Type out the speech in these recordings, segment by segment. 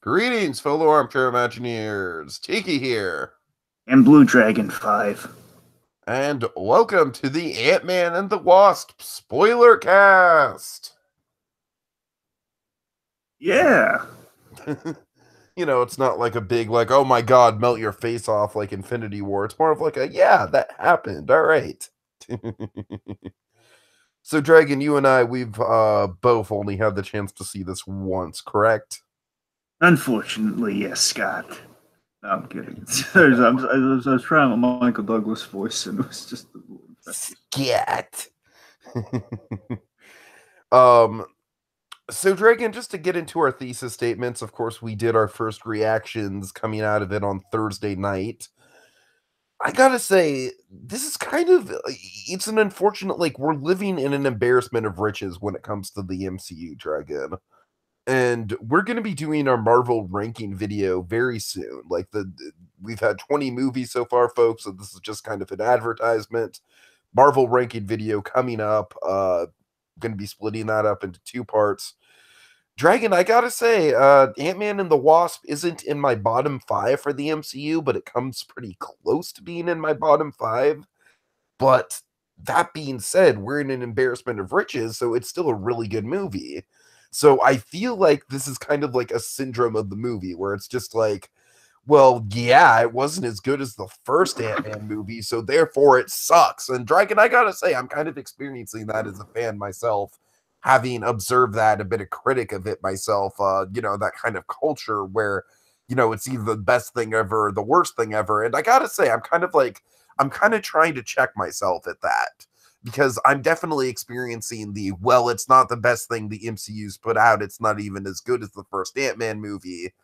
Greetings, fellow armchair Imagineers. Tiki here. And BlueDragonFive. And welcome to the Ant-Man and the Wasp spoiler cast. Yeah. It's not like a big, oh my god, melt your face off like Infinity War. It's more of like yeah, that happened. All right. So, Dragon, you and we've both only had the chance to see this once, correct? Unfortunately, yes, Scott. No, I'm kidding. I was trying a Michael Douglas voice, and it was just a little Scat. So, Dragon, just to get into our thesis statements, of course, we did our first reactions coming out of it on Thursday night. I gotta say, this is it's an unfortunate, we're living in an embarrassment of riches when it comes to the MCU, Dragon. And we're going to be doing our Marvel ranking video very soon. We've had 20 movies so far, folks, so this is just kind of an advertisement. Marvel ranking video coming up. Going to be splitting that up into two parts. Dragon, I gotta say, Ant-Man and the Wasp isn't in my bottom 5 for the MCU, but it comes pretty close to being in my bottom 5. But that being said, we're in an embarrassment of riches, so it's still a really good movie. So I feel like this is kind of like a syndrome of the movie where it's just like, well, yeah, it wasn't as good as the first Ant-Man movie, so therefore it sucks. And Dragon, I gotta say, I'm kind of experiencing that as a fan myself, having observed that, a bit of critic of it myself, that kind of culture where, it's either the best thing ever or the worst thing ever. And I gotta say, I'm kind of trying to check myself at that. Because I'm definitely experiencing it's not the best thing the MCU's put out. It's not even as good as the first Ant-Man movie.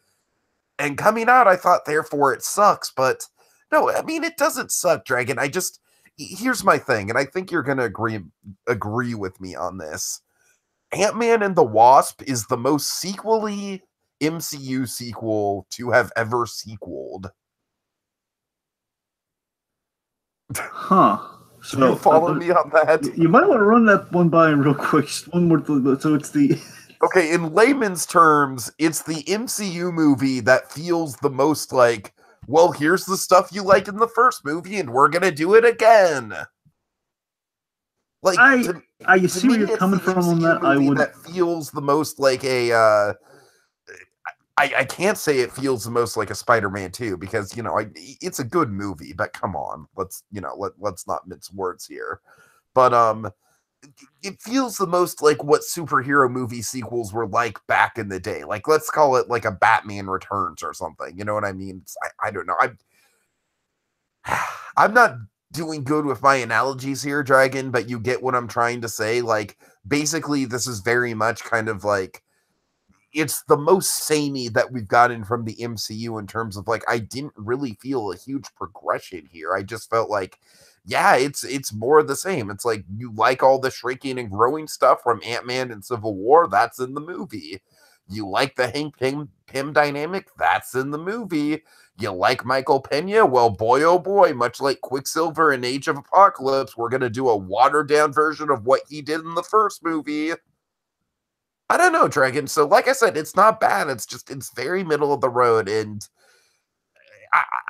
And coming out, I thought, therefore, it sucks. But no, I mean, it doesn't suck, Dragon. Here's my thing, and I think you're going to agree with me on this. Ant-Man and the Wasp is the most sequel-y MCU sequel to have ever sequeled. Huh. So you follow me on that? You might want to run that one by him real quick. Just one more. So it's the okay. In layman's terms, it's the MCU movie that feels the most like, well, here's the stuff you like in the first movie, and we're gonna do it again. I see where you're coming from on that. I would. That feels the most like a. I can't say it feels the most like a Spider-Man 2 because it's a good movie, but come on, let's not mince words here. But it feels the most like what superhero movie sequels were like back in the day. Like, let's call it like a Batman Returns or something. You know what I mean? I don't know. I'm not doing good with my analogies here, Dragon, but you get what I'm trying to say. Like, basically, this is very much kind of like, it's the most samey that we've gotten from the MCU in terms of I didn't really feel a huge progression here. I just felt like, yeah, it's more of the same. It's like, you like all the shrinking and growing stuff from Ant-Man and Civil War, that's in the movie. You like the Hank Pym dynamic, that's in the movie. You like Michael Pena? Well, boy, oh boy, much like Quicksilver in Age of Apocalypse, we're going to do a watered-down version of what he did in the first movie. I don't know, Dragon. So, like I said, it's not bad. It's very middle of the road. And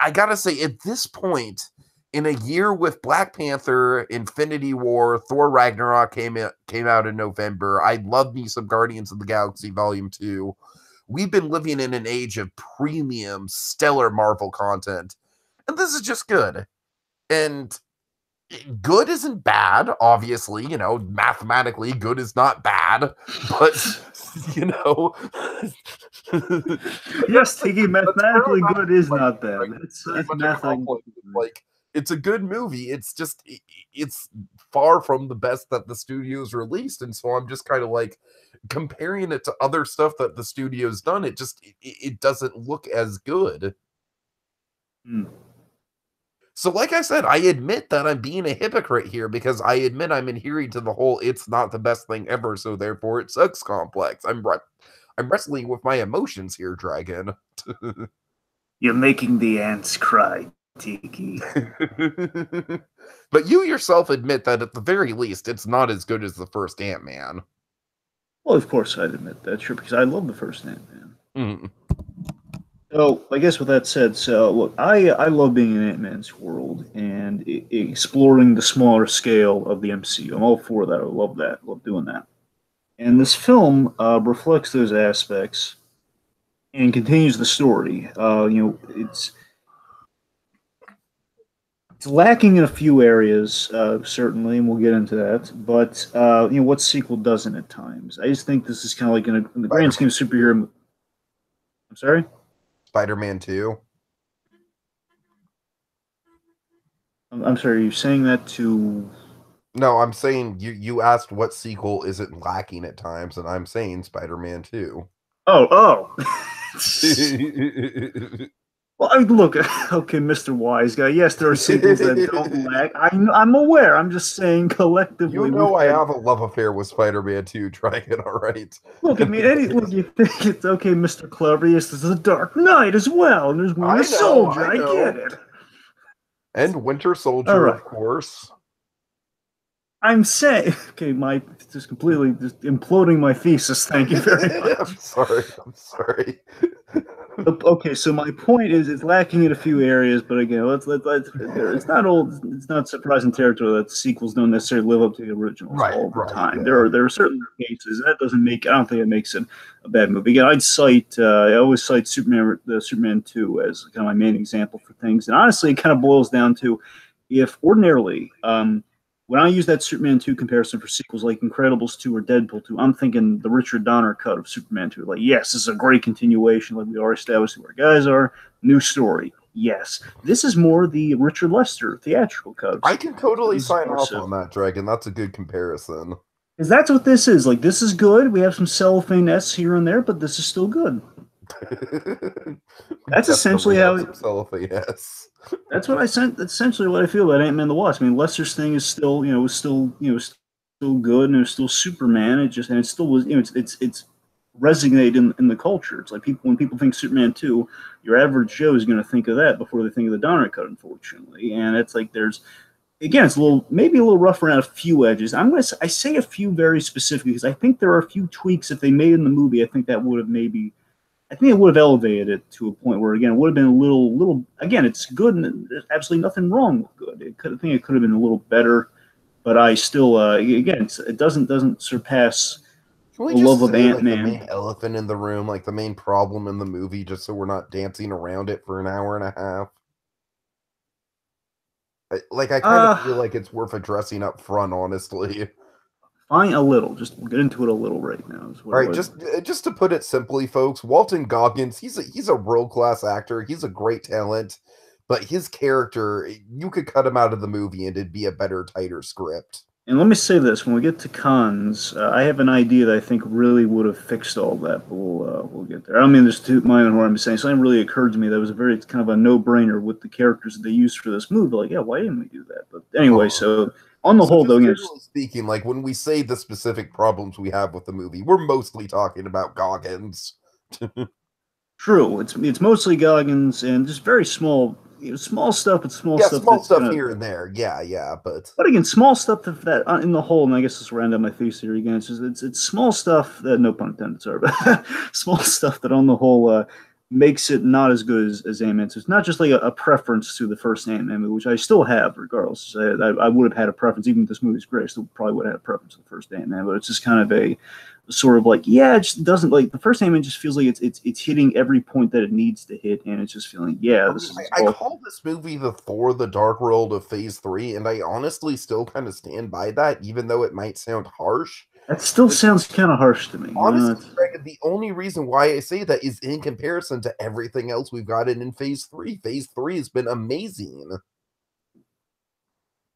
I gotta say, at this point, in a year with Black Panther, Infinity War, Thor Ragnarok came out in November. I love me some Guardians of the Galaxy Volume 2. We've been living in an age of premium, stellar Marvel content. And this is just good. And good isn't bad, obviously, mathematically good is not bad, but yes, Tiki, mathematically good is not bad. It's it's a good movie. It's just it's far from the best that the studio's released, and so I'm just kind of like comparing it to other stuff that the studio's done. It doesn't look as good. So, like I said, I admit that I'm being a hypocrite here because I admit I'm adhering to the whole "it's not the best thing ever, so therefore it sucks" complex. I'm wrestling with my emotions here, Dragon. You're making the ants cry, Tiki. But you yourself admit that at the very least, it's not as good as the first Ant-Man. Well, of course I'd admit that, sure, because I love the first Ant-Man. So I guess with that said, so look, I love being in Ant-Man's world and exploring the smaller scale of the MCU. I'm all for that. I love that. Love doing that. And this film reflects those aspects and continues the story. It's lacking in a few areas, certainly, and we'll get into that. But what sequel doesn't at times? I just think this is kind of like in the grand scheme Spider-Man of superhero. I'm sorry. Spider-Man 2. I'm sorry. You're saying that to? No, I'm saying you asked what sequel isn't lacking at times, and I'm saying Spider-Man 2. Oh. You Well, I mean, look, okay, Mr. Wise Guy. Yes, there are sequels that don't lack. I'm aware. I'm just saying collectively we've know I had. have a love affair with Spider-Man 2, trying it all right. Look, I mean, look, you think it's okay, Mr. Clever. Yes, there's the Dark Knight as well, and there's Winter Soldier. I I get know. it. And Winter All Soldier, right. of course. I'm saying, okay, my just completely just imploding my thesis. Thank you very I'm much. sorry. I'm sorry. Okay, so my point is it's lacking in a few areas, but again, let's it's not old, it's not surprising territory that sequels don't necessarily live up to the originals Right, all the right, time. yeah. There are certain cases that doesn't make. I don't think it makes it a bad movie. Again, I always cite Superman 2 as kind of my main example for things, and honestly, it kind of boils down to if ordinarily when I use that Superman 2 comparison for sequels like Incredibles 2 or Deadpool 2, I'm thinking the Richard Donner cut of Superman 2. Like, yes, this is a great continuation. Like, we already established who our guys are. New story. Yes. This is more the Richard Lester theatrical cut of I can Superman 2. totally This is sign more off so. on that, Dragon. That's a good comparison. Because that's what this is. Like, this is good. We have some cellophane S here and there, but this is still good. We That's definitely essentially have how. some cellophane, yes. That's what I sent. That's essentially what I feel about Ant Man the Wasp. I mean, Lester's thing is still, still good, and it was still Superman. It still was, it's resonated in the culture. It's like when people think Superman 2, your average Joe is going to think of that before they think of the Donner cut, unfortunately. And it's like again, it's maybe a little rough around a few edges. I say a few very specifically because I think there are a few tweaks if they made in the movie. I think it would have elevated it to a point where again it would have been a little. Again, it's good and there's absolutely nothing wrong with good. I think it could have been a little better, but I still again it doesn't surpass Can we the love just of say, Ant like, the Man. main elephant in the room, like the main problem in the movie, just so we're not dancing around it for an hour and a half? I kind of Uh feel like it's worth addressing up front, honestly. Fine, a little. Just we'll get into it a little right now. Is All right, what just to put it simply, folks, Walton Goggins, he's a world class actor. He's a great talent, but his character, you could cut him out of the movie and it'd be a better, tighter script. And let me say this: when we get to cons, I have an idea that I think really would have fixed all that. But we'll get there. I don't mean this to my own horn. I'm saying something really occurred to me that was it's kind of a no brainer with the characters that they used for this movie. Like, yeah, why didn't we do that? But anyway, Uh-huh. so on the So whole, though, just generally speaking, like when we say the specific problems we have with the movie, we're mostly talking about Goggins. true. It's mostly Goggins and just very small, small stuff, but small Yeah, stuff small that's stuff kind of. here and there. Yeah, but But again, small stuff that in the whole, and I guess this will end up my thesis here again. It's small stuff that no pun intended, sorry, but small stuff that on the whole makes it not as good as Ant-Man. So it's not just like a preference to the first Ant-Man movie, which I still have regardless. I would have had a preference, even if this movie's great. I still probably would have had a preference to the first Ant-Man, but it's just kind of a sort of like, yeah, it just doesn't like the first Ant-Man just feels like it's hitting every point that it needs to hit, and it's just feeling, yeah, I this mean, is I all. call this movie the Thor: The Dark World of Phase 3, and I honestly still kind of stand by that, even though it might sound harsh. That still But sounds kind of harsh to me. honestly, Greg, the only reason why I say that is in comparison to everything else we've gotten in Phase 3. Phase 3 has been amazing.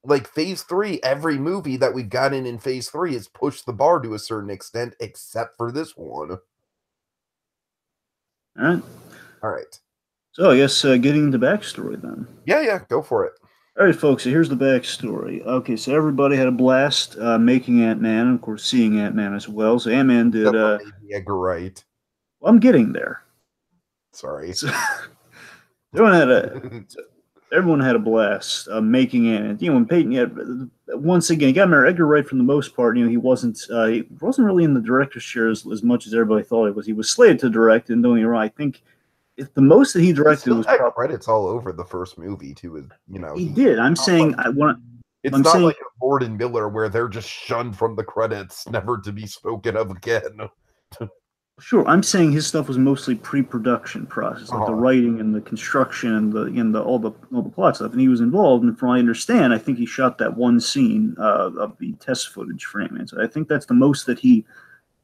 Like, Phase 3, every movie that we've gotten in Phase 3 has pushed the bar to a certain extent, except for this one. All right. All right. So I guess getting into backstory then. Yeah, go for it. All right, folks. So here's the backstory. Okay, so everybody had a blast making Ant Man, and of course, seeing Ant Man as well. So Ant Man did. Except for maybe Edgar Wright. Well, I'm getting there. Sorry. So, everyone had a everyone had a blast making Ant Man. When Peyton, yeah, once again, you got to remember Edgar Wright for the most part. He wasn't really in the director's chair as much as everybody thought he was. He was slated to direct, and don't get me wrong, I think the most that he He directed still was had probably credits all over the first movie too. You know, he did. I'm saying I want. it's I'm not saying like a Ford and Miller where they're just shunned from the credits, never to be spoken of again. sure. I'm saying his stuff was mostly pre-production process, like the uh writing and the construction and the all the plot stuff. And he was involved. And from what I understand, I think he shot that one scene of the test footage for Ant-Man. So I think that's the most that he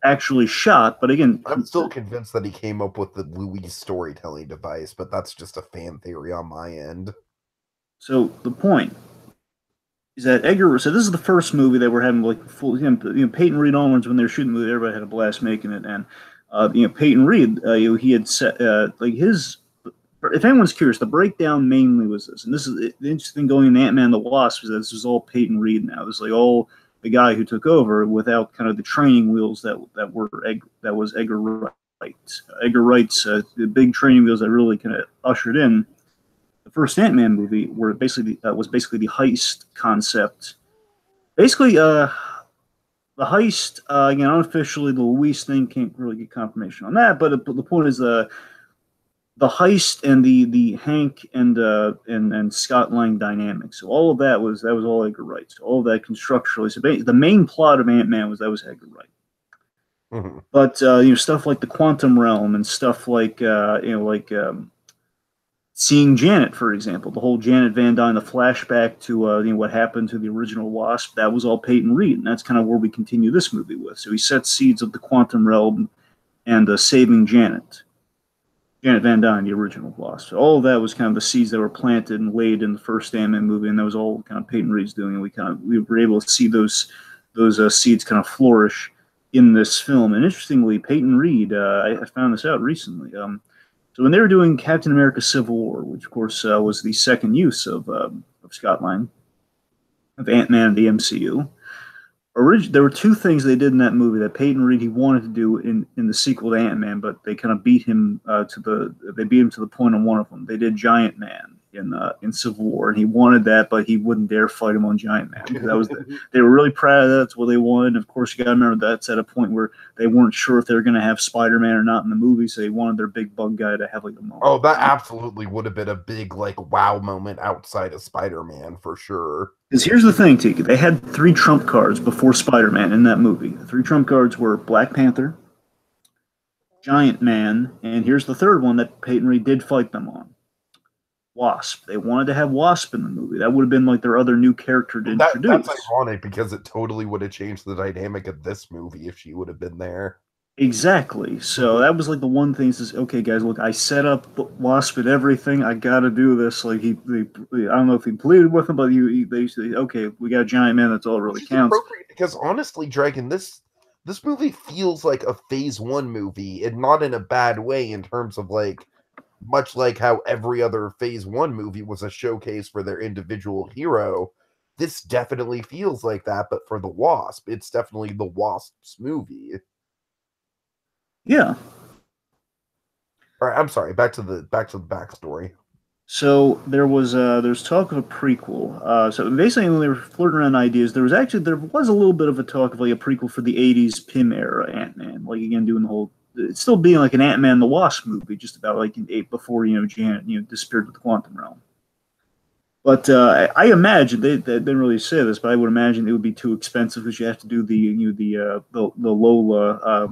actually shot. But again, I'm still convinced that he came up with the Louise storytelling device, but that's just a fan theory on my end. so the point is that Edgar. So this is the first movie that we're having like full. Peyton Reed onwards when they were shooting the movie, everybody had a blast making it, and Peyton Reed, he had set like his. If anyone's curious, the breakdown mainly was this, and this is the interesting thing going in Ant Man and the Wasp is that this is all Peyton Reed now. This is like all the guy who took over without kind of the training wheels that was Edgar Wright. Edgar Wright's the big training wheels that really kind of ushered in the first Ant Man movie, where basically was basically the heist concept. Basically, the heist, again, unofficially, the Luis thing can't really get confirmation on that, but the point is the heist and the Hank and Scott Lang dynamics. So all of that was all Edgar Wright. So all of that constructually. So the main plot of Ant Man was Edgar Wright. Mhm. But stuff like the quantum realm and stuff like seeing Janet, for example, the whole Janet Van Dyne, the flashback to what happened to the original Wasp, that was all Peyton Reed, and that's kind of where we continue this movie with. So he set seeds of the quantum realm and saving Janet Van Dyne, the original Wasp. So all of that was kind of the seeds that were planted and laid in the first Ant-Man movie, and that was all kind of Peyton Reed's doing, and we were able to see those seeds kind of flourish in this film. And interestingly, Peyton Reed, I found this out recently. So when they were doing Captain America: Civil War, which of course was the second use of Scott Lang of Ant-Man in the MCU, there were two things they did in that movie that Peyton Reed he wanted to do in the sequel to Ant-Man, but they kind of beat him to the point on one of them. They did Giant Man in Civil War, and he wanted that, but he wouldn't dare fight him on Giant Man because they were really proud of that. That's what they wanted. And of course, you got to remember that's at a point where they weren't sure if they were going to have Spider-Man or not in the movie, so they wanted their big bug guy to have like a moment. Oh, that absolutely would have been a big wow moment outside of Spider-Man for sure. Because here's the thing, Tiki. They had three trump cards before Spider-Man in that movie. The three trump cards were Black Panther, Giant Man, and here's the third one that Peyton Reed did fight them on. Wasp. They wanted to have Wasp in the movie. That would have been like their other new character to introduce. That's ironic because it totally would have changed the dynamic of this movie if she would have been there. Exactly. So that was like the one thing. Says, okay, guys, look, I set up Wasp and everything. I got to do this. Like I don't know if he pleaded with him, but they said, okay, we got a Giant Man. That's all that really counts. Because honestly, Dragon, this movie feels like a Phase 1 movie, and not in a bad way in terms of much like how every other Phase 1 movie was a showcase for their individual hero. This definitely feels like that, but for the Wasp, it's definitely the Wasp's movie. Yeah. All right, I'm sorry. Back to the backstory. So there's talk of a prequel. So basically, when they were flirting around ideas, there was a little bit of a talk of like a prequel for the '80s Pym era Ant-Man, like again doing the whole. It's still being like an Ant-Man and the Wasp movie, just about like before Janet disappeared with the quantum realm. But I imagine they didn't really say this, but I would imagine it would be too expensive because you have to do the Lola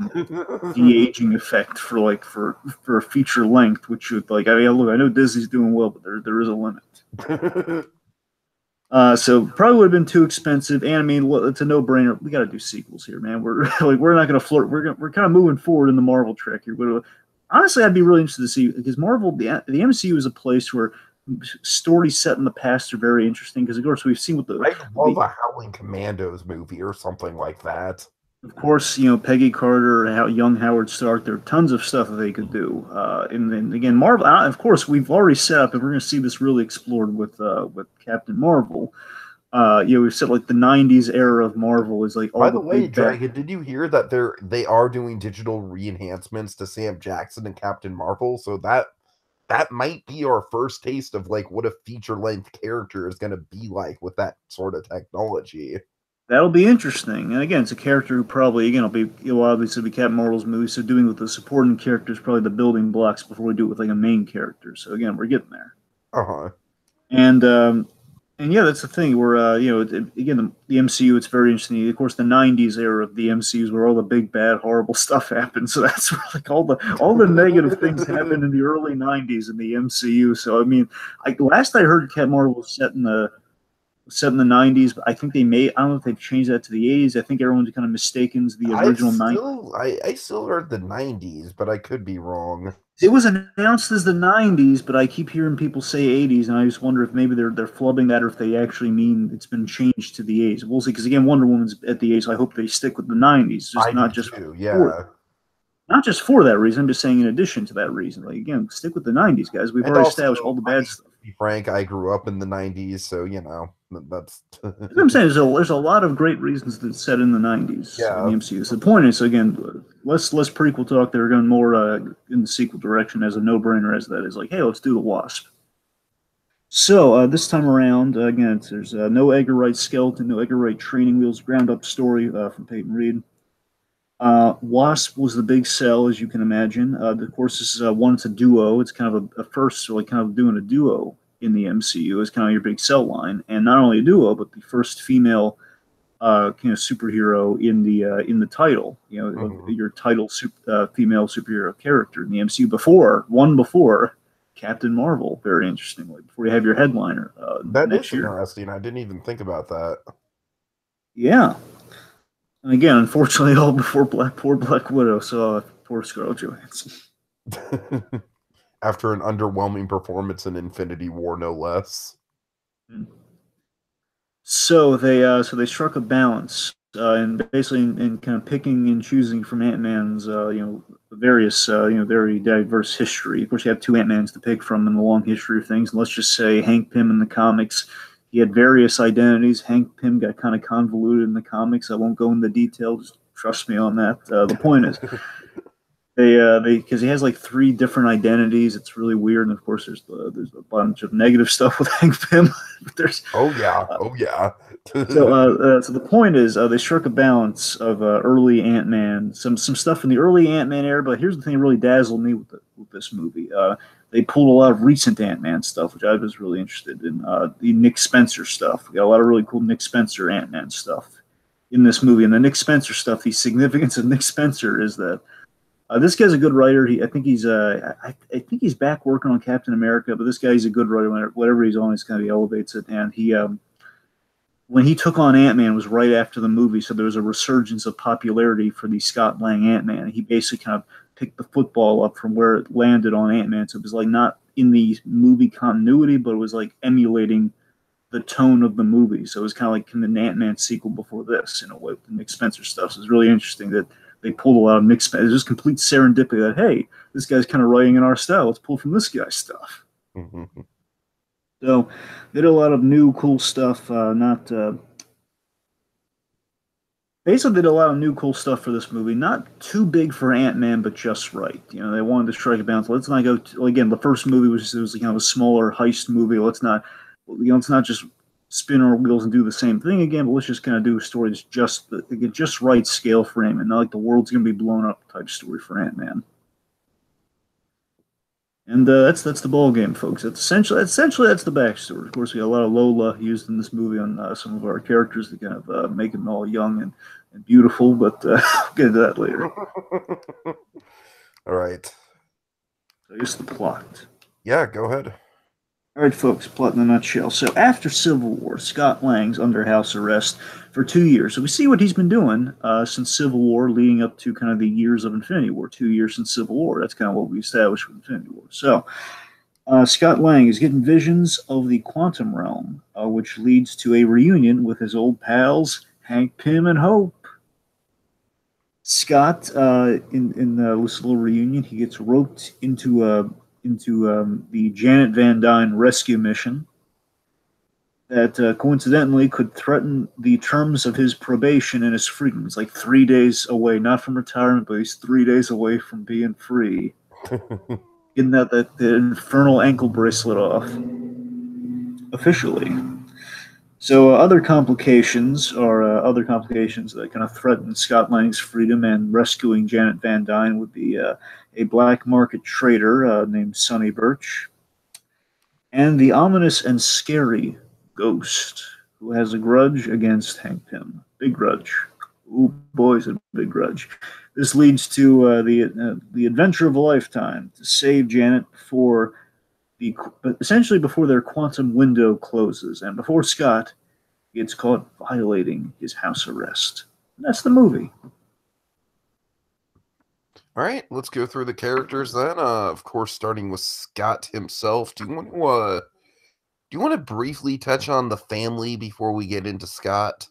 de-aging effect for a feature length, which would look. I know Disney's doing well, but there is a limit. So probably would have been too expensive. And I mean, it's a no-brainer. We got to do sequels here, man. We're we're not going to flirt. We're kind of moving forward in the Marvel track here. But honestly, I'd be really interested to see because Marvel, the MCU is a place where stories set in the past are very interesting because of course we've seen what I love a Howling Commandos movie or something like that. Of course, Peggy Carter, young Howard Stark. There are tons of stuff that they could do. And then again, Marvel. Of course, we've already set up, and we're going to see this really explored with Captain Marvel. We've said like the '90s era of Marvel is like all. By the way, Dragon, did you hear that they are doing digital re-enhancements to Sam Jackson and Captain Marvel? So that might be our first taste of what a feature-length character is going to be like with that sort of technology. That'll be interesting. And again, it's a character who probably, again, it'll obviously be Captain Marvel's movie. So doing with the supporting characters, probably the building blocks before we do it with like a main character. So again, we're getting there. Uh-huh. And yeah, that's the thing. Where again, the MCU, it's very interesting. Of course, the '90s era of the MCU is where all the big, bad, horrible stuff happened. So that's where like all the negative things happened in the early '90s in the MCU. So I mean, last I heard, Captain Marvel was set in the '90s, but I think I don't know if they've changed that to the '80s. I think everyone's kind of mistaken the original '90s. I still heard the 90s, but I could be wrong. It was announced as the '90s, but I keep hearing people say '80s, and I just wonder if maybe they're flubbing that, or if they actually mean it's been changed to the '80s. We'll see, because again, Wonder Woman's at the '80s. So I hope they stick with the '90s, I just do not just too, for yeah. not just for that reason. I'm just saying in addition to that reason. Like again, stick with the '90s, guys. We've And already also, established all the I bad mean, stuff. to be frank, I grew up in the 90s, so that's That's what I'm saying. There's a lot of great reasons that's set in the '90s in yeah. the MCU. So the point is, again, less prequel talk. They're going more in the sequel direction as a no-brainer as that is. Like, hey, let's do the Wasp. So this time around, again, there's no Edgar Wright skeleton, no Edgar Wright training wheels, ground up story from Peyton Reed. Wasp was the big sell, as you can imagine. Of course, this is one. It's a duo. It's kind of a first, so like kind of doing a duo in the MCU is kind of your big sell line, and not only a duo, but the first female superhero in the title. Mhm. Your title female superhero character in the MCU before Captain Marvel. Very interestingly, before you have your headliner That is next year. interesting. I didn't even think about that. Yeah, and again, unfortunately, all before poor Black Widow. So poor Scarlett Johansson. After an underwhelming performance in Infinity War, no less. So they struck a balance, and basically in kind of picking and choosing from Ant Man's various very diverse history. Of course, you have two Ant Mans to pick from in the long history of things. And let's just say Hank Pym in the comics, he had various identities. Hank Pym got kind of convoluted in the comics. I won't go into details. Trust me on that. The point is, they because he has like three different identities. It's really weird, and of course, there's a bunch of negative stuff with Hank Pym. there's Oh yeah, oh yeah. so the point is, they struck a balance of early Ant Man, some stuff in the early Ant Man era. But here's the thing that really dazzled me with this movie. They pulled a lot of recent Ant Man stuff, which I was really interested in. The Nick Spencer stuff. We got a lot of really cool Nick Spencer Ant Man stuff in this movie. And the Nick Spencer stuff, the significance of Nick Spencer is that this guy's a good writer. I think he's back working on Captain America, but this guy's a good writer. Whatever he's on, he's kind of elevates it. And he when he took on Ant Man was right after the movie, so there was a resurgence of popularity for the Scott Lang Ant Man. He basically kind of picked the football up from where it landed on Ant Man. So it was like not in the movie continuity, but it was like emulating the tone of the movie. So it was kind of like an Ant Man sequel before this, in a way, with the Nick Spencer stuff. So it's really interesting that they pulled a lot of Nick Spencer. It's just complete serendipity that, hey, this guy's kind of writing in our style. Let's pull from this guy's stuff. So they did a lot of new cool stuff. Not Basically they did a lot of new cool stuff for this movie. Not too big for Ant Man, but just right. They wanted to strike a balance. Let's not go again. The first movie was kind of a smaller heist movie. Let's not just spin our wheels and do the same thing again. But let's just kind of do a story that's just right scale for Ant Man. Not like the world's gonna be blown up type story for Ant Man. And that's the ball game, folks. Essentially that's the backstory. Of course, we got a lot of Lola used in this movie on some of our characters to kind of make them all young and beautiful. But we'll get into that later. All right. So I guess the plot. Yeah, go ahead. All right, folks, plot in a nutshell. So after Civil War, Scott Lang's under house arrest for 2 years. So we see what he's been doing since Civil War, leading up to kind of the years of Infinity War. 2 years since Civil War. That's kind of what we established with Infinity War. So Scott Lang is getting visions of the quantum realm, which leads to a reunion with his old pals Hank Pym and Hope. Scott, in this little reunion, he gets roped into the Janet Van Dyne rescue mission that coincidentally could threaten the terms of his probation and his freedom. He's like 3 days away, not from retirement, but he's 3 days away from being free. Getting the infernal ankle bracelet off officially. So other complications that kind of threaten Scott Lang's freedom and rescuing Janet Van Dyne would be a black market trader named Sonny Birch, and the ominous and scary Ghost, who has a grudge against Hank Pym. Big grudge. Ooh, boys, a big grudge. This leads to the adventure of a lifetime to save Janet before essentially before their quantum window closes, and before Scott gets caught violating his house arrest. And that's the movie. All right, let's go through the characters then. Of course, starting with Scott himself. Do you want to briefly touch on the family before we get into Scott?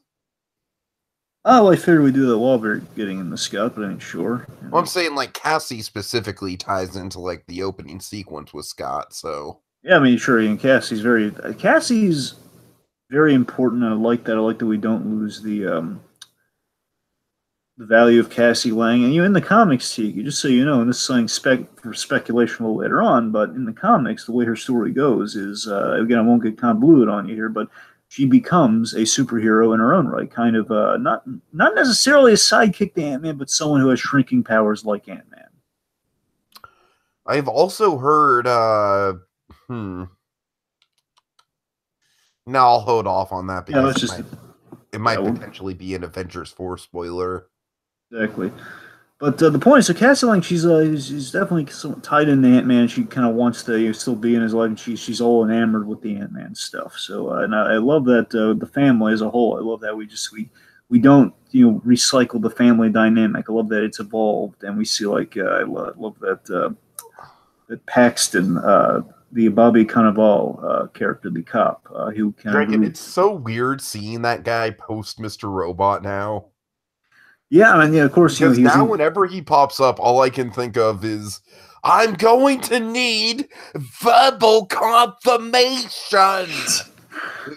Oh, well, I figured we'd do that while we're getting in the Scott, but I ain't sure. Well, I'm saying like Cassie specifically ties into like the opening sequence with Scott, so Yeah, I mean, sure. And Cassie's very important. I like that. I like that we don't lose the value of Cassie Lang. And in the comics, Tiki, just so you know, and this is something for speculation a little later on, but in the comics, the way her story goes is, again, I won't get convoluted on you here, but she becomes a superhero in her own right, kind of not necessarily a sidekick to Ant Man, but someone who has shrinking powers like Ant Man. I've also heard no, I'll hold off on that Yeah, because that's just it might yeah, potentially be an Avengers 4 spoiler. exactly. But the point is, so Cassie Lang, she's definitely somewhat tied into Ant Man. She kind of wants to still be in his life, and she's all enamored with the Ant Man stuff. So, and I love that the family as a whole. I love that we don't recycle the family dynamic. I love that it's evolved, and we see love that that Paxton, the Bobby Cannavale character, the cop, who kind of Dragon, grew. it's so weird seeing that guy post Mr. Robot now. Yeah, I mean, yeah, of course, Because he was now, in. whenever he pops up, all I can think of is, I'm going to need verbal confirmation.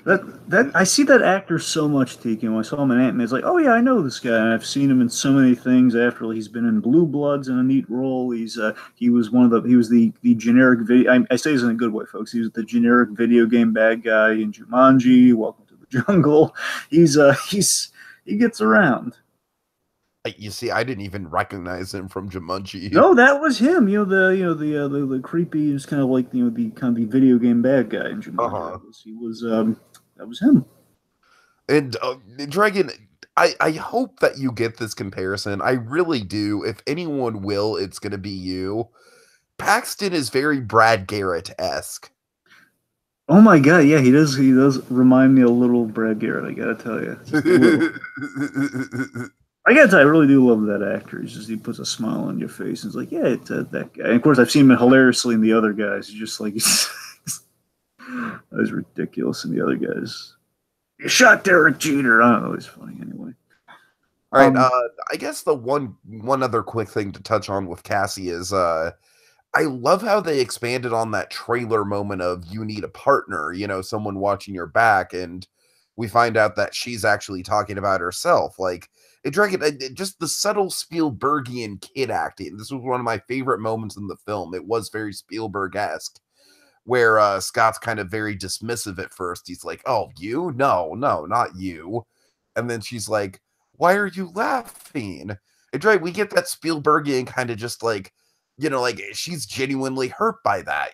That I see that actor so much, Tiki. When I saw him in Ant Man, it's like, oh yeah, I know this guy. And I've seen him in so many things. After he's been in Blue Bloods in a neat role. He was the generic video. I say this in a good way, folks. He was the generic video game bad guy in Jumanji. Welcome to the Jungle. He gets around. You see, I didn't even recognize him from Jumanji. No, that was him. The creepy, just kind of like the kind of the video game bad guy in Jumanji. Uh-huh. That was him. And Dragon, I hope that you get this comparison. I really do. If anyone will, it's going to be you. Paxton is very Brad Garrett-esque. Oh my god, yeah, he does. He does remind me a little of Brad Garrett. I gotta tell you, just a little. I gotta tell you, I really do love that actor. He puts a smile on your face. And it's like, yeah, it's that guy. And of course, I've seen him hilariously in the other guys. He's just like that was ridiculous in the other guys. You shot Derek Jeter. I don't know. It's funny anyway. All right. I guess the one other quick thing to touch on with Cassie is I love how they expanded on that trailer moment of you need a partner, someone watching your back, and we find out that she's actually talking about herself. Like just the subtle Spielbergian kid acting. This was one of my favorite moments in the film. It was very Spielberg-esque, where Scott's kind of very dismissive at first. He's like, "Oh, you? No, not you." And then she's like, "Why are you laughing?" And we get that Spielbergian kind of just like, like she's genuinely hurt by that,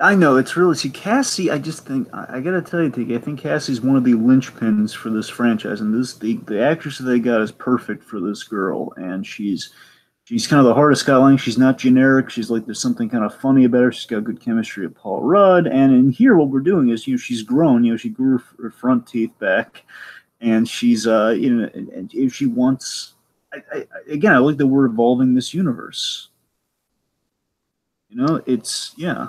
I know it's really Cassie. I just think I gotta tell you, Tiki, I think Cassie's one of the linchpins for this franchise, and the actress that they got is perfect for this girl, and she's kind of the heart of Scott Lang. She's not generic. She's like there's something kind of funny about her. She's got good chemistry with Paul Rudd, and in here what we're doing is she's grown. She grew her front teeth back, and she's and if she wants. Again, I like that we're evolving this universe. It's yeah.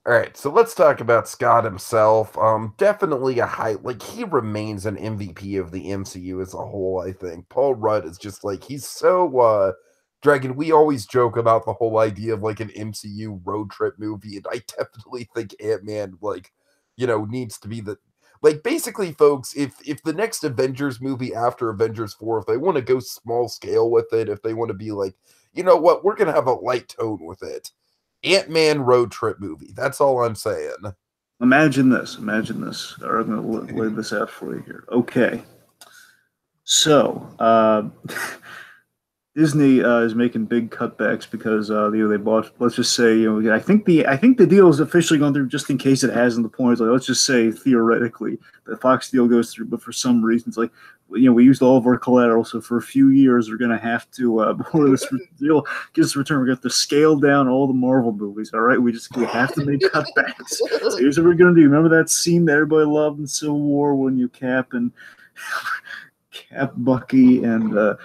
All right, so let's talk about Scott himself. Definitely he remains an MVP of the MCU as a whole, I think. Paul Rudd is just like, he's so, Dragon, we always joke about the whole idea of like an MCU road trip movie, and I definitely think Ant-Man, needs to be basically, folks, if the next Avengers movie after Avengers 4, if they want to go small scale with it, if they want to be like, you know what, we're going to have a light tone with it. Ant-Man road trip movie. That's all I'm saying. Imagine this. Imagine this. All right, I'm going to lay this out for you here. Okay. So, Disney is making big cutbacks because they bought. Let's just say, I think the deal is officially going through. Just in case it hasn't, the point is like, let's just say theoretically the Fox deal goes through, but for some reason it's like, we used all of our collateral, so for a few years we're going to have to before this deal gets returned, we're going to have to scale down all the Marvel movies. All right, we have to make cutbacks. So here's what we're going to do. Remember that scene that everybody loved in Civil War when you Cap, Bucky, and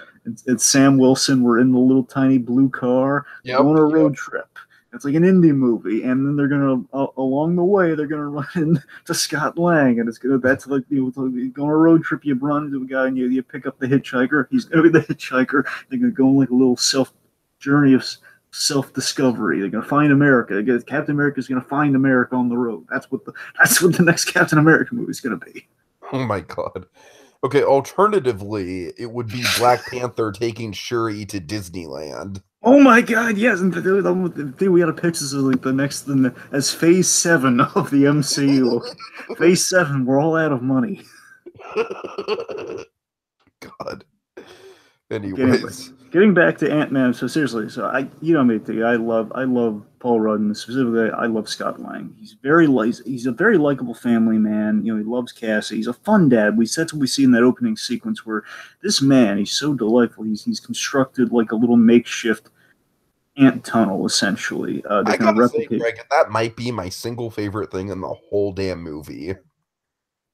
Sam Wilson were in the little tiny blue car. They go Yep, on a yep. road trip. It's like an indie movie, and then they're gonna along the way they're gonna run into Scott Lang, and that's like you go on a road trip. You run into a guy, and you pick up the hitchhiker. He's gonna be the hitchhiker. They're gonna go on like a little journey of self discovery. They're gonna find America. Captain America's gonna find America on the road. That's what the next Captain America movie is gonna be. Oh my God. Okay, alternatively, it would be Black Panther taking Shuri to Disneyland. Oh my God! Yes, and we got a picture of like as Phase 7 of the MCU. Phase 7, we're all out of money. God. Getting Anyways. getting back to Ant-Man. So seriously, so you know me, I love Paul Rudd, and specifically I love Scott Lang. He's a very likable family man. He loves Cassie. He's a fun dad. That's what we see in that opening sequence where this man, he's so delightful. He's constructed like a little makeshift ant tunnel essentially to I kind of gotta say, replicate. Greg, that might be my single favorite thing in the whole damn movie.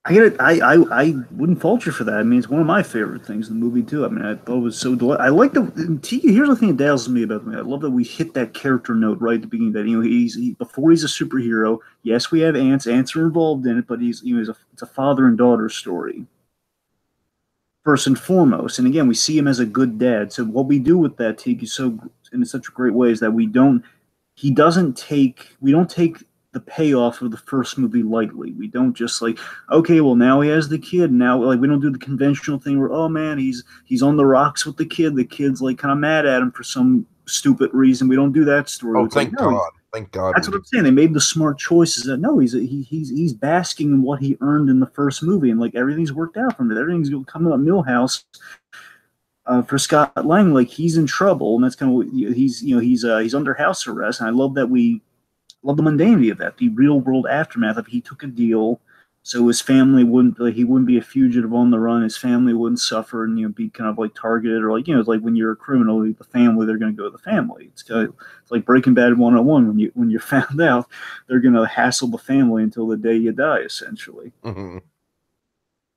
I get it. I wouldn't fault you for that. I mean, it's one of my favorite things in the movie too. I mean, I thought it was so delightful. I like here's the thing that dazzles me about the movie. I love that we hit that character note right at the beginning. That before he's a superhero. Yes, we have ants. Ants are involved in it, but it's a father and daughter story first and foremost. And again, we see him as a good dad. So what we do with that Tiki so in such a great way is that we don't take the payoff of the first movie lightly. We don't just like, okay, well now he has the kid. Now like we don't do the conventional thing where, oh man, he's on the rocks with the kid. The kid's like kind of mad at him for some stupid reason. We don't do that story. Oh, It's like, thank no, God. Thank God that's we what do. I'm saying. They made the smart choices. That no, he's basking in what he earned in the first movie, and like everything's worked out for him. Everything's coming up Millhouse for Scott Lang. Like he's in trouble, and that's kind of what he's under house arrest. And I love the mundanity of that, the real world aftermath of he took a deal so his family wouldn't like, he wouldn't be a fugitive on the run, his family wouldn't suffer and be kind of like targeted or like it's like when you're a criminal, the family they're going to go to the family. It's like Breaking Bad 101 when you're found out, they're going to hassle the family until the day you die essentially. Mhm.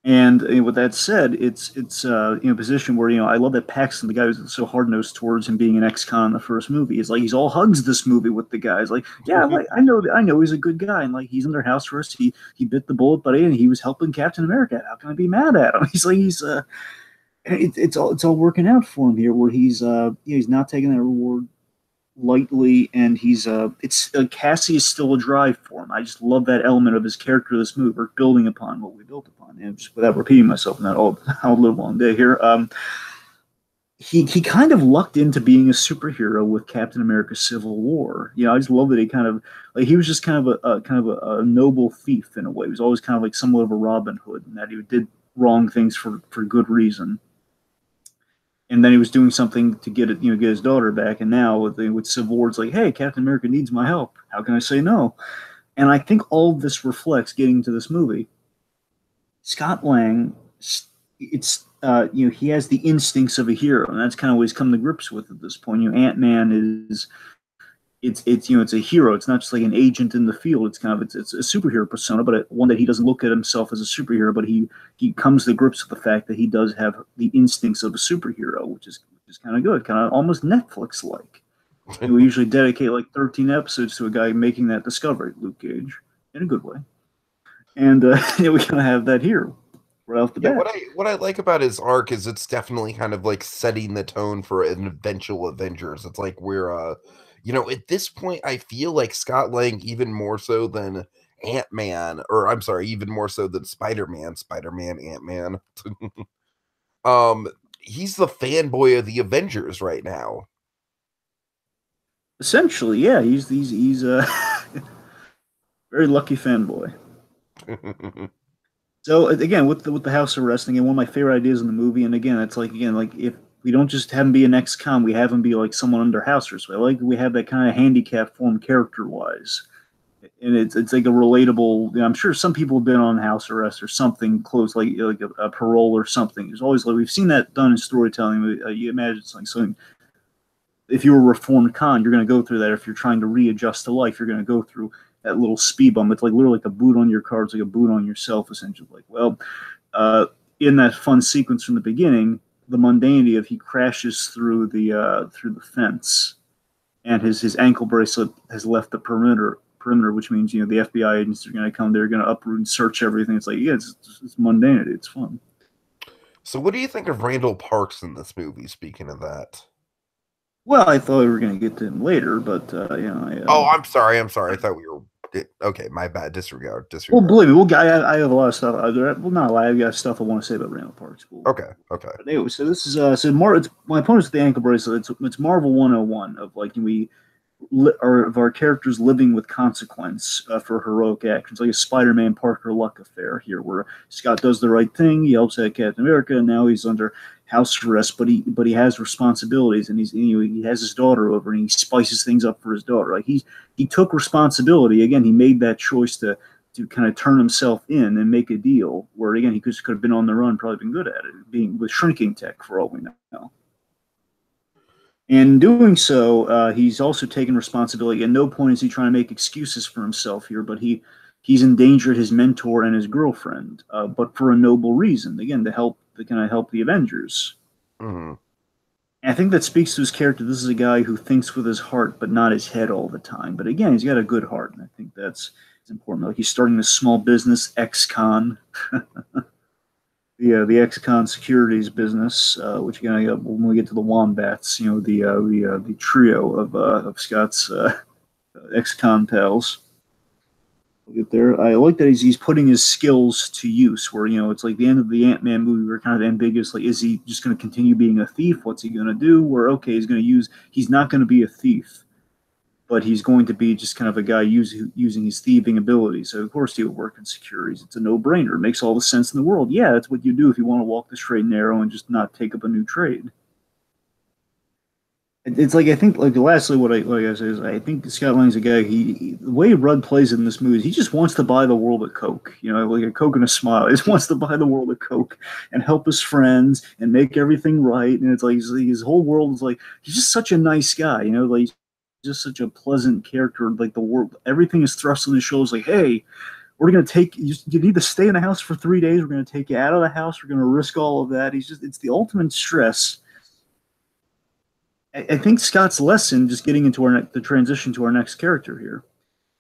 And with that said, it's a position where I love that Paxton, the guy who's so hard nosed towards him being an ex-con in the first movie, is like he's all hugs this movie with the guys. Like, yeah, like I know he's a good guy, and like he's under house arrest. He bit the bullet, but he was helping Captain America. How can I be mad at him? It's all working out for him here, where he's not taking that reward lightly, and it's Cassie is still a drive for him. I just love that element of his character. This movie, we're building upon what we built upon, and just without repeating myself in that I'll live long day here. He kind of lucked into being a superhero with Captain America: Civil War. I just love that he kind of like he was just kind of a noble thief in a way. He was always kind of like somewhat of a Robin Hood, and that he did wrong things for good reason, and then he was doing something to get his daughter back. And now with Civil War, it's like, hey, Captain America needs my help. How can I say no? And I think all of this reflects getting to this movie. Scott Lang, he has the instincts of a hero, and that's kind of what he's come to grips with at this point. Ant-Man is it's a hero. It's not just like an agent in the field. It's a superhero persona, but one that he doesn't look at himself as a superhero, but he comes to grips with the fact that he does have the instincts of a superhero, which is kind of good, kind of almost Netflix like. We usually dedicate like 13 episodes to a guy making that discovery, Luke Cage, in a good way, and we kind of have that here right off the Yeah, bat. what I like about his arc is it's definitely kind of like setting the tone for an eventual Avengers. It's like at this point I feel like Scott Lang even more so than Ant-Man, or I'm sorry, even more so than Spider-Man, Ant-Man. He's the fanboy of the Avengers right now. Essentially, yeah, he's Very lucky fanboy. So again, with the house arrest, again, one of my favorite ideas in the movie, and again, it's like again, like if we don't just have him be an ex-con, we have him be like someone under house arrest. I like we have that kind of handicap form character wise, and it's like a relatable. I'm sure some people have been on house arrest or something close, like a parole or something. There's always like we've seen that done in storytelling. You imagine something. If you're a reformed con, you're going to go through that. If you're trying to readjust to life, you're going to go through that little speed bump. It's like literally like a boot on your car. It's like a boot on yourself, essentially. Like, well, in that fun sequence from the beginning, the mundanity of he crashes through the fence, and his ankle bracelet has left the perimeter, which means the FBI agents are going to come. They're going to uproot and search everything. It's like it's mundanity. It's fun. So, what do you think of Randall Parks in this movie? Speaking of that. Well, I thought we were going to get to him later, but Oh, I'm sorry. I'm sorry. I thought we were. Okay, my bad. Disregard. well, Disregard. believe me, I have a lot of stuff. Well, not a lot. I've got stuff I want to say about Randall Park School. Okay. Okay. But anyway, so this is it's my opponent's the ankle bracelet. It's Marvel 101 of like of our characters living with consequence for heroic actions, like a Spider-Man Parker Luck affair here, where Scott does the right thing, he helps out Captain America, and now he's under house arrest, but he has responsibilities, and he has his daughter over, and he spices things up for his daughter. Like he took responsibility again. He made that choice to kind of turn himself in and make a deal. Where again he could have been on the run, probably been good at it, being with shrinking tech for all we know. In doing so, he's also taken responsibility. At no point is he trying to make excuses for himself here, but he's endangered his mentor and his girlfriend, but for a noble reason. Again, to kind of help the Avengers. Mm-hmm. And I think that speaks to his character. This is a guy who thinks with his heart, but not his head all the time. But again, he's got a good heart, and I think that's important. Like he's starting this small business, ex-con. The ex-con securities business, which again, when we get to the wombats, the trio of Scott's ex-con pals. We'll get there. I like that he's putting his skills to use. Where it's like the end of the Ant-Man movie, we're kind of ambiguous. Like, is he just going to continue being a thief? What's he going to do? Where okay, he's not going to be a thief, but he's going to be just kind of a guy using his thieving abilities. So of course he'll work in securities. It's a no-brainer. It makes all the sense in the world. Yeah, that's what you do if you want to walk the straight and narrow and just not take up a new trade. It's like I think like lastly what I say is I think Scott Lang's a guy. The way Rudd plays it in this movie is he just wants to buy the world a Coke. Like a Coke and a smile. He just wants to buy the world a Coke and help his friends and make everything right. And it's like his whole world is like he's just such a nice guy. Like just such a pleasant character. Like the world, everything is thrust on his shoulders. Like, hey, we're gonna take you. You need to stay in the house for 3 days. We're gonna take you out of the house. We're gonna risk all of that. It's the ultimate stress. I think Scott's lesson, just getting into the transition to our next character here.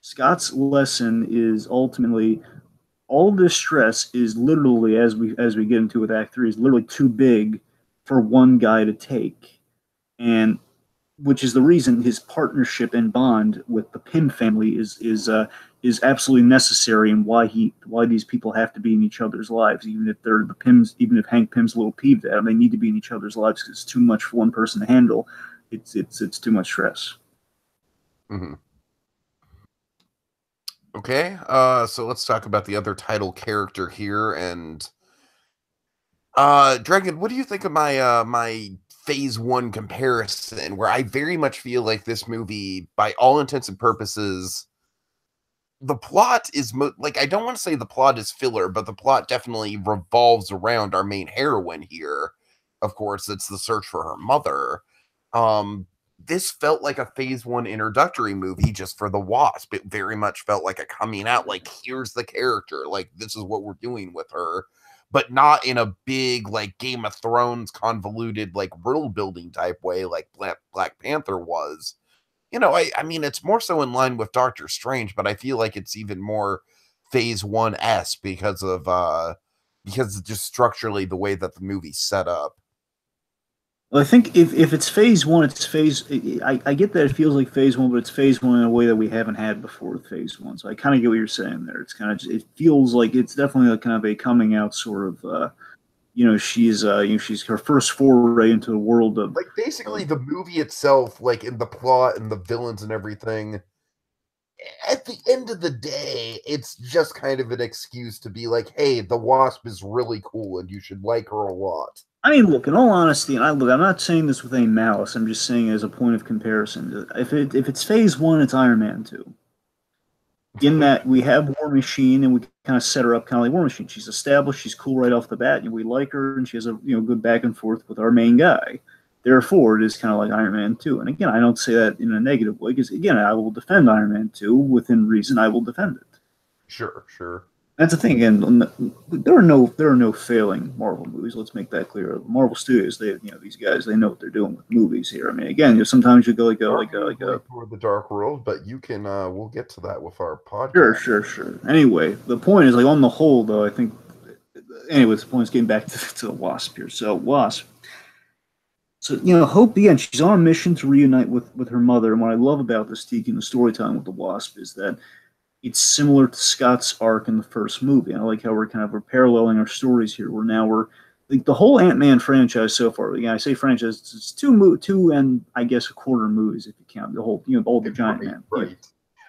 Scott's lesson is ultimately all this stress is literally as we get into with Act 3 is literally too big for one guy to take, and which is the reason his partnership and bond with the Pym family is absolutely necessary, and why these people have to be in each other's lives, even if they're the Pyms, even if Hank Pym's a little peeved at them, they need to be in each other's lives because it's too much for one person to handle. It's too much stress. Mm-hmm. Okay. So let's talk about the other title character here, and Dragon. What do you think of my Phase 1 comparison, where I very much feel like this movie, by all intents and purposes, the plot is like, I don't want to say the plot is filler, but the plot definitely revolves around our main heroine here. Of course, it's the search for her mother. This felt like a Phase 1 introductory movie just for the Wasp. It very much felt like a coming out, like, here's the character, like, this is what we're doing with her, but not in a big, like, Game of Thrones convoluted, like, world building type way like Black Panther was. I mean, it's more so in line with Doctor Strange, but I feel like it's even more Phase 1-esque because just structurally the way that the movie's set up. Well, I think if it's phase one, it's phase. I get that it feels like phase one, but it's phase one in a way that we haven't had before with phase one. So I kind of get what you're saying there. It's kind of it feels like it's definitely like kind of a coming out sort of. She's her first foray into the world Like, basically the movie itself, like, in the plot and the villains and everything, at the end of the day, it's just kind of an excuse to be like, hey, the Wasp is really cool and you should like her a lot. I mean, look, in all honesty, and I'm not saying this with any malice. I'm just saying as a point of comparison. If it's Phase One, it's Iron Man 2. In that we have War Machine and we kind of set her up kind of like War Machine. She's established, she's cool right off the bat, and we like her, and she has a good back and forth with our main guy. Therefore, it is kind of like Iron Man 2. And again, I don't say that in a negative way because again, I will defend Iron Man 2 within reason. I will defend it. Sure, sure. That's the thing. Again, there are no failing Marvel movies. Let's make that clear. Marvel Studios, these guys, they know what they're doing with movies here. I mean, again, sometimes you go like toward the dark world, but you can we'll get to that with our podcast. Sure. Anyway, the point is like on the whole, though, I think. Anyways, the point is getting back to the Wasp here. So Wasp. So Hope again. She's on a mission to reunite with her mother. And what I love about this Tiki and the storytelling with the Wasp is that it's similar to Scott's arc in the first movie. And I like how we're paralleling our stories here. We're like the whole Ant-Man franchise so far. Again, I say franchise, it's two and I guess a quarter movies if you count the whole, all the giant man. Right.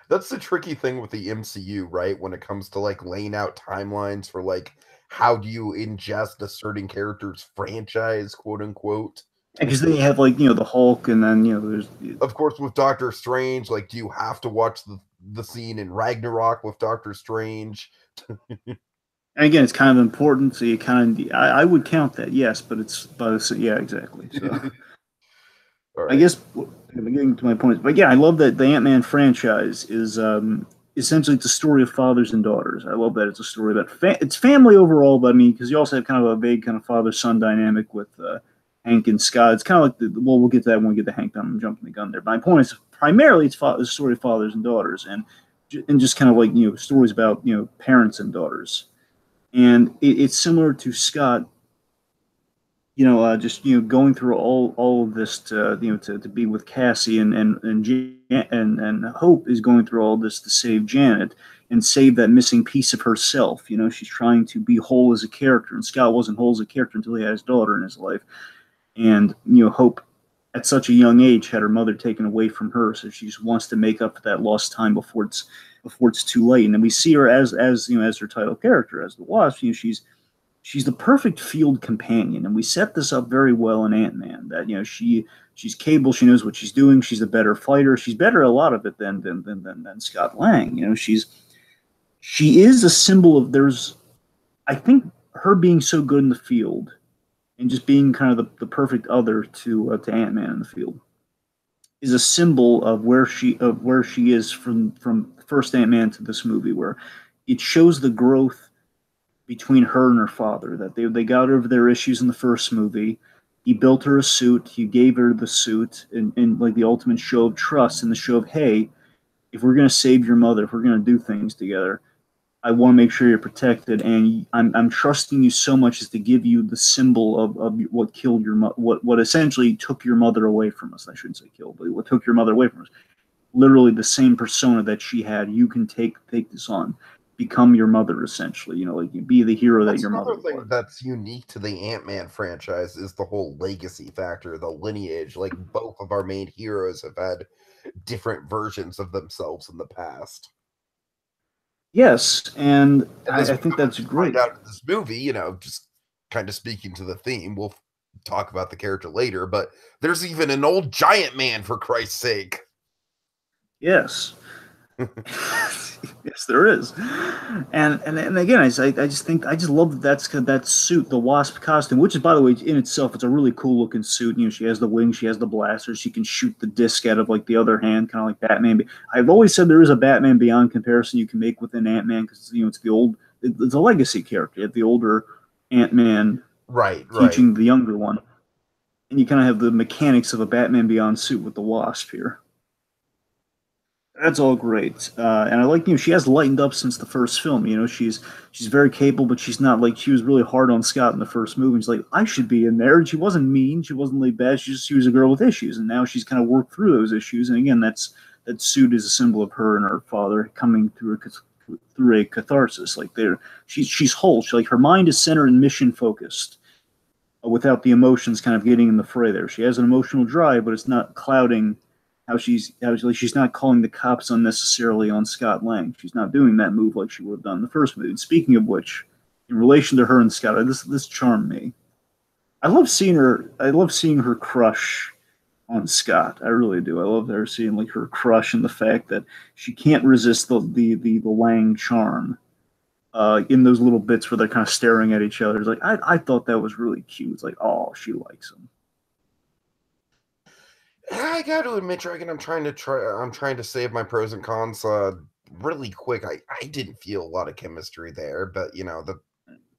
That's the tricky thing with the MCU, right? When it comes to like laying out timelines for like how do you ingest a certain character's franchise, quote unquote. Because then you have like the Hulk, and then there's of course with Doctor Strange. Like, do you have to watch the scene in Ragnarok with Doctor Strange? And again, it's kind of important, so you kind of I would count that, yes, but yeah, exactly. So Right. I guess I'm getting to my point, but yeah, I love that the Ant-Man franchise is essentially it's a story of fathers and daughters. I love that it's a story about it's family overall, but I mean, because you also have kind of a big kind of father-son dynamic with Hank and Scott. It's kind of like we'll get to that when we get to Hank. I'm jumping the gun there. But my point is primarily it's a story of fathers and daughters, and just kind of like stories about parents and daughters, and it's similar to Scott. Just going through all of this to to be with Cassie and Hope is going through all this to save Janet and save that missing piece of herself. She's trying to be whole as a character, and Scott wasn't whole as a character until he had his daughter in his life. And Hope, at such a young age, had her mother taken away from her, so she just wants to make up for that lost time before it's too late. And then we see her as her title character, as the Wasp. She's the perfect field companion, and we set this up very well in Ant-Man. That she's capable, she knows what she's doing, she's a better fighter, she's better at a lot of it than Scott Lang. She is a symbol of I think her being so good in the field and just being kind of the perfect other to Ant-Man in the field is a symbol of where she is from first Ant-Man to this movie, where it shows the growth between her and her father, that they got over their issues in the first movie. He built her a suit, he gave her the suit, and like the ultimate show of trust and the show of, hey, if we're going to save your mother, if we're going to do things together, I want to make sure you're protected, and I'm trusting you so much as to give you the symbol of what killed your what essentially took your mother away from us. I shouldn't say killed, but what took your mother away from us. Literally the same persona that she had. You can take this on, become your mother essentially. Like you be the hero that your mother was. Another thing that's unique to the Ant-Man franchise is the whole legacy factor, the lineage. Like both of our main heroes have had different versions of themselves in the past. Yes, and I think that's great. Out of this movie, just kind of speaking to the theme, we'll talk about the character later, but there's even an old giant man, for Christ's sake. Yes. Yes, there is, and again, I just love that suit, the Wasp costume, which is, by the way, in itself, it's a really cool looking suit. She has the wings, she has the blasters, she can shoot the disc out of like the other hand, kind of like Batman. I've always said there is a Batman Beyond comparison you can make within Ant-Man because it's a legacy character, the older Ant-Man, right, teaching the younger one, and you kind of have the mechanics of a Batman Beyond suit with the Wasp here. That's all great, and I like she has lightened up since the first film. She's very capable, but she's not like she was really hard on Scott in the first movie. She's like, I should be in there, and she wasn't mean, she wasn't laid bad. She was a girl with issues, and now she's kind of worked through those issues. And again, that suit is a symbol of her and her father coming through a catharsis. Like she's whole. Her mind is centered and mission focused, without the emotions kind of getting in the fray. There, she has an emotional drive, but it's not clouding she's not calling the cops unnecessarily on Scott Lang. She's not doing that move like she would have done in the first movie. And speaking of which, in relation to her and Scott, this charmed me. I love seeing her. I love seeing her crush on Scott. I really do. I love her seeing like her crush and the fact that she can't resist the Lang charm. In those little bits where they're kind of staring at each other, it's like I thought that was really cute. It's like, oh, she likes him. I got to admit, Dragon, I'm trying to save my pros and cons really quick. I didn't feel a lot of chemistry there, but that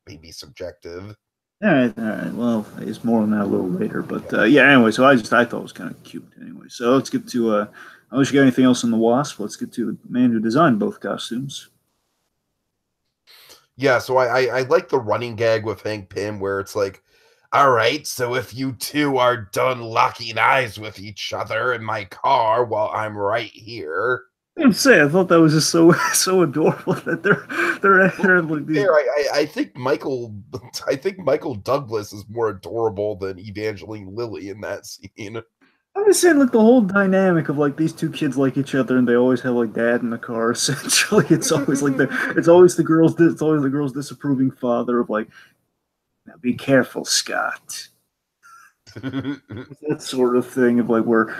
may be subjective. All right, all right. Well, it's more on that a little later, but yeah. Anyway, so I thought it was kind of cute. Anyway, so let's get to. Unless you got anything else on the Wasp, let's get to the man who designed both costumes. Yeah, so I like the running gag with Hank Pym where it's like, all right, so if you two are done locking eyes with each other in my car while I'm right here. I'm saying I thought that was just so adorable that they're like these. There, I think Michael Douglas is more adorable than Evangeline Lilly in that scene. I'm just saying, like the whole dynamic of like these two kids like each other, and they always have like dad in the car. Essentially, it's always like it's always the girl's disapproving father of like, now be careful, Scott. That sort of thing of like where,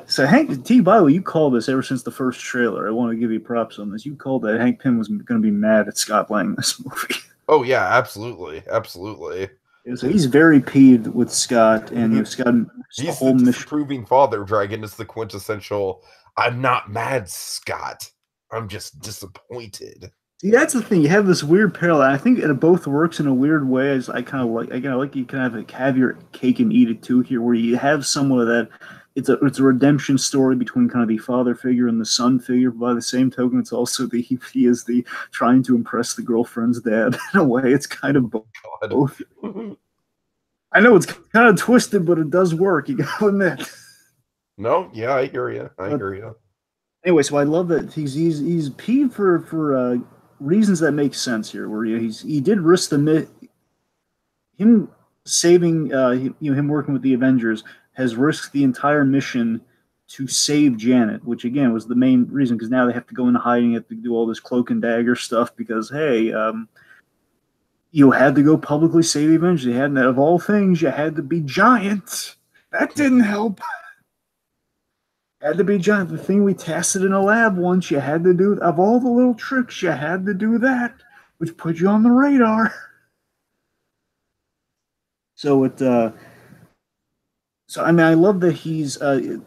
so Hank T. By the way, you called this ever since the first trailer. I want to give you props on this. You called that Hank Pym was going to be mad at Scott Lang in this movie. Oh yeah, absolutely, absolutely. So he's very peeved with Scott, and Scott. He's the disapproving father. Dragon is the quintessential. I'm not mad, Scott. I'm just disappointed. See, that's the thing. You have this weird parallel. I think it both works in a weird way. As I kind of like, you kind of like have your cake and eat it too here, where you have somewhat of that. It's a redemption story between kind of the father figure and the son figure. But by the same token, it's also he is the trying to impress the girlfriend's dad in a way. It's kind of both. I know it's kind of twisted, but it does work. You gotta admit. No, yeah, I hear you. I hear you. Anyway, so I love that he's peeved for reasons that make sense here. Where he did risk him saving him working with the Avengers has risked the entire mission to save Janet, which again was the main reason because now they have to go into hiding, have to do all this cloak and dagger stuff because hey. You had to go publicly save the Avengers. You had, of all things, you had to be giant. That didn't help. Had to be giant. The thing we tested in a lab once, you had to do, of all the little tricks, you had to do that, which put you on the radar. So I mean, I love that he's.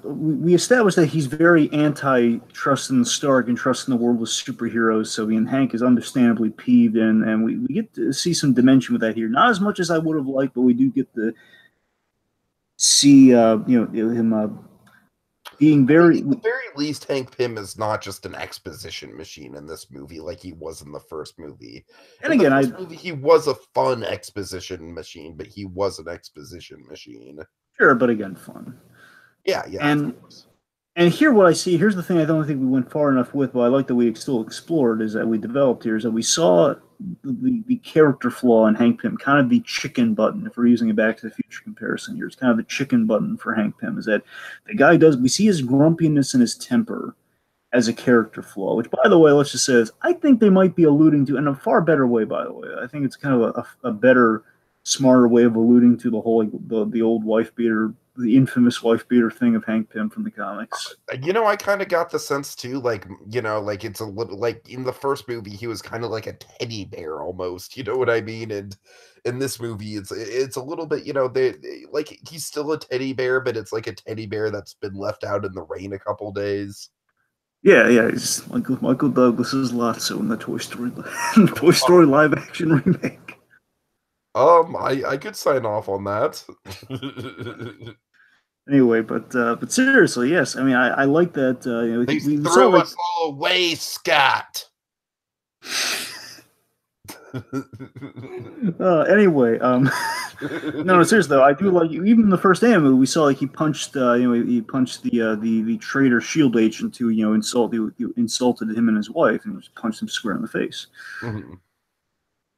We established that he's very anti-trusting Stark and trusting the world with superheroes. So Hank is understandably peeved, and we get to see some dimension with that here. Not as much as I would have liked, but we do get to see him being very. At the very least, Hank Pym is not just an exposition machine in this movie like he was in the first movie. And again, he was a fun exposition machine, but he was an exposition machine. Sure, but again, fun. Yeah. And here, what I see, here's the thing I don't think we went far enough with, but I like that we still explored, is that we developed here, is that we saw the character flaw in Hank Pym, kind of the chicken button, if we're using a Back to the Future comparison here. It's kind of the chicken button for Hank Pym, is that the guy we see his grumpiness and his temper as a character flaw, which, by the way, let's just say this, I think they might be alluding to, in a far better way, by the way. I think it's kind of a better, smarter way of alluding to the whole the old wife beater, the infamous wife beater thing of Hank Pym from the comics. I kind of got the sense too, like it's a little like in the first movie he was kind of like a teddy bear almost. You know what I mean? And in this movie, it's a little bit, they like he's still a teddy bear, but it's like a teddy bear that's been left out in the rain a couple days. Yeah, he's Michael Douglas's Lotso in the Toy Story live action remake. I could sign off on that. Anyway, but seriously, yes. I mean, I like that. They threw us all away, Scott. Anyway, no, seriously though, I do like even in the first movie we saw like he punched, he punched the traitor Shield agent who insulted him and his wife, and just punched him square in the face. Mm-hmm.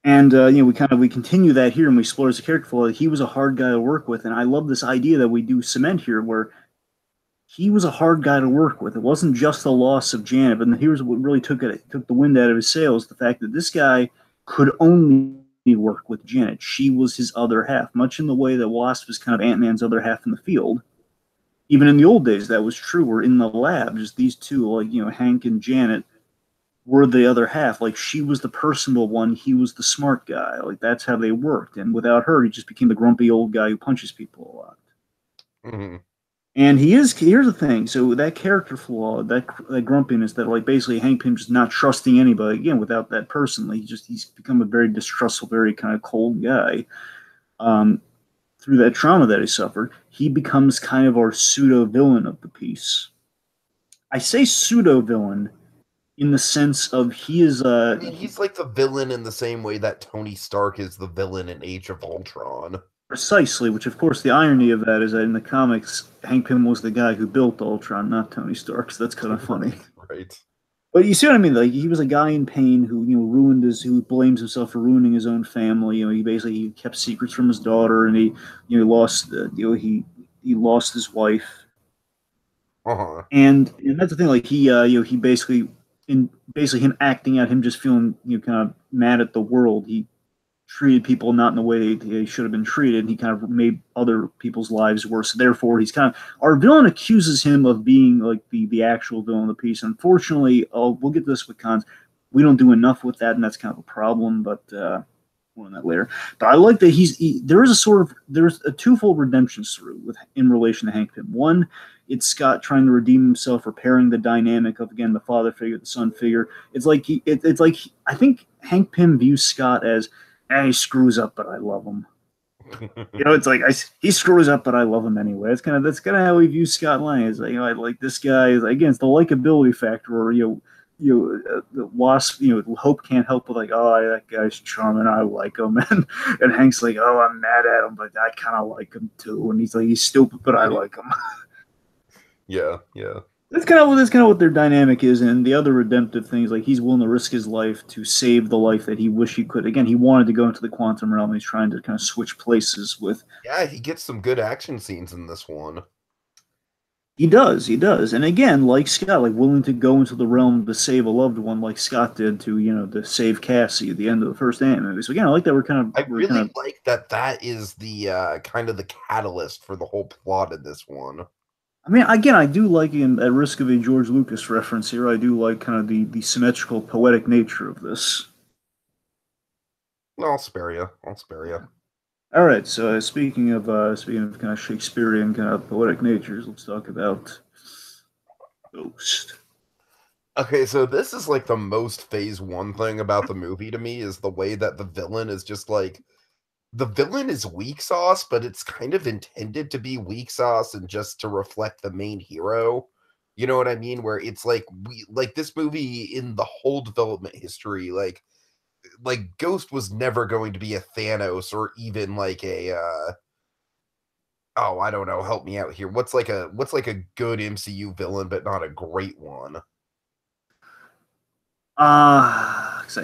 And we continue that here, and we explore as a character flaw. He was a hard guy to work with, and I love this idea that we do cement here, where he was a hard guy to work with. It wasn't just the loss of Janet, but here's what really took the wind out of his sails: the fact that this guy could only work with Janet. She was his other half, much in the way that Wasp was kind of Ant-Man's other half in the field. Even in the old days, that was true. Or in the lab, just these two, like Hank and Janet, were the other half. Like she was the personable one, he was the smart guy. Like that's how they worked. And without her, he just became the grumpy old guy who punches people a lot. Mm-hmm. And he is. Here's the thing. So that character flaw, that grumpiness, that like basically Hank Pym just not trusting anybody again without that person. Like he's become a very distrustful, very kind of cold guy. Through that trauma that he suffered, he becomes kind of our pseudo villain of the piece. I say pseudo villain in the sense of he is. I mean, he's like the villain in the same way that Tony Stark is the villain in Age of Ultron. Precisely, which of course the irony of that is that in the comics, Hank Pym was the guy who built Ultron, not Tony Stark. So that's kind of funny. Right. But you see what I mean? Like he was a guy in pain who who blames himself for ruining his own family. He kept secrets from his daughter, and he lost he lost his wife. Uh-huh. And that's the thing. Like he basically him acting out, him just feeling kind of mad at the world. He treated people not in the way they should have been treated. And he kind of made other people's lives worse. Therefore, he's kind of our villain accuses him of being like the actual villain of the piece. Unfortunately, we'll get to this with cons. We don't do enough with that, and that's kind of a problem. But more on that later. But I like that there's a twofold redemption through in relation to Hank Pym. One, it's Scott trying to redeem himself, repairing the dynamic of again the father figure, the son figure. It's like I think Hank Pym views Scott as he screws up, but I love him. It's like he screws up, but I love him anyway. That's kind of how we view Scott Lang. It's like I like this guy. Again, it's the likability factor, or the Wasp. Hope can't help but like, oh, that guy's charming. I like him, and Hank's like, oh, I'm mad at him, but I kind of like him too. And he's like, he's stupid, but I like him. Yeah. That's kind of what their dynamic is, and the other redemptive thing is like he's willing to risk his life to save the life that he wished he could. Again, he wanted to go into the quantum realm. He's trying to kind of switch places with. Yeah, he gets some good action scenes in this one. He does, and again, like Scott, like willing to go into the realm to save a loved one, like Scott did to save Cassie at the end of the first Ant movie. So again, I like that I really like that is the kind of the catalyst for the whole plot of this one. I mean, again, I do like, at risk of a George Lucas reference here, I do like kind of the symmetrical, poetic nature of this. I'll spare you. All right, so speaking of kind of Shakespearean kind of poetic natures, let's talk about Ghost. Okay, so this is like the most phase one thing about the movie to me is the way that the villain is just like the villain is weak sauce, but it's kind of intended to be weak sauce and just to reflect the main hero. You know what I mean? Where it's like this movie in the whole development history, like Ghost was never going to be a Thanos or even like a oh, I don't know, help me out here. What's like a good MCU villain but not a great one? Off the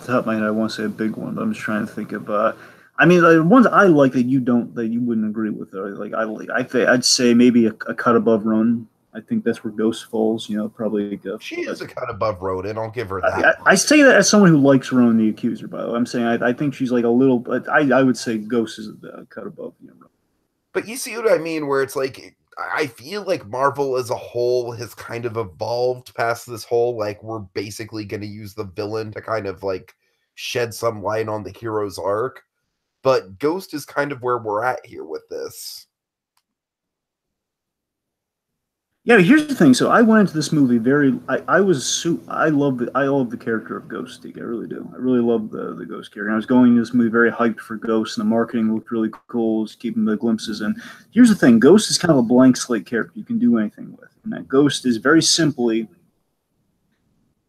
top of my head, I want to say a big one, but I'm just trying to think of. I mean, the ones I like that you wouldn't agree with. I'd say maybe a cut above Ronan. I think that's where Ghost falls. Probably. She is a cut above Ronan. I'll give her that. I say that as someone who likes Ronan the Accuser. By the way, I'm saying I think she's like a little. But I would say Ghost is a cut above. But you see what I mean? Where it's like I feel like Marvel as a whole has kind of evolved past this whole like we're basically going to use the villain to kind of like shed some light on the hero's arc. But Ghost is kind of where we're at here with this. Yeah, but here's the thing. So I went into this movie I love the character of Ghost. I really do. I really love the Ghost character. And I was going into this movie very hyped for Ghost, and the marketing looked really cool. Just keeping the glimpses. And here's the thing: Ghost is kind of a blank slate character you can do anything with. And that Ghost is very simply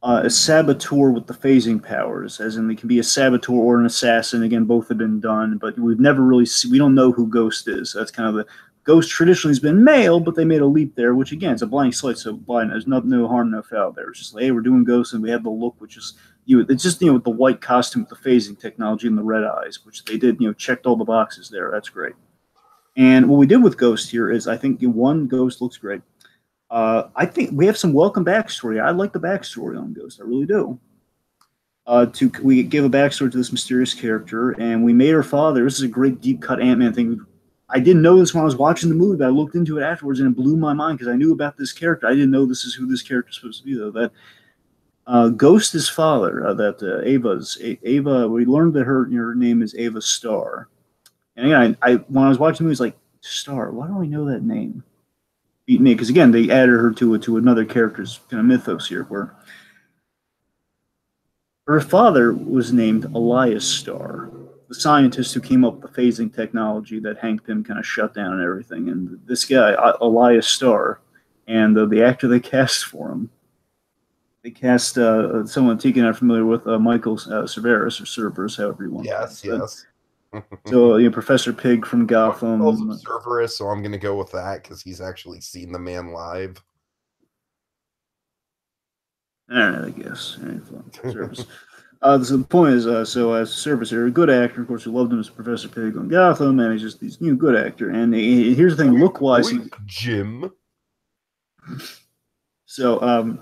a saboteur with the phasing powers, as in they can be a saboteur or an assassin. Again, both have been done, but we don't know who Ghost is. That's kind of the Ghost traditionally has been male, but they made a leap there, which again, it's a blank slate, so there's no harm, no foul there. It's just like, hey, we're doing Ghost, and we have the look, which is it's just with the white costume, with the phasing technology, and the red eyes, which they did, checked all the boxes there. That's great. And what we did with Ghost here is, I think Ghost looks great. I think we have some welcome backstory. I like the backstory on Ghost. I really do. We gave a backstory to this mysterious character, and we made her father. This is a great deep cut Ant Man thing. I didn't know this when I was watching the movie, but I looked into it afterwards, and it blew my mind because I knew about this character. I didn't know this is who this character is supposed to be, though. That Ghost's father, Ava. We learned that her name is Ava Starr. And again, I when I was watching the movie, I was like, Starr. Why don't I know that name? Beat me, because again, they added her to another character's kind of mythos here, where her father was named Elias Starr, the scientist who came up with the phasing technology that Hank Pym kind of shut down and everything. And this guy, Elias Starr, and the actor they cast for him, they cast someone Tiki and I'm familiar with, Michael Cerveris, or Cerberus, however you want to Yes, pronounce it. yes. So, Professor Pig from Calls him Gotham. Cerberus, so I'm going to go with that because he's actually seen the man live. All right, I guess. All right, fine. Service. So the point is, as Service here, a good actor. Of course, we loved him as Professor Pig on Gotham, and he's just this good actor. And here's the thing, look wise, Jim. So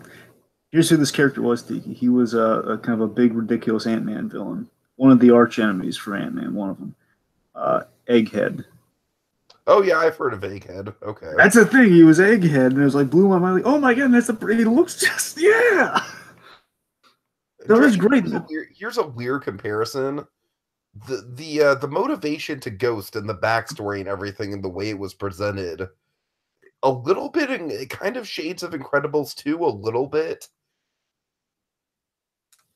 here's who this character was. Tiki. He was a kind of a big, ridiculous Ant Man villain. One of the arch enemies for Ant Man. One of them, Egghead. Oh yeah, I've heard of Egghead. Okay. That's the thing. He was Egghead, and it was like blew my mind. Like, oh my god, that's the. He looks just yeah. That was great. Here's a weird comparison. The motivation to Ghost and the backstory and everything and the way it was presented, a little bit in kind of shades of Incredibles 2, a little bit.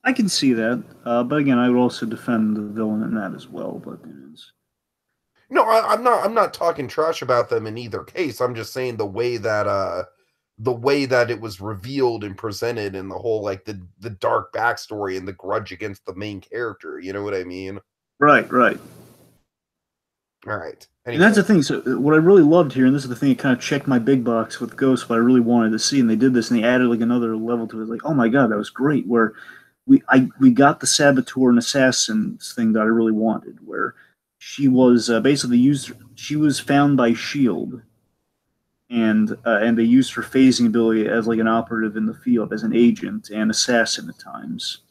I can see that, but again, I would also defend the villain in that as well. But No, I'm not talking trash about them in either case. I'm just saying the way that it was revealed and presented, and the whole like the dark backstory and the grudge against the main character. You know what I mean? right, right. All right. And that's the thing. So what I really loved here, and this is the thing that kind of checked my big box with Ghost, what I really wanted to see, and they did this, and they added like another level to it. Like, oh my god, that was great. Where we got the saboteur and assassins thing that I really wanted, where she was basically used. She was found by Shield, and they used her phasing ability as like an operative in the field, as an agent and assassin at times.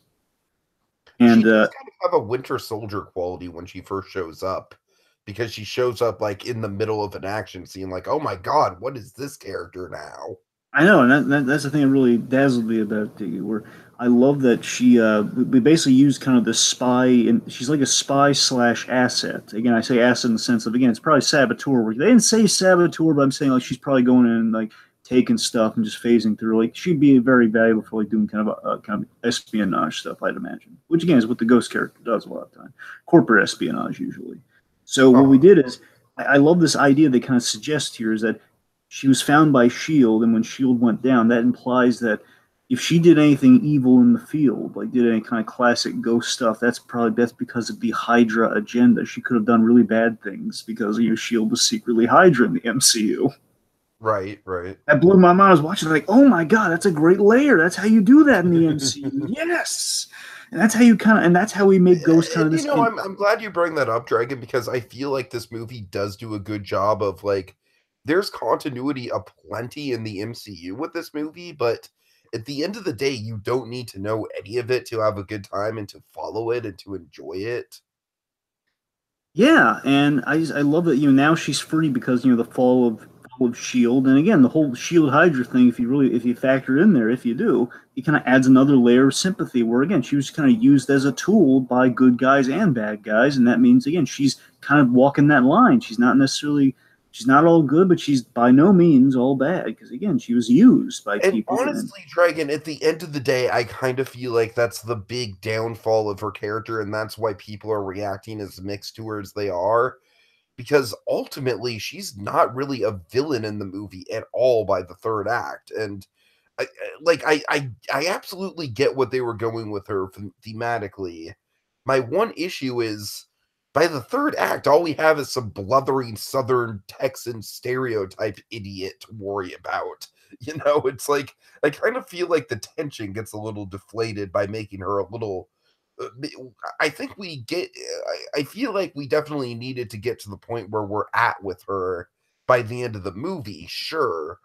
And she does kind of have a Winter Soldier quality when she first shows up, because she shows up like in the middle of an action scene, like, oh my god, what is this character now? I know, and that's the thing that really dazzled me about Diggy, where I love that we basically used kind of the spy, and she's like a spy slash asset. Again, I say asset in the sense of, again, it's probably saboteur. They didn't say saboteur, but I'm saying like she's probably going in and like taking stuff and just phasing through. Like she'd be very valuable for like doing kind of kind of espionage stuff, I'd imagine. Which again is what the Ghost character does a lot of time, corporate espionage usually. So what we did is, I love this idea they kind of suggest here is that she was found by Shield, and when Shield went down, that implies that if she did anything evil in the field, like did any kind of classic Ghost stuff, that's because of the Hydra agenda. She could have done really bad things because Shield was secretly Hydra in the MCU. Right, right. That blew my mind. I was watching like, oh my god, that's a great layer. That's how you do that in the MCU. Yes. And that's how that's how we make Ghost kind of this. I'm glad you bring that up, Dragon, because I feel like this movie does do a good job of like, there's continuity aplenty in the MCU with this movie, but at the end of the day, you don't need to know any of it to have a good time and to follow it and to enjoy it. Yeah, and I love that now she's free because the fall of Shield, and again the whole Shield Hydra thing. If you factor in there, if you do, it kind of adds another layer of sympathy. Where again she was kind of used as a tool by good guys and bad guys, and that means again she's kind of walking that line. She's not all good, but she's by no means all bad because again she was used by And people. honestly, Dragon, at the end of the day, I kind of feel like that's the big downfall of her character, and that's why people are reacting as mixed to her as they are. Because ultimately, she's not really a villain in the movie at all by the third act. And I absolutely get what they were going with her thematically. My one issue is, by the third act, all we have is some blithering Southern Texan stereotype idiot to worry about. It's like I kind of feel like the tension gets a little deflated by making her a little. I think we get. I feel like we definitely needed to get to the point where we're at with her by the end of the movie. Sure,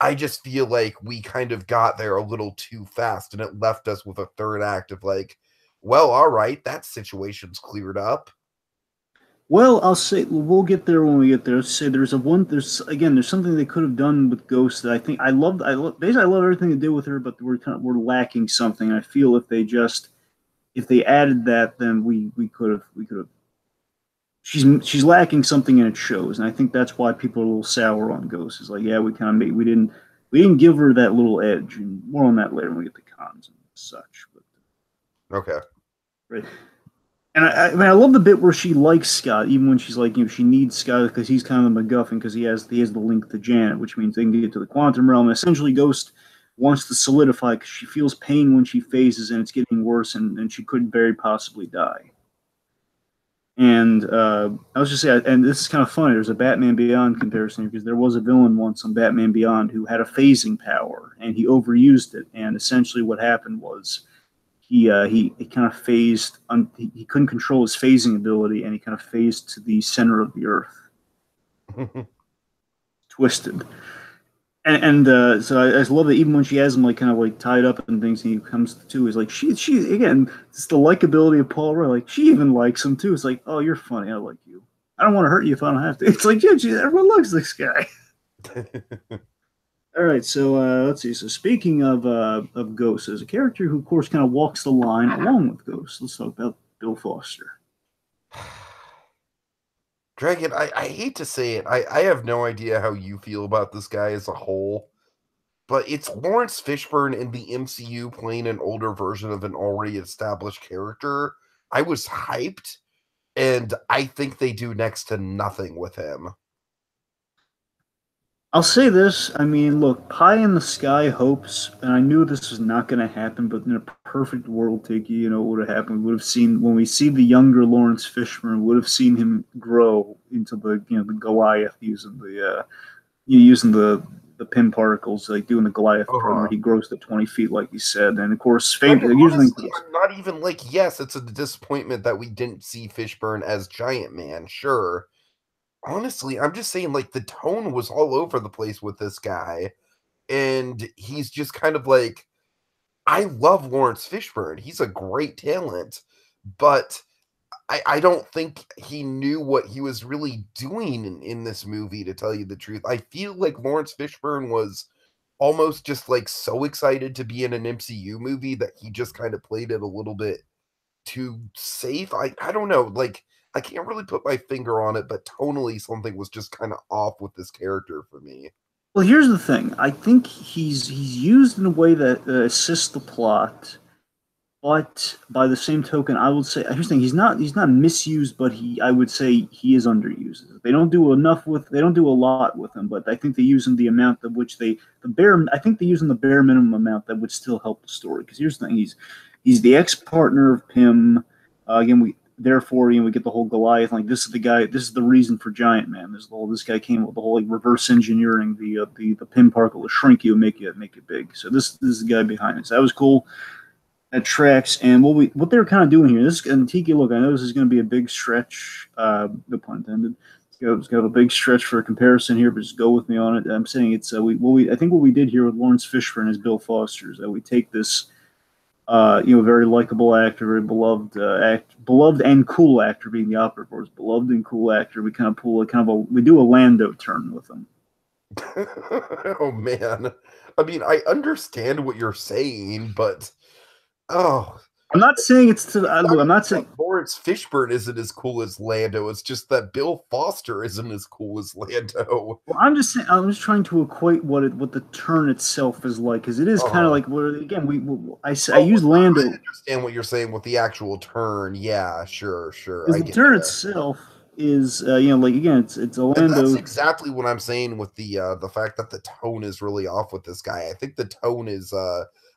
I just feel like we kind of got there a little too fast, and it left us with a third act of like, well, all right, that situation's cleared up. Well, I'll say we'll get there when we get there. Let's say there's something they could have done with Ghost that I think basically I love everything to do with her, but we're lacking something. I feel if they added that, then we could have she's lacking something and it shows, and I think that's why people are a little sour on Ghost. Is like, yeah, we didn't give her that little edge, and more on that later when we get the cons and such. But Okay. right. And I mean, I love the bit where she likes Scott, even when she's like, she needs Scott because he's kind of the MacGuffin because he has the link to Janet, which means they can get to the quantum realm. And essentially, Ghost wants to solidify because she feels pain when she phases, and it's getting worse, and she could very possibly die. And I was just saying, and this is kind of funny. There's a Batman Beyond comparison because there was a villain once on Batman Beyond who had a phasing power, and he overused it. And essentially, what happened was he kind of phased. He couldn't control his phasing ability, and he kind of phased to the center of the earth, twisted. And so I just love that even when she has him like kind of like tied up and things, and he comes to, he's like she again. It's the likability of Paul Rudd. Like she even likes him too. It's like, oh, you're funny. I like you. I don't want to hurt you if I don't have to. It's like, yeah, everyone loves this guy. All right, so let's see. So speaking of Ghost, as a character who, of course, kind of walks the line along with Ghost, let's talk about Bill Foster. Dragon, I hate to say it. I have no idea how you feel about this guy as a whole, but it's Lawrence Fishburne in the MCU playing an older version of an already established character. I was hyped, and I think they do next to nothing with him. I'll say this. I mean, look, pie in the sky hopes, and I knew this was not going to happen, but in a perfect world, Tiki, what would have happened? We would have seen when we see the younger Lawrence Fishburne, we would have seen him grow into the Goliath using the pin particles, like doing the Goliath turn, where he grows to 20 feet, like you said, and of course, Dragon, honestly, I'm not even like, yes, it's a disappointment that we didn't see Fishburne as Giant Man, sure. Honestly, I'm just saying, like, the tone was all over the place with this guy, and he's just kind of like, I love Lawrence Fishburne. He's a great talent, but I don't think he knew what he was really doing in this movie, to tell you the truth. I feel like Lawrence Fishburne was almost just like so excited to be in an MCU movie that he just kind of played it a little bit too safe. I don't know. Like, I can't really put my finger on it, but tonally something was just kind of off with this character for me. Well, here's the thing. I think he's used in a way that assists the plot, but by the same token, I would say here's the thing: he's not misused, but I would say he is underused. They don't do a lot with him, but I think they use him the amount of which I think they use him the bare minimum amount that would still help the story. Because here's the thing: he's the ex partner of Pym. Again, we get the whole Goliath, like this is the guy, this is the reason for Giant Man. This guy came up with the whole like reverse engineering the pin particle to shrink you and make it big. So this is the guy behind it. So that was cool. That tracks. And what they're kind of doing here, and Tiki, look, I know this is going to be a big stretch, no pun intended. It's got a big stretch for a comparison here, but just go with me on it. I'm saying it's I think what we did here with Lawrence Fishburne as Bill Foster is that we take this very likable actor, very beloved and cool actor being the operative word, beloved and cool actor. We kind of we do a Lando turn with him. Oh man. I mean, I understand what you're saying, but oh, I'm not saying I'm not saying Lawrence Fishburne isn't as cool as Lando. It's just that Bill Foster isn't as cool as Lando. Well, I'm just saying. I'm just trying to equate what the turn itself is like, because it is kind of like where again I use Lando. I understand what you're saying with the actual turn. Yeah, sure. The turn itself is like again it's a Lando. And that's exactly what I'm saying with the fact that the tone is really off with this guy. I think the tone is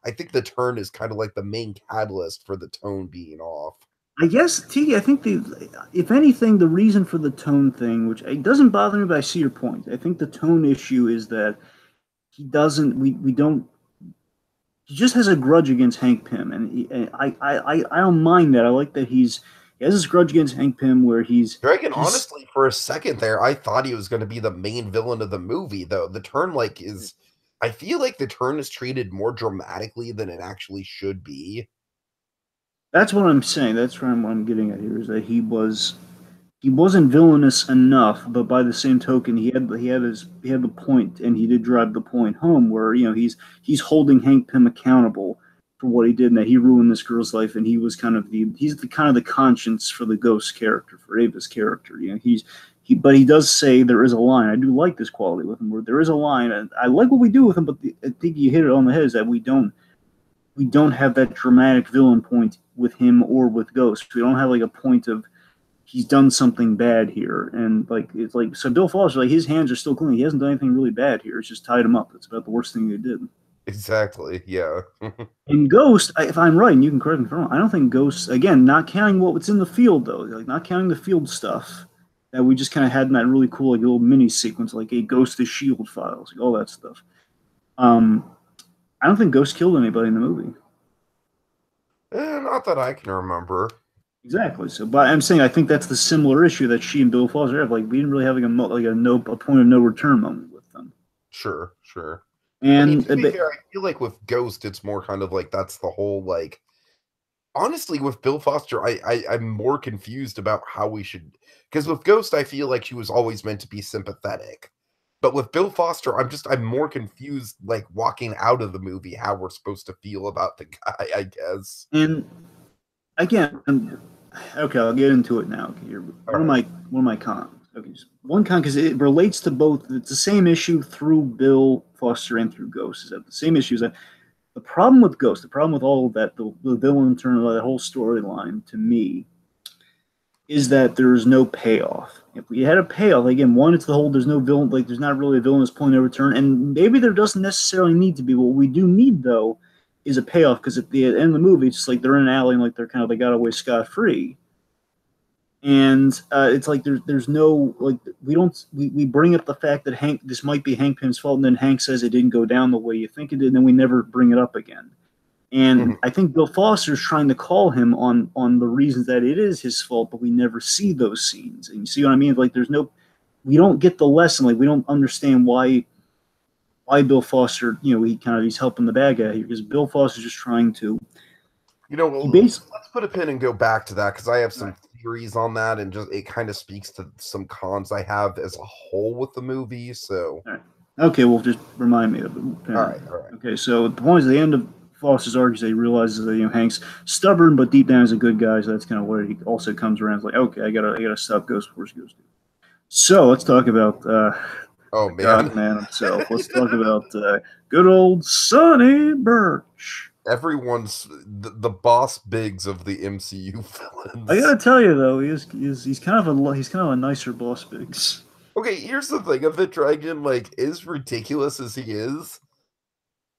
I think the turn is kind of like the main catalyst for the tone being off. I guess, Tiki, I think if anything, the reason for the tone thing, which it doesn't bother me, but I see your point. I think the tone issue is that he doesn't, we don't, he just has a grudge against Hank Pym, and I don't mind that. I like that he has this grudge against Hank Pym where Dragon, honestly, for a second there, I thought he was going to be the main villain of the movie, though. The turn, like, is I feel like the turn is treated more dramatically than it actually should be. That's what I'm saying. That's what I'm getting at here is that he wasn't villainous enough, but by the same token, he had the point, and he did drive the point home where he's holding Hank Pym accountable for what he did, and that he ruined this girl's life, and he was he's the kind of the conscience for the Ghost character, for Ava's character. But he does say there is a line. I do like this quality with him, where there is a line, and I like what we do with him. But I think you hit it on the head is that we don't have that dramatic villain point with him or with Ghost. We don't have like a point of he's done something bad here, and like it's like so Bill Foster, like his hands are still clean. He hasn't done anything really bad here. It's just tied him up. It's about the worst thing they did. Exactly. Yeah. In Ghost, if I'm right, and you can correct me if I'm wrong, I don't think Ghost, again, not counting what's in the field though, like not counting the field stuff that we just kind of had in that really cool like little mini sequence, like a Ghost of Shield files, like all that stuff. Um, I don't think Ghost killed anybody in the movie. Not that I can remember. Exactly. So, but I'm saying I think that's the similar issue that she and Bill Foster have. Like, we didn't really have a point of no return moment with them. Sure, sure. I mean, And to be fair, I feel like with Ghost, it's more kind of like that's the whole like. Honestly, with Bill Foster, I'm more confused about how we should because with Ghost, I feel like she was always meant to be sympathetic. But with Bill Foster, I'm more confused, like walking out of the movie, how we're supposed to feel about the guy, I guess. and again, okay, I'll get into it now. Okay, one of my cons. Okay, one con because it relates to both. It's the same issue through Bill Foster and through Ghost. Is that the same issue? Is that the problem with Ghost? The problem with all of that, the villain turn, that whole storyline, to me, is that there is no payoff. If we had a payoff, again, one, it's the whole there's no villain, like there's not really a villainous point of return, and maybe there doesn't necessarily need to be. What we do need though is a payoff because at the end of the movie, it's just like they're in an alley and like they got away scot free, and it's like there's no like we bring up the fact that Hank this might be Hank Pym's fault, and then Hank says it didn't go down the way you think it did, and then we never bring it up again. And Mhm. I think Bill Foster's trying to call him on the reasons that it is his fault, but we never see those scenes. And you see what I mean? Like we don't get the lesson. Like we don't understand why Bill Foster, he's helping the bad guy here because Bill Foster's just trying to. He basically Let's put a pin and go back to that because I have right. some theories on that, and just it kind of speaks to some cons I have as a whole with the movie. So, All right. Okay, well, just remind me of it. all right, Okay, so the point is, at the end of Foster's arc, he realizes that Hank's stubborn, but deep down is a good guy. So that's kind of where he also comes around. It's like, okay, I gotta stop Ghost Force Ghost. So let's talk about oh the man, God Man himself. Let's talk about good old Sonny Birch. everyone's the boss bigs of the MCU I villains. gotta tell you though, he's kind of a nicer boss Biggs. Okay, here's the thing: of the dragon, like as ridiculous as he is,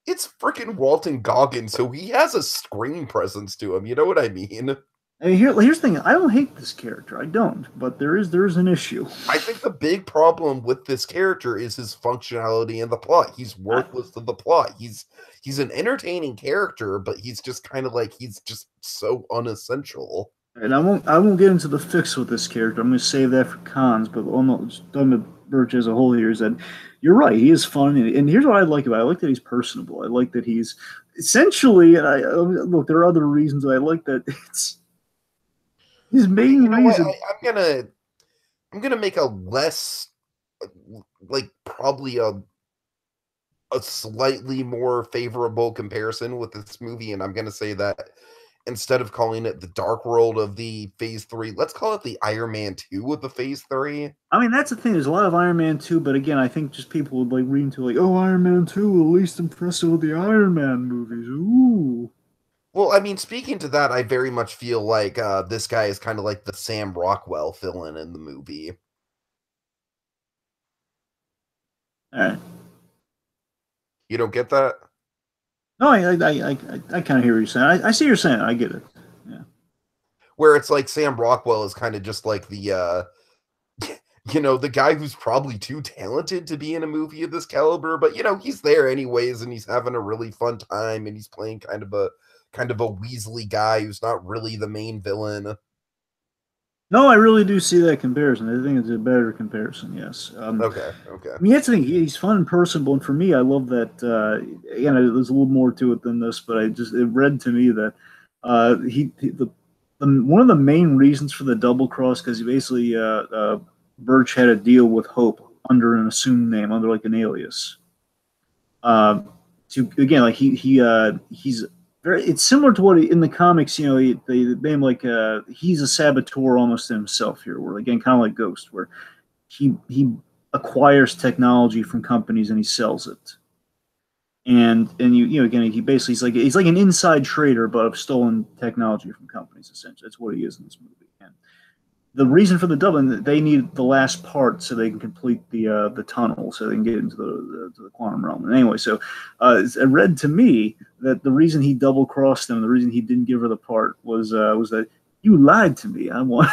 it's freaking Walton Goggins, so he has a screen presence to him. You know what I mean? I mean, here's the thing. I don't hate this character. I don't, but there is an issue. I think the big problem with this character is his functionality in the plot. He's I, worthless to the plot. He's an entertaining character, but he's just kind of like he's just so unessential. and I won't get into the fix with this character. I'm going to save that for cons. But on the Birch as a whole here is that you're right. He is fun, and here's what I like about it. I like that he's personable. I like that he's essentially. And I look, there are other reasons I like that. It's his Okay, main you know what? reason. I'm gonna make a less like probably a slightly more favorable comparison with this movie, and I'm gonna say that instead of calling it the Dark World of the Phase 3, let's call it the Iron Man 2 of the Phase 3. I mean, that's the thing. There's a lot of Iron Man 2, but again, I think just people would like read into like, oh, Iron Man 2, the least impressive of the Iron Man movies. Ooh. Well, I mean, speaking to that, I very much feel like this guy is kind of like the Sam Rockwell villain in the movie. All right. You don't get that? No, I kind of hear what you're saying. I see what you're saying. I get it. Yeah. Where it's like Sam Rockwell is kind of just like the the guy who's probably too talented to be in a movie of this caliber, but he's there anyways and he's having a really fun time and he's playing kind of a Weasley guy who's not really the main villain. No, I really do see that comparison. I think it's a better comparison. Yes. Okay, okay. I mean, that's the thing. He's fun and personable, and for me, I love that. Again, there's a little more to it than this, but it read to me that the one of the main reasons for the double cross because basically Birch had a deal with Hope under an assumed name, under like an alias. Uh, to again, like he's very. It's similar to what in the comics. You know, they name like he's a saboteur almost himself here. Where again, kind of like Ghost, where he acquires technology from companies and he sells it. And you know again he's like an inside trader but of stolen technology from companies essentially that's what he is in this movie. And the reason for the doubling, they need the last part so they can complete the tunnel, so they can get into the quantum realm. And anyway, so it read to me that the reason he double crossed them, the reason he didn't give her the part was that you lied to me. I want,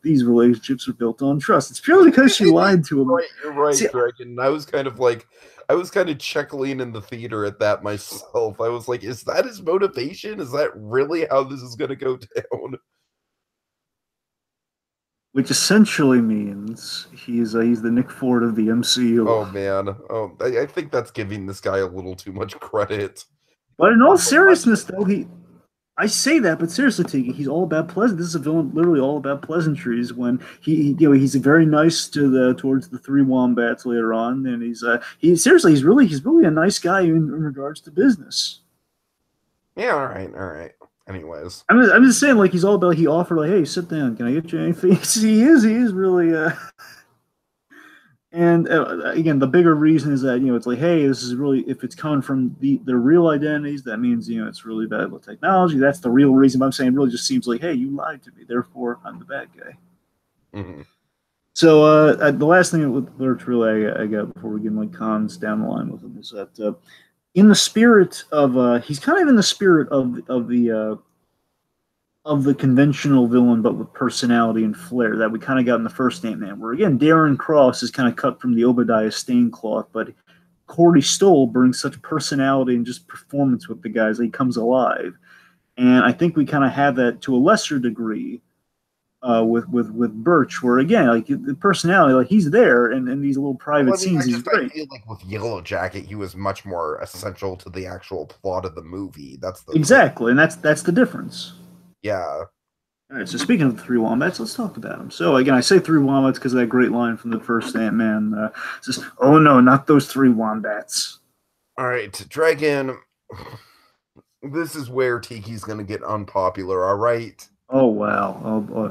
these relationships are built on trust. It's purely because she lied to him. Right, you're right, See, Greg. And I was kind of like, I was kind of chuckling in the theater at that myself. I was like, is that his motivation? Is that really how this is going to go down? which essentially means he's the Nick Ford of the MCU. Oh man. Oh, I think that's giving this guy a little too much credit. But in all On the one seriousness, though, I say that, but seriously, Tiki, he's all about pleasant. This is a villain, literally all about pleasantries. When he's very nice towards the three wombats later on, and he's really a nice guy in regards to business. Yeah, all right, all right. Anyways. I'm just saying, like he's all about. He offered, like, hey, sit down. Can I get you anything? He is really. And again, the bigger reason is that it's like, hey, this is really if it's coming from their real identities, that means it's really bad with technology. That's the real reason. But I'm saying, it really just seems like, hey, you lied to me, therefore I'm the bad guy. Mhm. So the last thing with Lurch really I got before we get like cons down the line with him is that in the spirit of he's kind of in the spirit of the conventional villain, but with personality and flair that we kind of got in the first Ant-Man, where again Darren Cross is kind of cut from the Obadiah Stane cloth, but Corey Stoll brings such personality and just performance with the guys. He comes alive, and I think we kind of have that to a lesser degree with Birch, where again, like the personality, like he's there, and in these little Well, private I mean, scenes, he's I great. feel like with Yellow Jacket, he was much more essential to the actual plot of the movie. That's the thing. Exactly, and that's the difference. Yeah. All right, so speaking of the three wombats, let's talk about them. So again, I say three wombats because of that great line from the first Ant-Man. Says, "Oh no, not those three wombats." All right, Dragon. This is where Tiki's gonna get unpopular. All right. Oh wow!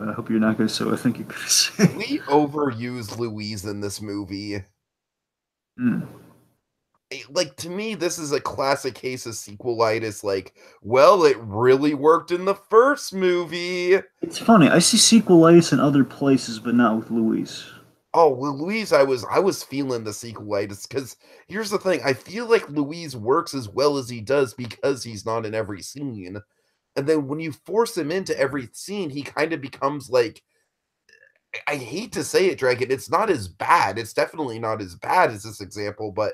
I hope you're not going to say what I think you're going to say. We overuse Louise in this movie. Hmm. Like to me, this is a classic case of sequelitis. Like, well, it really worked in the first movie. It's funny. I see sequelitis in other places, but not with Louise. Oh, well, Louise, I was feeling the sequelitis because here's the thing: I feel like Louise works as well as he does because he's not in every scene, and then when you force him into every scene, he kind of becomes like I hate to say it, Dragon. It's not as bad. It's definitely not as bad as this example, but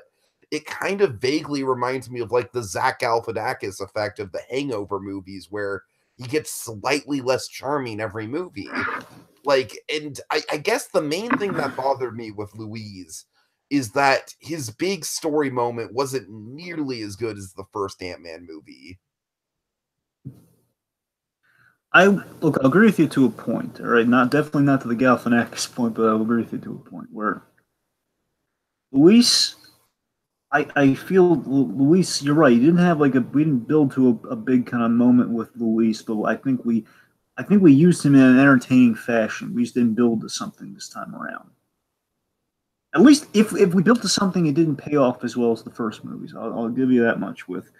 it kind of vaguely reminds me of like the Zach Galifianakis effect of the Hangover movies, where he gets slightly less charming every movie. Like, and I guess the main thing that bothered me with Louise is that his big story moment wasn't nearly as good as the first Ant-Man movie. I Look. I'll agree with you to a point. All right, not definitely not to the Galifianakis point, but I'll agree with you to a point where Luis. I feel Luis. You're right. You didn't have like we didn't build to a big kind of moment with Luis, but I think we used him in an entertaining fashion. We just didn't build to something this time around. At least if we built to something, it didn't pay off as well as the first movies. I'll give you that much with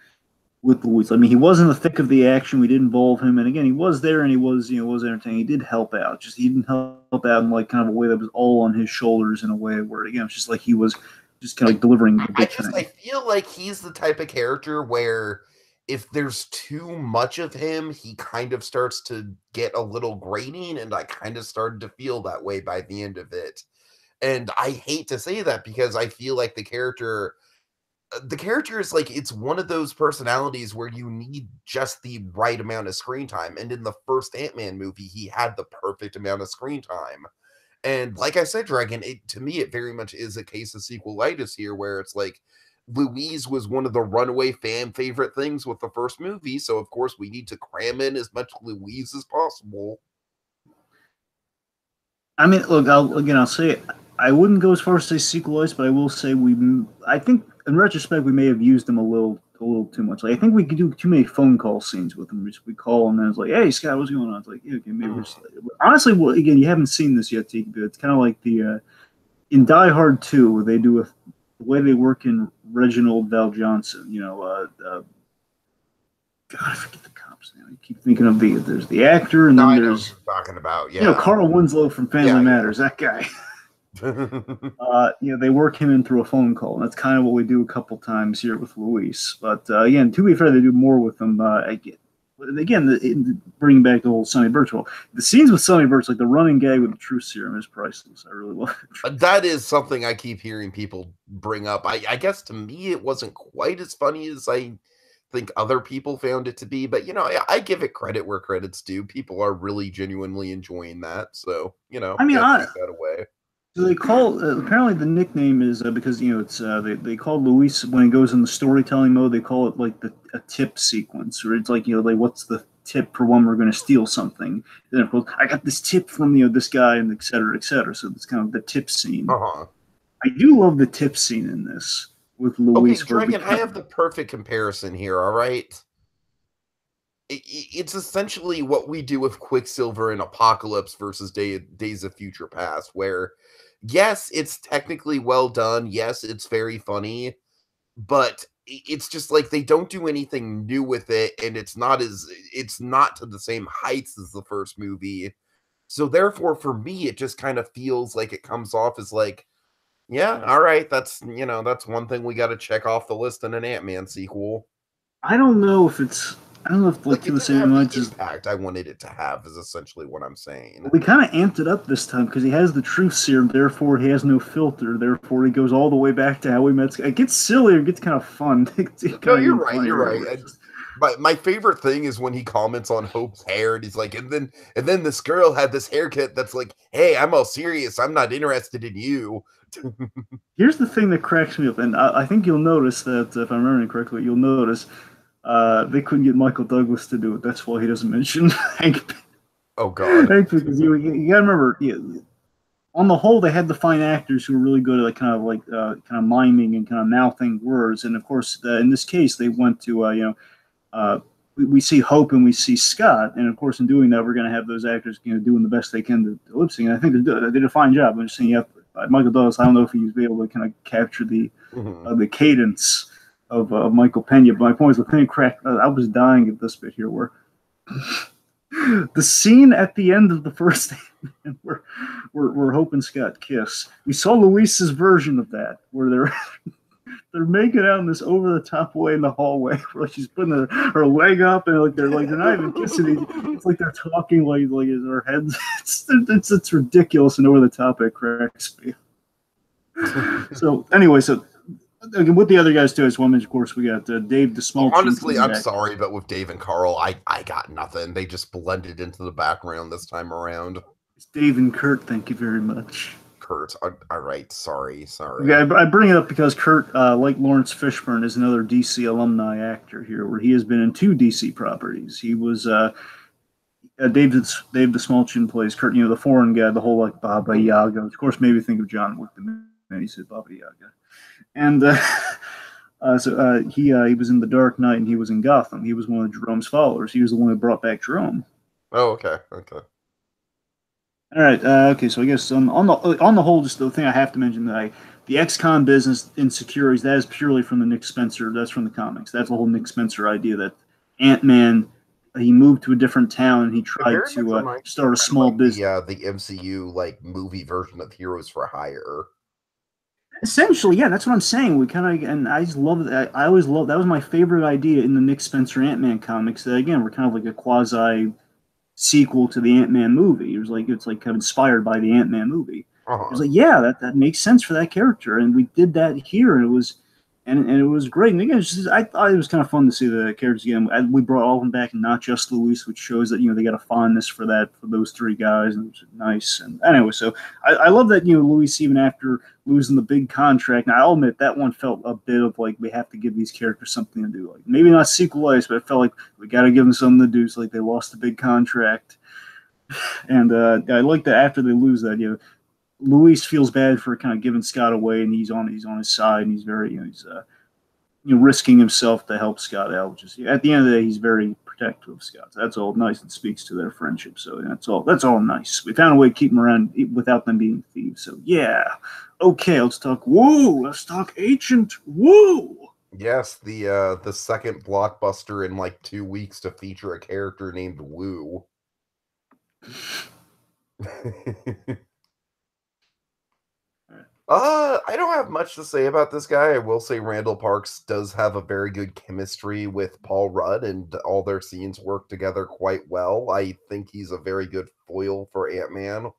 Luis. I mean, he was in the thick of the action. We did involve him, and again, he was there, and he was was entertaining. He did help out. Just he didn't help out in like kind of a way that was all on his shoulders in a way where again, it's just like he was just kind of like delivering the big I thing. feel like he's the type of character where if there's too much of him, he kind of starts to get a little grating, and I kind of started to feel that way by the end of it. And I hate to say that because I feel like the character the character is like, it's one of those personalities where you need just the right amount of screen time. And in the first Ant-Man movie, he had the perfect amount of screen time. And like I said, Dragon, to me, it very much is a case of sequelitis here, where it's like Louise was one of the runaway fan favorite things with the first movie. So, of course, we need to cram in as much Louise as possible. I mean, look, I'll say it. I wouldn't go as far as say sequelitis, but I will say I think in retrospect we may have used them a little too much. Like I think we could do too many phone call scenes with them. We call and then it's like, "Hey Scott, what's going on?" It's like, yeah, okay, maybe. Honestly, well, again, you haven't seen this yet, Tiki, but it's kind of like the in Die Hard 2, where they do the way they work in Reginald Val Johnson. God, I forget the cop's name. I keep thinking of there's the actor, and then there's talking about, yeah, Carl Winslow from Family Matters. That guy. They work him in through a phone call, and that's kind of what we do a couple times here with Luis. But again, to be fair, they do more with them. Again, bringing back the whole Sonny Birchwell, the scenes with Sonny Birch, like the running gag with the truth serum, is priceless. I really love it. That is something I keep hearing people bring up. I guess to me, it wasn't quite as funny as I think other people found it to be, but I give it credit where credit's due. People are really genuinely enjoying that, so I mean, take that away. So they call apparently the nickname is because it's they call Luis when he goes in the storytelling mode, they call it like a tip sequence, or it's like like what's the tip for when we're going to steal something. And of course, I got this tip from this guy, and et cetera, et cetera. So it's kind of the tip scene. I do love the tip scene in this with Luis. Okay, Dragon, I have the perfect comparison here. All right, it's essentially what we do with Quicksilver and Apocalypse versus Days of Future Past, where yes, it's technically well done. Yes, it's very funny, but it's just like they don't do anything new with it, and it's not to the same heights as the first movie. So therefore, for me, it just kind of feels like it comes off as like, yeah, all right, that's one thing we got to check off the list in an Ant-Man sequel. I don't know if like to the same impact I wanted it to have is essentially what I'm saying. We kind of amped it up this time because he has the truth serum, therefore he has no filter, therefore he goes all the way back to how we met. It gets sillier, it gets kind of fun. No, you're right. You're right. My favorite thing is when he comments on Hope's hair, and he's like, and then this girl had this haircut that's like, hey, I'm all serious. I'm not interested in you. Here's the thing that cracks me up, and I think you'll notice that if I'm remembering correctly, you'll notice they couldn't get Michael Douglas to do it. That's why he doesn't mention Hank. Oh God! Hank, because you gotta remember, on the whole, they had to find actors who were really good at kind of miming and kind of mouthing words. And of course, in this case, they went to we see Hope and we see Scott, and of course, in doing that, we're going to have those actors doing the best they can to lip sync. And I think they did a fine job. I'm just saying, Michael Douglas. I don't know if he's able to kind of capture the cadence of Michael Pena. But my point is, the thing cracked. I was dying at this bit here, where the scene at the end of the first where Hope and Scott kiss. We saw Luis's version of that, where they're making out in this over the top way in the hallway, where she's putting her leg up, and they're not even kissing. It's like they're talking like their heads. It's ridiculous and over the top. It cracks me. So anyway, with the other guys too, as well, of course, we got Dave the Small. Honestly, I'm sorry, but with Dave and Carl, I got nothing. They just blended into the background this time around. It's Dave and Kurt. Thank you very much. Kurt, all right, sorry. Yeah, I bring it up because Kurt, like Lawrence Fishburne, is another DC alumni actor here, where he has been in 2 DC properties. He was Dave the Small Chin plays Kurt, the foreign guy, the whole like Baba Yaga. Of course, maybe think of John Wick, and he said Baba Yaga. And he was in The Dark Knight, and he was in Gotham. He was one of Jerome's followers. He was the one who brought back Jerome. Oh, okay. All right. Okay. So I guess on the whole, just the thing I have to mention that the ex-con business insecurities, that is purely from the Nick Spencer. That's from the comics. That's the whole Nick Spencer idea that Ant-Man, he moved to a different town and he tried to start a small business. Yeah, the MCU like movie version of Heroes for Hire. Essentially, yeah, that's what I'm saying. We kind of, and I just love that. I always love that was my favorite idea in the Nick Spencer Ant-Man comics. That again, we're kind of like a quasi sequel to the Ant-Man movie. It's like kind of inspired by the Ant-Man movie. It was like, yeah, that makes sense for that character, and we did that here. And and it was great. And again, I thought it was kind of fun to see the characters again. We brought all of them back, and not just Luis, which shows that they got a fondness for those three guys, and it was nice. And anyway, so I love that Luis, even after losing the big contract. Now I'll admit that one felt a bit of like we have to give these characters something to do. Like maybe not sequelize, but it felt like we got to give them something to do. It's like they lost the big contract, and I like that after they lose that, Luis feels bad for kind of giving Scott away, and he's on his side, and he's very he's risking himself to help Scott out. Which is at the end of the day, he's very protective of Scott. So that's all nice and speaks to their friendship. So that's all nice. We found a way to keep them around without them being thieves. So yeah, okay, let's talk Woo. Let's talk Ancient Woo. Yes, the second blockbuster in like 2 weeks to feature a character named Woo. I don't have much to say about this guy. I will say Randall Parks does have a very good chemistry with Paul Rudd, and all their scenes work together quite well. I think he's a very good foil for Ant-Man.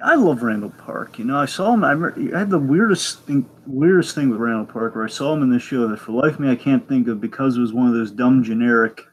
I love Randall Park. I saw him. I had the weirdest thing with Randall Park, where I saw him in this show that for life of me I can't think of, because it was one of those dumb generic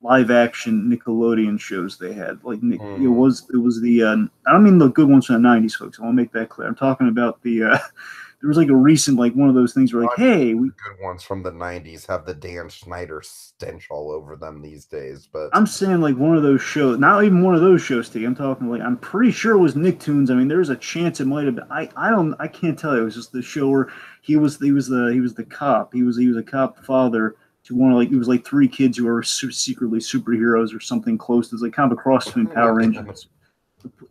live action Nickelodeon shows they had. Like it was the I don't mean the good ones from the '90s, folks. I want to make that clear. I'm talking about the there was like a recent like one of those things where like, hey, the good ones from the '90s have the Dan Schneider stench all over them these days. But I'm saying like one of those shows, not even one of those shows, Steve. I'm talking like I'm pretty sure it was Nicktoons. I mean, there's a chance it might have been. I can't tell you. It was just the show where he was the cop. He was a cop father to one of like it was like three kids who were secretly superheroes or something close. It's like kind of a cross between Power Rangers.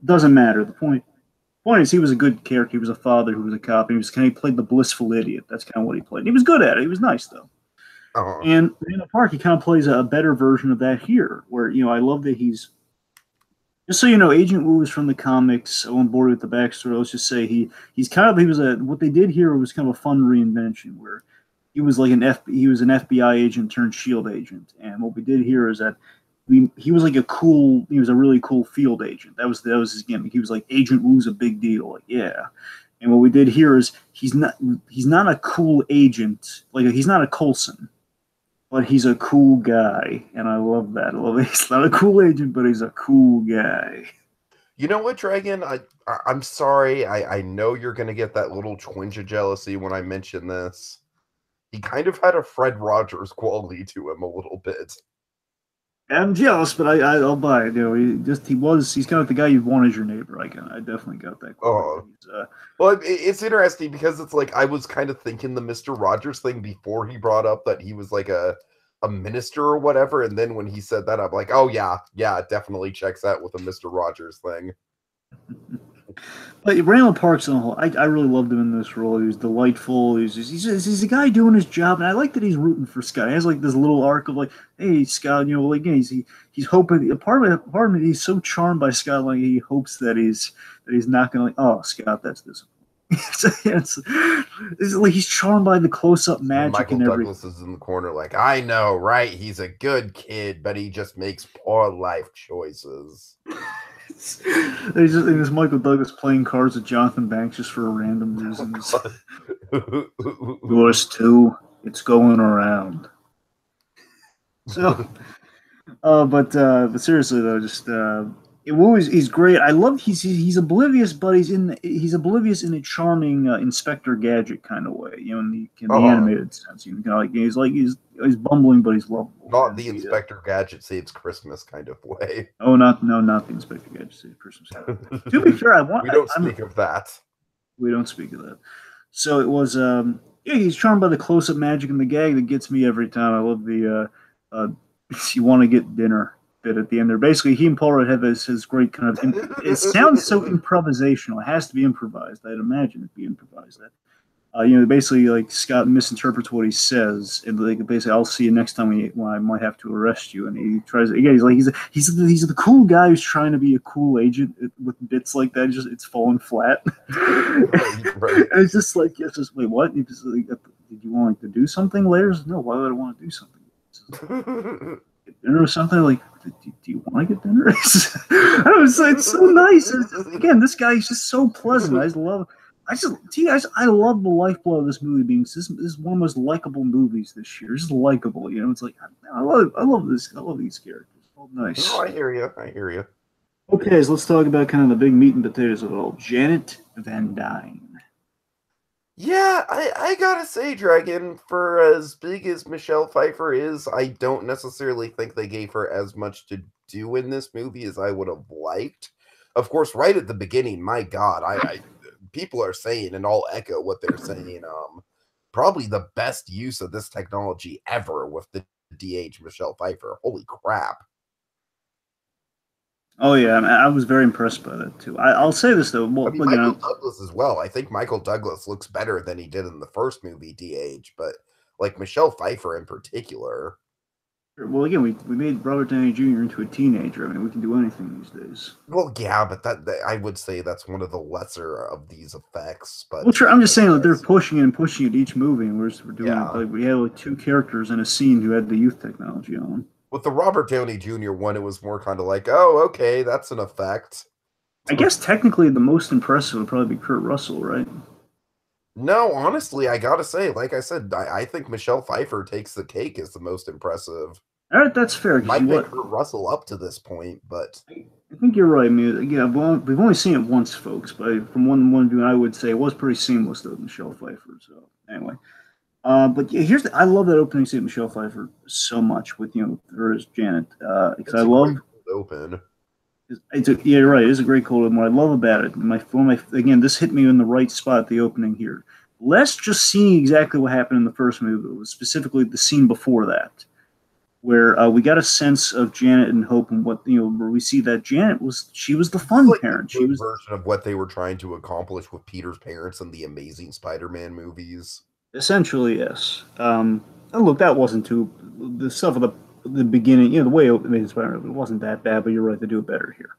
Doesn't matter. The point is he was a good character. He was a father who was a cop. And he played the blissful idiot. That's kind of what he played. He was good at it. He was nice though. And in the park, he kind of plays a better version of that here, where I love that he's just so you know, Agent Wu is from the comics. On board with the backstory, let's just say he was what they did here was kind of a fun reinvention where he was like he was an FBI agent turned SHIELD agent, and what we did here is that he was like he was a really cool field agent. That was his gimmick. He was like Agent Wu's a big deal, like yeah. And what we did here is he's not a cool agent, like he's not a Coulson, but he's a cool guy, and I love that. I love it. He's not a cool agent, but he's a cool guy. You know what, Dragon? I'm sorry. I know you're gonna get that little twinge of jealousy when I mention this. He kind of had a Fred Rogers quality to him a little bit. I'm jealous, but I'll buy it. He's kind of the guy you'd want as your neighbor. I definitely got that. Well, it's interesting because it's like I was kind of thinking the Mr. Rogers thing before he brought up that he was like a minister or whatever, and then when he said that, I'm like, oh yeah, it definitely checks out with a Mr. Rogers thing. But Randall Parks on the whole, I really loved him in this role. He was delightful. He's a guy doing his job, and I like that he's rooting for Scott. He has like this little arc of like, hey Scott, like he's hoping. Part of it, he's so charmed by Scott, like he hopes that he's not gonna like, oh Scott, that's this. it's like he's charmed by the close-up magic. Michael and everything. Douglas is in the corner, like I know, right? He's a good kid, but he just makes poor life choices. There's Michael Douglas playing cards with Jonathan Banks just for a random reason. Yours too. It's going around. So, but seriously though, just he's great. I love he's oblivious, but he's oblivious in a charming Inspector Gadget kind of way. In the animated sense. He's bumbling, but he's lovable. Not the Inspector Gadget Saves Christmas kind of way. Oh, not the Inspector Gadget Saves Christmas. To be fair, we don't speak of that. We don't speak of that. So it was, he's charmed by the close-up magic and the gag that gets me every time. I love the you want to get dinner bit at the end there. Basically, he and Paul Rudd have his great kind of. It sounds so improvisational. It has to be improvised. I'd imagine it'd be improvised. Basically, like Scott misinterprets what he says, and like basically, I'll see you next time when I might have to arrest you. And he tries again. He's the cool guy who's trying to be a cool agent with bits like that. It's falling flat. Right. And it's just like, wait, what? Did you want to do something later? No, why would I want to do something? Dinner or something like? Do you want to get dinner? It's so nice. Again, this guy is just so pleasant. I love the lifeblood of this movie being this is one of the most likable movies this year. It's likable, you know. It's like I love this. I love these characters. Oh, No, nice. I hear you. I hear you. Okay, so let's talk about kind of the big meat and potatoes of it all. Janet Van Dyne. Yeah, I gotta say, Dragon, for as big as Michelle Pfeiffer is, I don't necessarily think they gave her as much to do in this movie as I would have liked. Of course, right at the beginning, my God, I people are saying, and I'll echo what they're saying. Probably the best use of this technology ever with the DH Michelle Pfeiffer. Holy crap! Oh yeah, I was very impressed by that too. I'll say this though. I Well, mean, look, you Michael know, Douglas as well. I think Michael Douglas looks better than he did in the first movie, DH, but like Michelle Pfeiffer in particular. well again, we made Robert Downey Jr. into a teenager. I mean, we can do anything these days. Well, yeah, but that I would say that's one of the lesser of these effects. Well, But sure. I'm just saying that they're pushing and pushing it each movie, and we're doing it yeah, like we had like two characters in a scene who had the youth technology on. with the Robert Downey Jr. one, it was more kind of like, oh, okay, that's an effect. I guess technically the most impressive would probably be Kurt Russell, right? No, honestly, I gotta say, like I said, I think Michelle Pfeiffer takes the cake as the most impressive. All right, that's fair. Because you Might pick what? Kurt Russell up to this point, but I think you're right. I mean, yeah, we've only seen it once, folks. But from one view, I would say it was pretty seamless though, Michelle Pfeiffer. So anyway, but yeah, I love that opening scene, Michelle Pfeiffer, so much with her as Janet, because I it's a great love. open. Yeah, you're right. It is a great cold open. What I love about it, again, this hit me in the right spot at the opening here. Less just seeing exactly what happened in the first movie, it was specifically the scene before that, where we got a sense of Janet and Hope, and where we see that she was the It's fun like the parent. She good was version of what they were trying to accomplish with Peter's parents in the Amazing Spider-Man movies. essentially yes. And look, that wasn't too the stuff of the beginning. The way it made it wasn't that bad, but you're right to do it better here.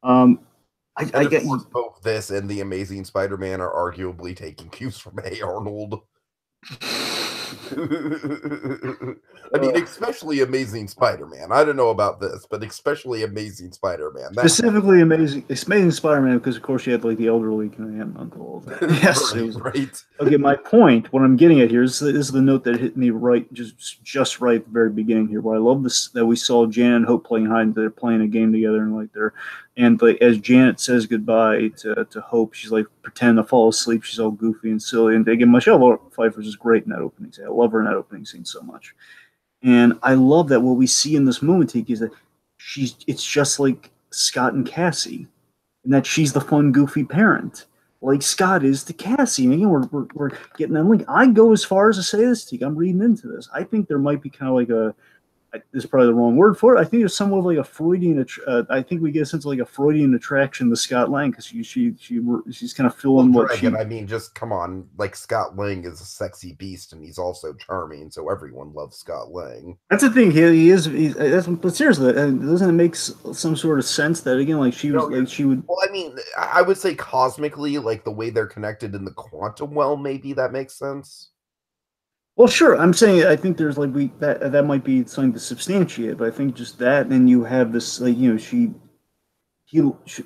Um, And I of get course, both this and the Amazing Spider-Man are arguably taking cues from A. Arnold. I mean, especially Amazing Spider-Man. I don't know about this, but especially Amazing Spider-Man. That specifically Amazing Spider-Man, because of course you had like the elderly kind of aunt and uncle, all that. Yes, it right, was. right. Okay, my point, what I'm getting at here is the note that hit me right, just right at the very beginning here, where I love this that we saw Janet and Hope playing hide, they're playing a game together, and like as Janet says goodbye to Hope, she's like pretending to fall asleep, she's all goofy and silly, and again, Michelle Pfeiffer's is great in that opening scene. I love her in that opening scene so much, and I love that what we see in this moment, Tiki, is that it's just like Scott and Cassie, and that she's the fun, goofy parent, like Scott is to Cassie. And again, we're getting that link. I go as far as to say this, Teague. I'm reading into this. I think there might be kind of like this is probably the wrong word for it. I think there's somewhat of like a Freudian. I think we get a sense of like a Freudian attraction to Scott Lang because she's kind of feeling Well, what Dragon, I mean, just come on. Like, Scott Lang is a sexy beast, and he's also charming, so everyone loves Scott Lang. That's the thing. He is. But seriously, doesn't it make some sort of sense that again, like she was, No, like she would. well, I mean, I would say cosmically, like the way they're connected in the quantum well, maybe that makes sense. Well, sure. I'm saying I think there's like that might be something to substantiate, but I think just that, and then you have this like she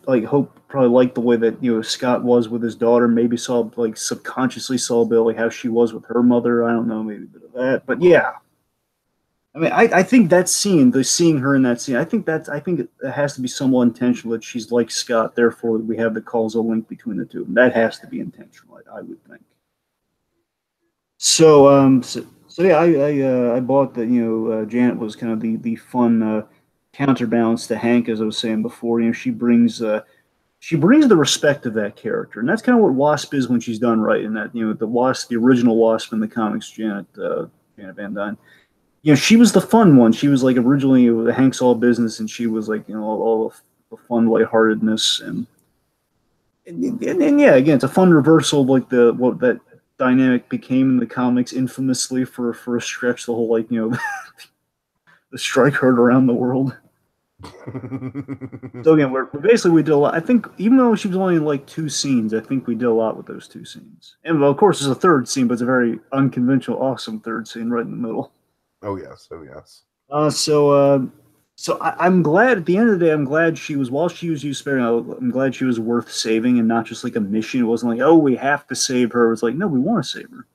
like Hope probably liked the way that Scott was with his daughter. Maybe saw like subconsciously saw a bit like how she was with her mother. I don't know, maybe a bit of that, but yeah. I mean, I think that scene, the seeing her in that scene, I think it has to be somewhat intentional that she's like Scott. Therefore, we have the causal link between the two. That has to be intentional, I would think. So yeah, I bought that. Janet was kind of the fun counterbalance to Hank, as I was saying before. She brings the respect of that character, and that's kind of what Wasp is when she's done right. And that the Wasp, the original Wasp in the comics, Janet Van Dyne. She was the fun one. She was like originally Hank's all business, and she was like all the fun lightheartedness and yeah, again, it's a fun reversal of like what that dynamic became in the comics infamously for a stretch. The whole the strike heard around the world. So again, we did a lot. I think even though she was only in like two scenes, I think we did a lot with those two scenes. And well, of course, there's a third scene, but it's a very unconventional, awesome third scene right in the middle. Oh yes, oh yes. Uh, so uh, So I'm glad at the end of the day, I'm glad she was, while she was used sparingly, I'm glad she was worth saving and not just like a mission. It wasn't like, oh, we have to save her. It was like, no, we want to save her.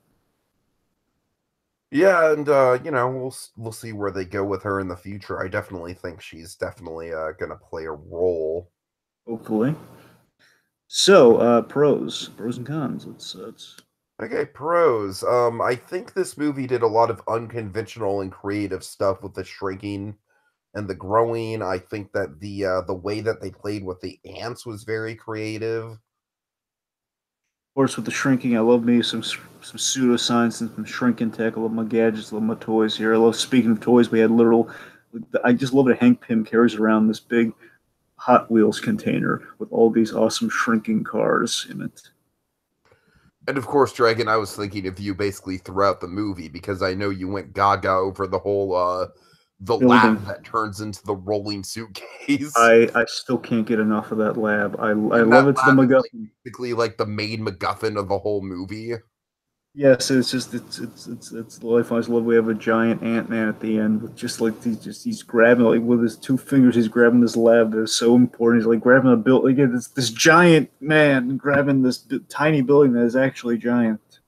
Yeah, and we'll see where they go with her in the future. I definitely think she's definitely gonna play a role. Hopefully. So, pros and cons. Let's Okay, pros. I think this movie did a lot of unconventional and creative stuff with the shrinking and the growing. I think that the way that they played with the ants was very creative. Of course, with the shrinking, I love me some pseudoscience and some shrinking tech. I love my gadgets, I love my toys here. I love, speaking of toys, we had literal. I just love that Hank Pym carries around this big Hot Wheels container with all these awesome shrinking cars in it. And of course, Dragon, I was thinking of you basically throughout the movie because I know you went gaga over the whole the Building. lab that turns into the rolling suitcase. I still can't get enough of that lab. I And love that it to the lab is like MacGuffin. basically like the main MacGuffin of the whole movie. Yes, it's just it's the life. I just love. We have a giant Ant Man at the end with just like he's grabbing like with his two fingers. He's grabbing this lab that is so important. He's like grabbing a building. Like, this giant man grabbing this tiny building that is actually giant.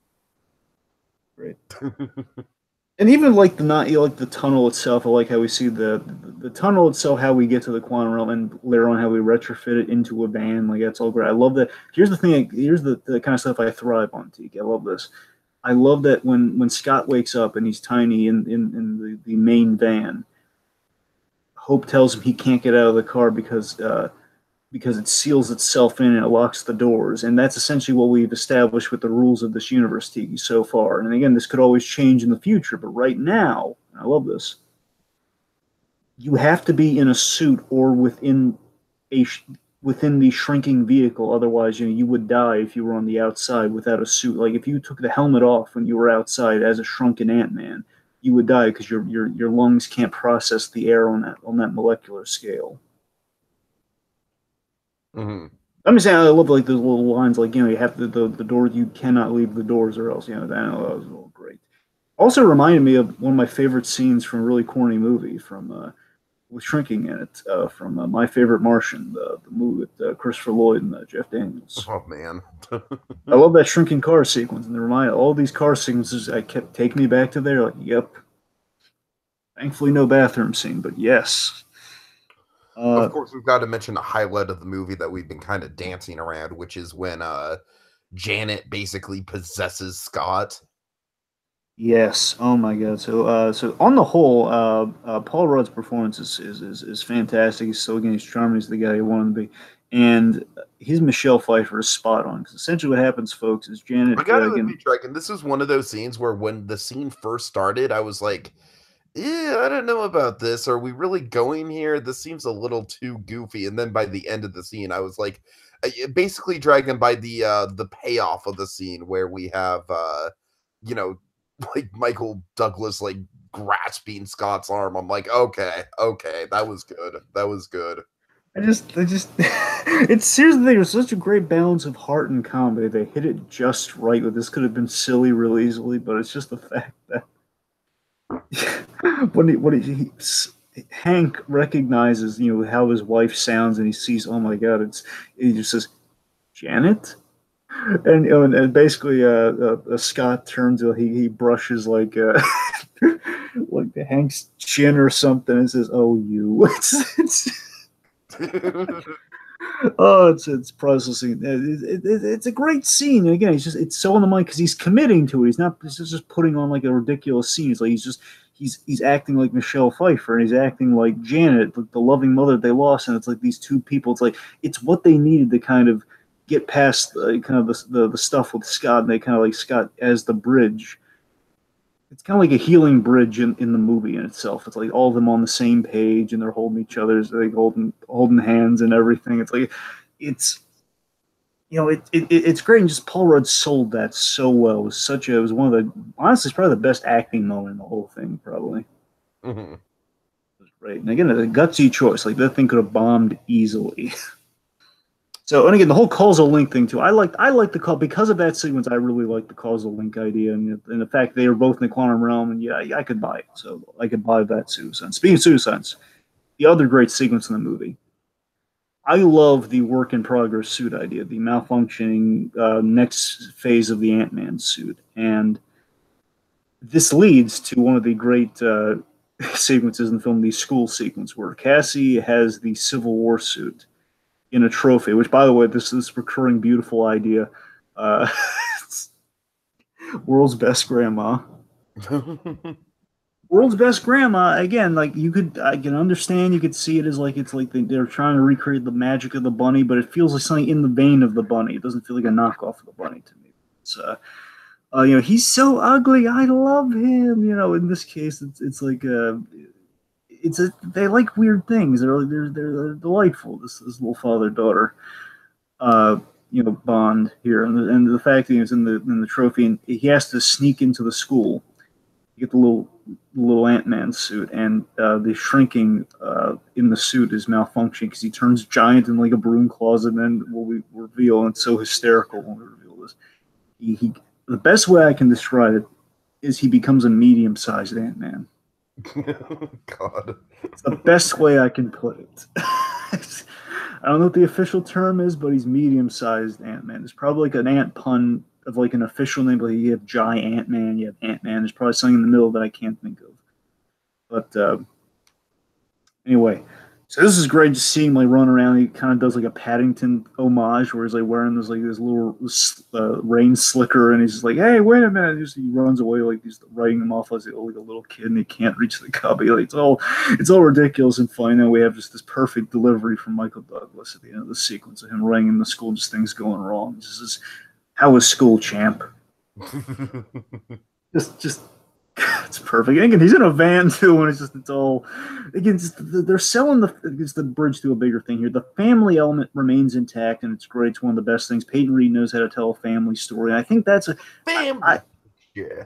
Great. And even like the not, you know, like the tunnel itself, I like how we see the tunnel itself, how we get to the quantum realm, and later on how we retrofit it into a van. Like that's all great. I love that. Here's the thing. Here's the kind of stuff I thrive on. Tiki. I love this. I love that when Scott wakes up and he's tiny in the main van, Hope tells him he can't get out of the car because it seals itself in and it locks the doors. And that's essentially what we've established with the rules of this universe, Tiki, so far. And again, this could always change in the future, but right now, I love this, you have to be in a suit or a within the shrinking vehicle. Otherwise, you would die if you were on the outside without a suit. Like if you took the helmet off when you were outside as a shrunken Ant-Man, you would die because your lungs can't process the air on that molecular scale. Hmm. I'm just saying, I love like those little lines, like you have the door. You cannot leave the doors, or else that was all great. Also reminded me of one of my favorite scenes from a really corny movie from with shrinking in it from My Favorite Martian, the movie with Christopher Lloyd and Jeff Daniels. Oh man. I love that shrinking car sequence, and they remind all these car sequences. I kept taking me back to there. Like, yep. Thankfully, no bathroom scene, but yes. Of Uh, course, we've got to mention the highlight of the movie that we've been kind of dancing around, which is when Janet basically possesses Scott. Yes. Oh my God. So on the whole, Paul Rudd's performance is fantastic. He's still again, he's charming. He's the guy you want him to be, and his Michelle Pfeiffer is spot on. Because essentially, what happens, folks, is I Janet gotta again. admit, Draken, this is one of those scenes where when the scene first started, I was like, yeah, I don't know about this. Are we really going here? This seems a little too goofy. And then by the end of the scene, I was like, basically, Dragon, by the payoff of the scene where we have you know, like Michael Douglas like grasping Scott's arm. I'm like, okay, okay, that was good. That was good. I just, it's seriously, there's such a great balance of heart and comedy. They hit it just right. With this, could have been silly real easily, but it's just the fact that Hank recognizes, how his wife sounds, and he sees, oh my God, he just says, Janet? And, and basically, Scott turns, he brushes like the Hank's chin or something and says, oh, you. Oh, it's processing. It's a great scene. And again, it's so on the mind because he's committing to it. He's just putting on like a ridiculous scene. It's like he's acting like Michelle Pfeiffer, and he's acting like Janet, the loving mother they lost. And it's like these two people. It's like it's what they needed to kind of get past kind of the stuff with Scott. And they kind of like Scott as the bridge. It's kind of like a healing bridge in the movie in itself. It's like all of them on the same page and they're holding each other's, like holding hands and everything. It's like it's it's great. And just Paul Rudd sold that so well. It was one of the, honestly, it's probably the best acting moment in the whole thing. Probably. Mhm. It was great. And again, a gutsy choice. Like that thing could have bombed easily. So, and again, the whole causal link thing too. I like the call because of that sequence. I really like the causal link idea, and the fact they were both in the quantum realm. And yeah, I could buy it. So I could buy that pseudoscience. Speaking of pseudoscience, the other great sequence in the movie. I love the work in progress suit idea, the malfunctioning next phase of the Ant-Man suit, and this leads to one of the great sequences in the film, the school sequence, where Cassie has the Civil War suit in a trophy. Which, by the way, this recurring beautiful idea. Uh, world's best grandma. World's best grandma. Again, like I can understand, you could see it as like it's like they're trying to recreate the magic of the bunny, but it feels like something in the vein of the bunny. It doesn't feel like a knockoff of the bunny to me. It's he's so ugly. I love him. In this case, it's like they like weird things. They're delightful. This little father daughter, bond here, and the fact that he's in the trophy, and he has to sneak into the school. You get the little Ant-Man suit, and the shrinking in the suit is malfunctioning because he turns giant in like a broom closet, and then we reveal, and it's so hysterical when we reveal this. He the best way I can describe it is he becomes a medium-sized Ant-Man. God. It's the best way I can put it. I don't know what the official term is, but he's medium-sized Ant-Man. It's probably like an ant pun of like an official name, but you have Giant Ant-Man, you have Ant-Man. There's probably something in the middle that I can't think of. But anyway, so this is great to see him like run around. He kind of does like a Paddington homage where he's like wearing this little rain slicker, and he's just like, "Hey, wait a minute!" He runs away like he's writing him off as like a little kid, and he can't reach the cubby. Like it's all ridiculous and funny. And we have just this perfect delivery from Michael Douglas at the end of the sequence of him running in the school, just things going wrong. How was school, champ? just it's perfect. Again, he's in a van too, and it's all again. They're selling the bridge to a bigger thing here. The family element remains intact, and it's great. It's one of the best things. Peyton Reed knows how to tell a family story. And I think that's family. Yeah.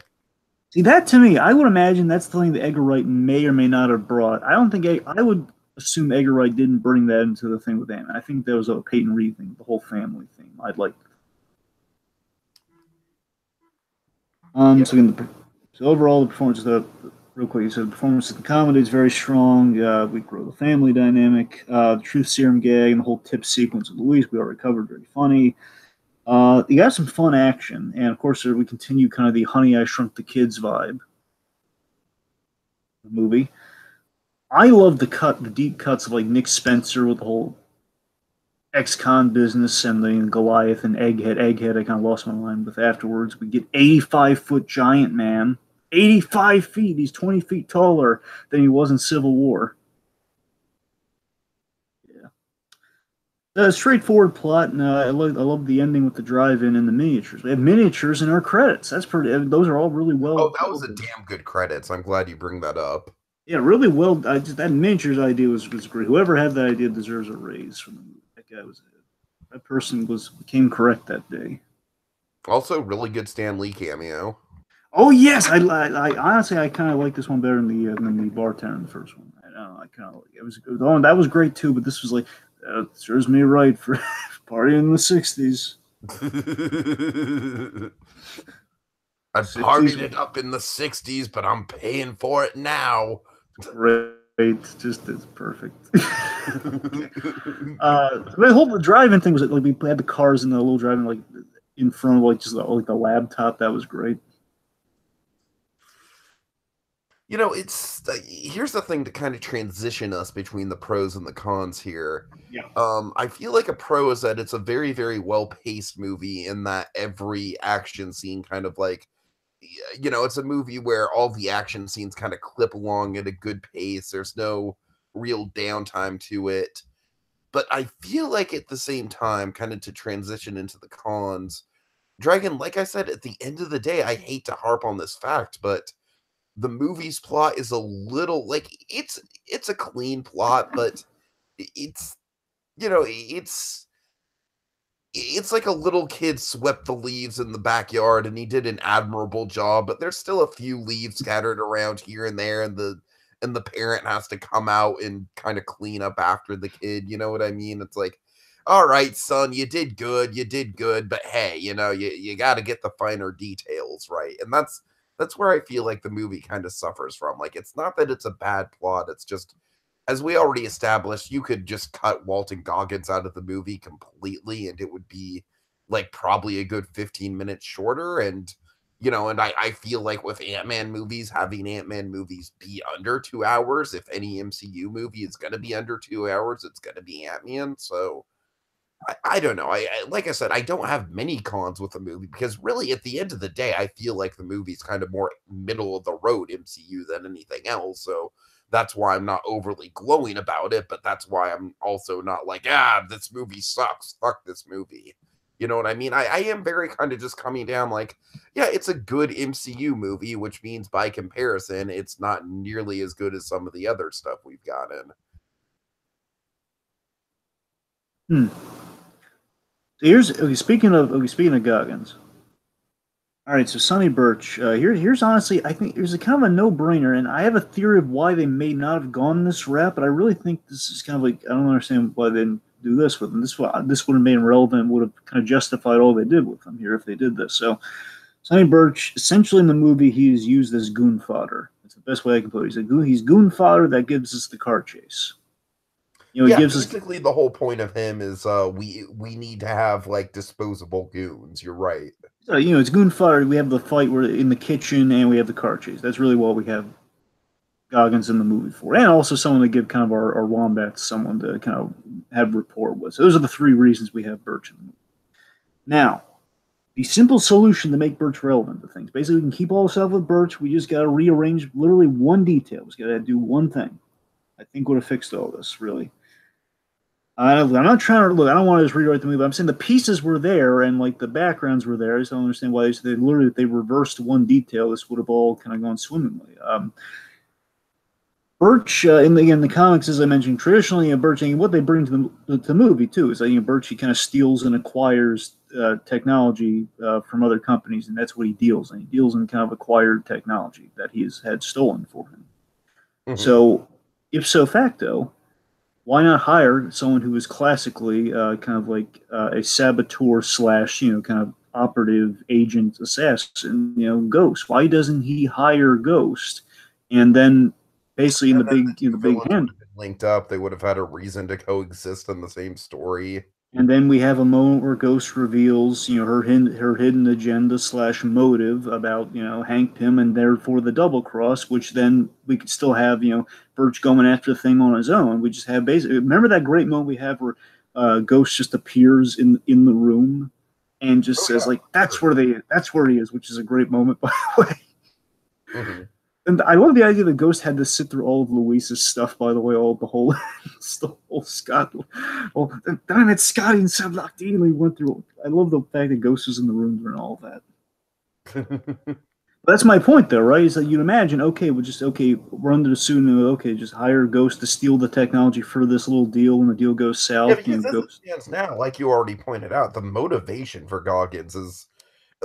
See, that to me, I would imagine that's the thing that Edgar Wright may or may not have brought. I don't think I would assume Edgar Wright didn't bring that into the thing with Ant-Man. I think that was a Peyton Reed thing, the whole family thing. I'd like. So overall, the performance real quick, you said the performance of the comedy is very strong. We grow the family dynamic. The truth serum gag and the whole tip sequence of Louise, we already covered, very funny. You got some fun action. And of course, we continue kind of the Honey, I Shrunk the Kids vibe the movie. I love the deep cuts of like Nick Spencer with the whole ex-con business and the Goliath and Egghead. I kind of lost my mind with afterwards. We get 85-foot giant man. 85 feet. He's 20 feet taller than he was in Civil War. Yeah. A straightforward plot, and I love the ending with the drive-in and the miniatures. We have miniatures in our credits. That's pretty. Those are all really well. Oh, that was a damn good credits. I'm glad you bring that up. Yeah, really well. That miniatures idea was great. Whoever had that idea deserves a raise from the movie. That person became correct that day. Also, really good Stan Lee cameo. Oh yes, I honestly I kind of like this one better than the bartender in the first one. I kind of like it. That was great too, but this was like serves me right for partying in the '60s. I partied it up in the '60s, but I'm paying for it now. Right. Just it's perfect. The whole driving thing was like we had the cars in the little driving like in front of like just like the laptop. That was great. It's here's the thing to kind of transition us between the pros and the cons here. Yeah. I feel like a pro is that it's a very, very well paced movie in that every action scene kind of like. It's a movie where all the action scenes kind of clip along at a good pace. There's no real downtime to it. But I feel like at the same time, kind of to transition into the cons, Dragon, like I said, at the end of the day, I hate to harp on this fact, but the movie's plot is a little like it's a clean plot, but it's it's like a little kid swept the leaves in the backyard and he did an admirable job, but there's still a few leaves scattered around here and there, and the parent has to come out and kind of clean up after the kid. You know what I mean? It's like, all right, son, you did good, but hey, you got to get the finer details right. And that's where I feel like the movie kind of suffers from. Like, it's not that it's a bad plot, it's just as we already established, you could just cut Walton Goggins out of the movie completely, and it would be like probably a good 15 minutes shorter. And and I feel like with Ant-Man movies, having Ant-Man movies be under 2 hours, if any MCU movie is going to be under 2 hours, it's going to be Ant-Man. So I don't know. Like I said, I don't have many cons with the movie because really, at the end of the day, I feel like the movie's kind of more middle of the road MCU than anything else. So that's why I'm not overly glowing about it. But that's why I'm also not like, this movie sucks. Fuck this movie. You know what I mean? I am very kind of just coming down like, yeah, it's a good MCU movie, which means by comparison, it's not nearly as good as some of the other stuff we've gotten. Hmm. Here's speaking of Goggins. All right, so Sonny Birch. Here's honestly, I think there's a kind of a no-brainer, and I have a theory of why they may not have gone this route, but I really think this is kind of like I don't understand why they didn't do this with him. This would have made him relevant, would have kind of justified all they did with him here if they did this. So Sonny Birch, essentially in the movie, he is used as goon fodder. That's the best way I can put it. He's goon fodder that gives us the car chase. He Yeah, gives us basically the whole point of him is we need to have like disposable goons. You're right. so, it's goon fodder. We have the fight where in the kitchen, and we have the car chase. That's really what we have Goggins in the movie for, and also someone to give kind of our wombats someone to kind of have rapport with. So those are the three reasons we have Birch in the movie. Now, the simple solution to make Birch relevant to things. Basically, we can keep all the stuff with Birch. We just got to rearrange literally one detail. We just got to do one thing. I think would have fixed all this, really. I'm not trying to look. I don't want to just rewrite the movie. But I'm saying the pieces were there and like the backgrounds were there. I just don't understand why they literally if they reversed one detail, this would have all kind of gone swimmingly. Birch, in the comics, as I mentioned, traditionally, Birch, and what they bring to the movie too is that Birch he kind of steals and acquires technology from other companies, and that's what he deals in. He deals in kind of acquired technology that he has had stolen for him. Mhm. So, ipso facto, why not hire someone who is classically kind of like a saboteur slash kind of operative agent assassin, Ghost? Why doesn't he hire Ghost and then basically in And the then big the two big villains would hand. have been linked up. They would have had a reason to coexist in the same story. And then we have a moment where Ghost reveals, her hidden agenda slash motive about, Hank Pym and therefore the double cross, which then we could still have, Birch going after the thing on his own. We just have basically remember that great moment we have where Ghost just appears in the room and just Oh says like yeah. that's where he is, which is a great moment by the way. Hmm. And I love the idea that Ghost had to sit through all of Luis's stuff, by the way, all the whole Scott. Well, then I met Scotty and Sublock Dean. We went through. I love the fact that Ghost was in the room during all of that. But that's my point, though, right? Is that you'd imagine, okay, we're under the pseudonym, okay, just hire Ghost to steal the technology for this little deal, and the deal goes Yeah, south. because as it Ghost. stands now, like you already pointed out, the motivation for Goggins is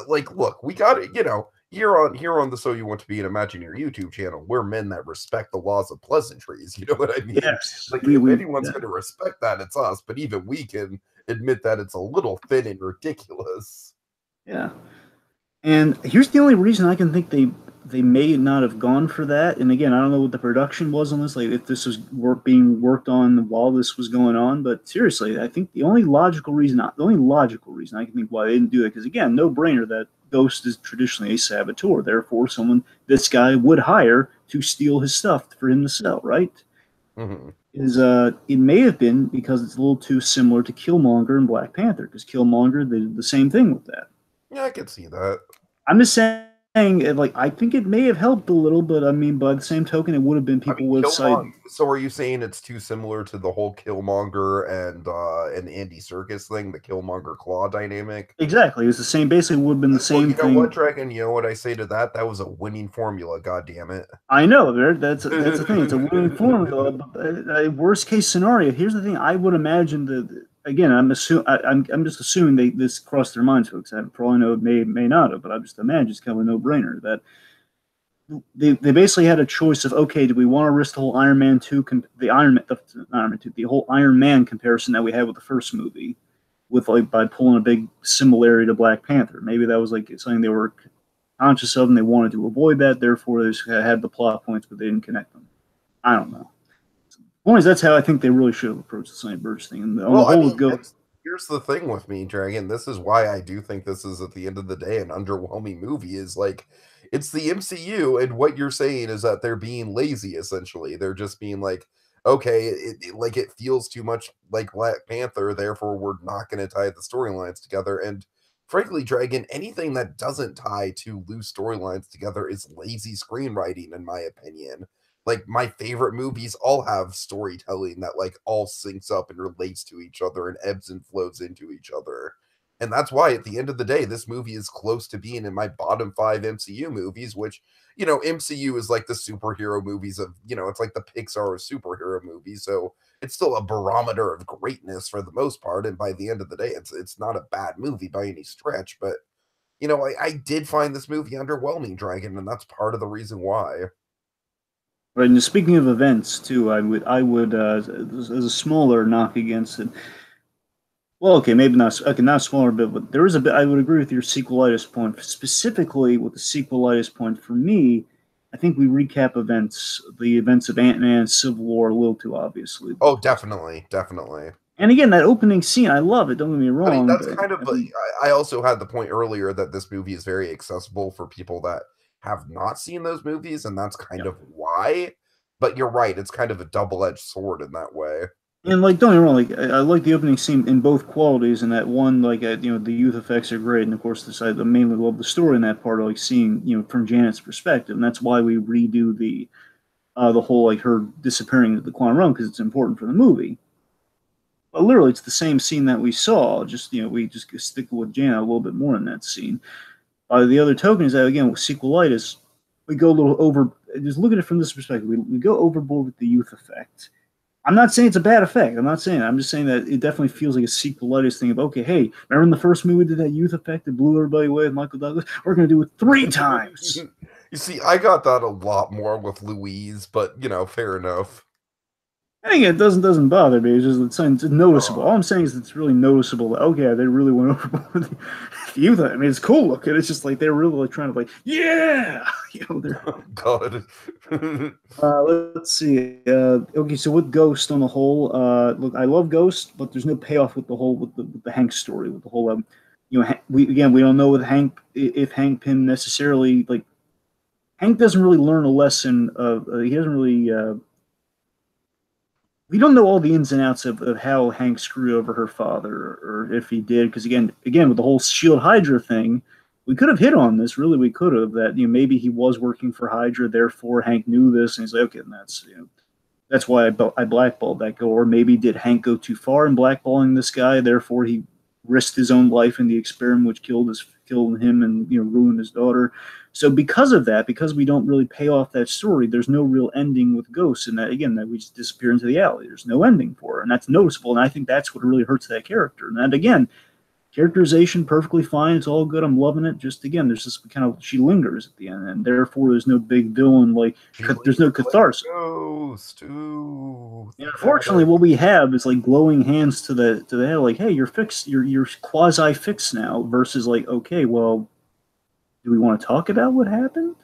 like, look, we got it. Here on the So You Want to Be an Imagineer YouTube channel, we're men that respect the laws of pleasantries. You know what I mean? Yes, Like, we if we anyone's yeah. going to respect that, it's us. But even we can admit that it's a little thin and ridiculous. Yeah. And here's the only reason I can think they may not have gone for that. And again, I don't know what the production was on this, like if this was being worked on while this was going on. But seriously, I think the only logical reason I can think why they didn't do it, because again, no brainer that Ghost is traditionally a saboteur. Therefore, someone this guy would hire to steal his stuff for him to sell. Right? Hmm. Is it may have been because it's a little too similar to Killmonger and Black Panther, because Killmonger they did the same thing with that. Yeah, I could see that. I'm just saying, like, I think it may have helped a little, but I mean, by the same token, it would have been I people mean, would have cited. Killmonger. So, are you saying it's too similar to the whole Killmonger and Andy Serkis thing, the Killmonger Claw dynamic? Exactly. It was the same, basically, would have been the Well, same you know what, thing. Dragon? You know what I say to that? That was a winning formula. God damn it! I know, that's the thing. It's a winning formula. But worst case scenario, here's the thing. I would imagine that, again, I'm just assuming this crossed their minds, folks. For all I know, it may not have, but I'm just imagining it's kind of a no brainer that they basically had a choice of, okay, do we want to risk the whole Iron Man 2 the whole Iron Man comparison that we had with the first movie with like by pulling a big similarity to Black Panther. Maybe that was like something they were conscious of and they wanted to avoid that, therefore they just had the plot points but they didn't connect them. I don't know. Only that's how I think they really should have approached the Sonny Burch thing. And on the Well, I whole, mean, with Go, here's the thing with me, Dragon. This is why I do think this is at the end of the day an underwhelming movie. Is like it's the MCU, and what you're saying is that they're being lazy. Essentially, they're just being like, okay, like it feels too much like Black Panther, therefore we're not going to tie the storylines together. And frankly, Dragon, anything that doesn't tie two loose storylines together is lazy screenwriting, in my opinion. Like my favorite movies all have storytelling that like all syncs up and relates to each other and ebbs and flows into each other. And that's why at the end of the day, this movie is close to being in my bottom 5 MCU movies, which, MCU is like the superhero movies of, it's like the Pixar of superhero movies. So it's still a barometer of greatness for the most part. And by the end of the day, it's not a bad movie by any stretch. But, I did find this movie underwhelming, Dragon, and that's part of the reason why. right, and speaking of events too, I would as a smaller knock against it. Well, okay, maybe not. Okay, not smaller bit, but there is a bit. I would agree with your sequelitis point. Specifically, with the sequelitis point for me, I think we recap the events of Ant-Man, Civil War, a little too obviously. Oh, definitely, definitely. And again, that opening scene, I love it. Don't get me I mean, wrong, that's but kind of. I think, I also had the point earlier that this movie is very accessible for people that have not seen those movies, and that's kind yeah. of why. But you're right; it's kind of a double-edged sword in that way. And like, don't get me wrong, like I like the opening scene in both qualities, and that one, like, the youth effects are great, and of course, I mainly love the story in that part, like seeing, from Janet's perspective, and that's why we redo the whole like her disappearing at the quantum realm because it's important for the movie. But literally, it's the same scene that we saw. Just we just stick with Janet a little bit more in that scene. The other token is that again with sequelitis, we go a little over. Just look at it from this perspective. We go overboard with the youth effect. I'm not saying it's a bad effect. I'm not saying. I'm just saying that it definitely feels like a sequelitis thing of okay, hey, remember in the first movie we did that youth effect that blew everybody away with Michael Douglas? We're going to do it 3 times. You see, I got that a lot more with Louise, but fair enough. I think it doesn't bother me. It's noticeable. All Oh, I'm saying is it's really noticeable. That, okay, they really went overboard with the youth. I mean, it's cool looking. It's just like they're really like trying to like, yeah, They're God. let's see. Okay, so with Ghost on the whole, look, I love Ghost, but there's no payoff with the whole with the Hank story, with the whole we don't know with Hank if Hank Pym necessarily like Hank doesn't really learn a lesson of he doesn't really we don't know all the ins and outs of how Hank screwed over her father, or if he did. Because again, with the whole Shield Hydra thing, we could have hit on this. Really, we could have that. Maybe he was working for Hydra, therefore Hank knew this, and he's like, okay, and that's why I blackballed that guy. Or maybe did Hank go too far in blackballing this guy, therefore he risked his own life in the experiment, which killed him and ruined his daughter. So because of that, because we don't really pay off that story, there's no real ending with Ghost, and that we just disappear into the alley. There's no ending for her, and that's noticeable. And I think that's what really hurts that character. And that again, characterization perfectly fine. It's all good. I'm loving it. Just again, there's this kind of she lingers at the end, and therefore there's no big villain like there's no catharsis. Ghost. Ooh. And unfortunately, what we have is like glowing hands to the head, like, hey, you're fixed. You're quasi fixed now. Versus like, okay, well, do we want to talk about what happened?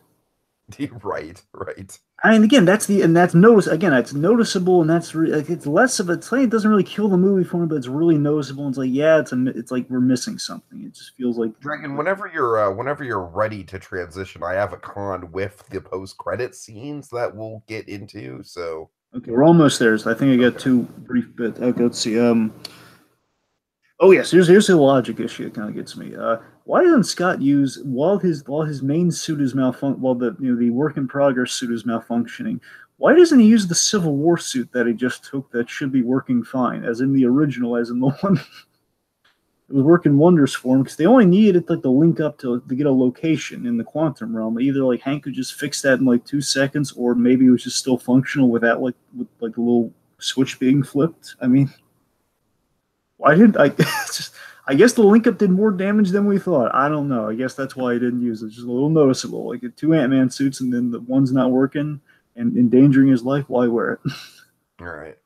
Right, right. I mean, again, that's it's noticeable, and like, it's less of a thing. It doesn't really kill the movie for me, but it's really noticeable. And it's like, yeah, it's like we're missing something. It just feels like Dragon, whenever you're ready to transition, I have a con with the post credit scenes that we'll get into. So okay, we're almost there. So I think I got okay. two brief bits. Okay, let's see. Oh yes, here's the logic issue that kind of gets me. Why doesn't Scott use while his main suit is while the work in progress suit is malfunctioning? Why doesn't he use the Civil War suit that he just took that should be working fine, as in the original, as in the one it was working wonders for him? Because they only needed it like to link up to get a location in the quantum realm. Either like Hank could just fix that in like 2 seconds, or maybe it was just still functional without with like a little switch being flipped. I mean, why didn't I? Just, I guess the link up did more damage than we thought. I don't know. I guess that's why I didn't use it. It's just a little noticeable. Like 2 Ant-Man suits, and then the one's not working and endangering his life. Why wear it? All right.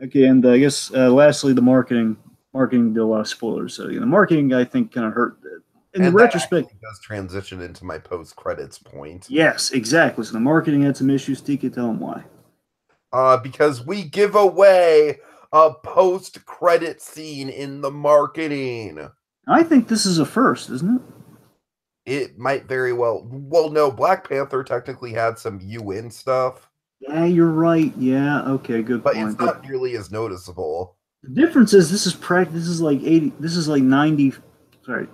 Okay, and I guess lastly, the marketing. Marketing did a lot of spoilers. So the marketing I think kind of hurt. In the And that retrospect, actually does transition into my post credits point. yes, exactly. So the marketing had some issues. Tika, tell them why. Because we give away a post-credit scene in the marketing. I think this is a first, isn't it? It might very well. Well, no, Black Panther technically had some UN stuff, Yeah, you're right. Yeah, okay, good but it's point. But not nearly as noticeable. the difference is this is like 80, this is like 90, sorry.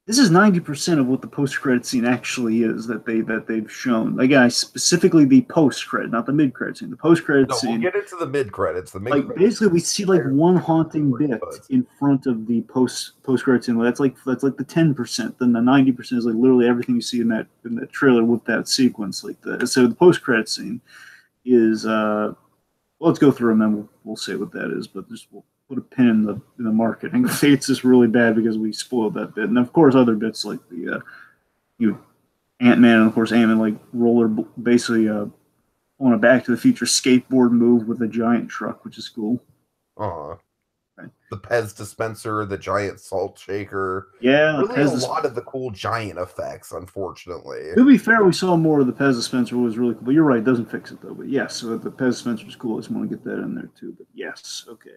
This is 90% of what the post-credit scene actually is that they've shown. Again, specifically the post-credit, not the mid-credit scene. The post-credit No, we'll scene, get into the mid credits. The mid like credits, basically we see like one haunting bit in front of the post-credit scene. That's like the 10%. Then the 90% is like literally everything you see in that trailer with that sequence. So the post-credit scene is well, let's go through them and we'll say what that is. But just we'll put a pin in the marketing. It's just really bad because we spoiled that bit, and of course other bits like the Ant-Man, and of course Ant-Man like basically on a Back to the Future skateboard move with a giant truck, which is cool. uh Right. The Pez dispenser, the giant salt shaker. Yeah, Really, a lot of the cool giant effects, unfortunately. To be fair, we saw more of the Pez dispenser, was really cool. But you're right, it doesn't fix it though. But yes, so the Pez dispenser is cool. I just want to get that in there too. But yes, okay.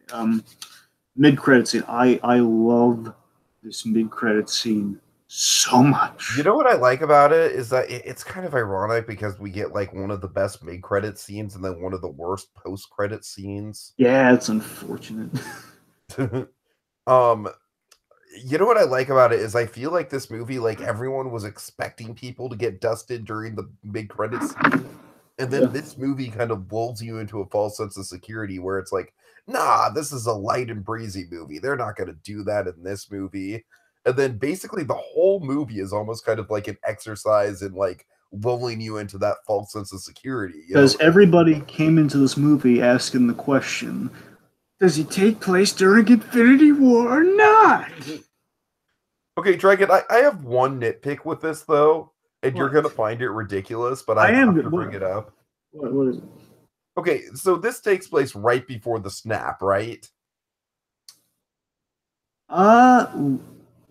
Mid-credit scene. I love this mid-credit scene so much. You know what I like about it is that it's kind of ironic because we get like one of the best mid-credit scenes and then one of the worst post-credit scenes. Yeah, it's unfortunate. um you know what I like about it is I feel like this movie, like everyone was expecting people to get dusted during the mid-credit scene, and then this movie kind of lulls you into a false sense of security where it's like, nah, this is a light and breezy movie, they're not going to do that in this movie. And then basically the whole movie is almost kind of like an exercise in like lulling you into that false sense of security, Because everybody came into this movie asking the question, does he take place during Infinity War or not? Okay, Dragon, I have one nitpick with this though, and you're What? gonna find it ridiculous, but I I am. have to bring it up. What is it? Okay, so this takes place right before the snap, right?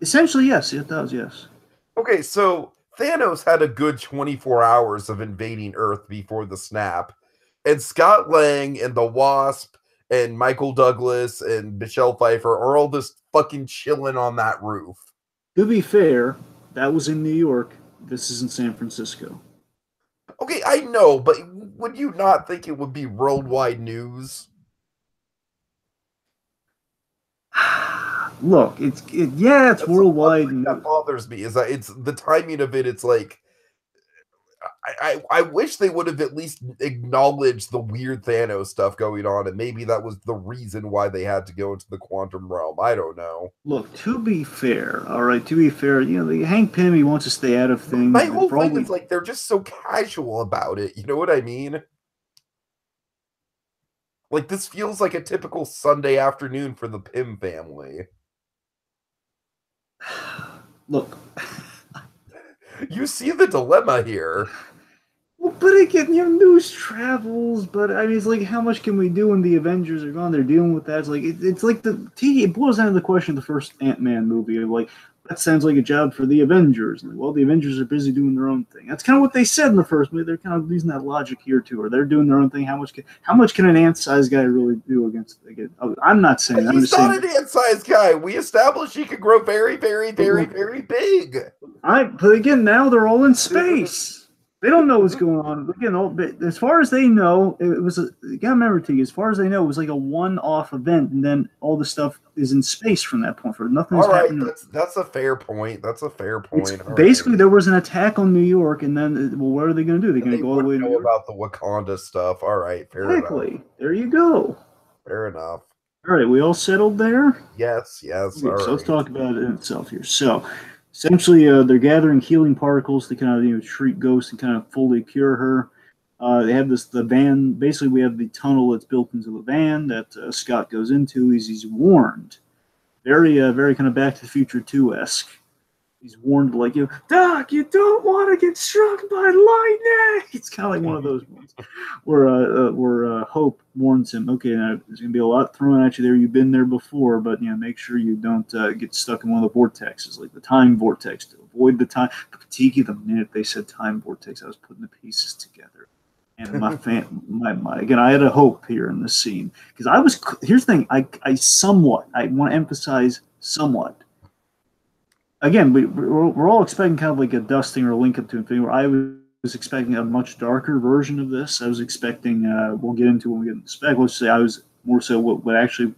Essentially, yes, it does, yes. Okay, so Thanos had a good 24 hours of invading Earth before the snap, and Scott Lang and the Wasp and Michael Douglas and Michelle Pfeiffer are all just fucking chilling on that roof. To be fair, that was in New York. This is in San Francisco. Okay, I know, but would you not think it would be worldwide news? Look, it's worldwide. That bothers me is that it's the timing of it. It's like I wish they would have at least acknowledged the weird Thanos stuff going on, and maybe that was the reason why they had to go into the quantum realm. I don't know. Look, to be fair, all right, to be fair, the Hank Pym, he wants to stay out of things. My whole thing is like they're just so casual about it. You know what I mean? Like this feels like a typical Sunday afternoon for the Pym family. Look, you see the dilemma here. Well, but again, news travels. But I mean, it's like, how much can we do when the Avengers are gone? They're dealing with that. It's like it's like it boils down to the question of the first Ant-Man movie. Like, that sounds like a job for the Avengers. Like, well, the Avengers are busy doing their own thing. That's kind of what they said in the first movie. They're kind of using that logic here too. Or they're doing their own thing. How much can an ant-sized guy really do against? I'm not saying. I'm He's not an ant-sized guy. We established he could grow very, very, very, very big. But again, now they're all in space. They don't know what's going on. Again, as far as they know, it was you gotta remember, T. As far as they know, it was like a one-off event, and then all the stuff is in space from that point forward. Nothing's happening. That's a fair point. That's a fair point. Basically, there was an attack on New York, and then, well, what are they going to do? They're going to go all the way to New York? About the Wakanda stuff. All right, fair enough. There you go. Fair enough. All right, we all settled there? Yes. Okay, so let's talk about it in itself here. So, essentially, they're gathering healing particles to kind of treat Ghost and kind of fully cure her. They have the van. Basically, we have the tunnel that's built into the van that Scott goes into. He's warned, very kind of Back to the Future 2-esque. He's warned, like, Doc, you don't want to get struck by lightning. It's kind of like one of those ones where Hope warns him, okay, now there's going to be a lot thrown at you there. You've been there before, but make sure you don't get stuck in one of the vortexes, like the time vortex, to avoid the time. But Tiki, the minute they said time vortex, I was putting the pieces together. And again, I had a hope here in this scene because here's the thing, I want to emphasize somewhat. Again, we're all expecting kind of like a dusting or a link up to Infinity War. I was expecting a much darker version of this. I was expecting, we'll get into when we get into the spec. Let's say I was more so what actually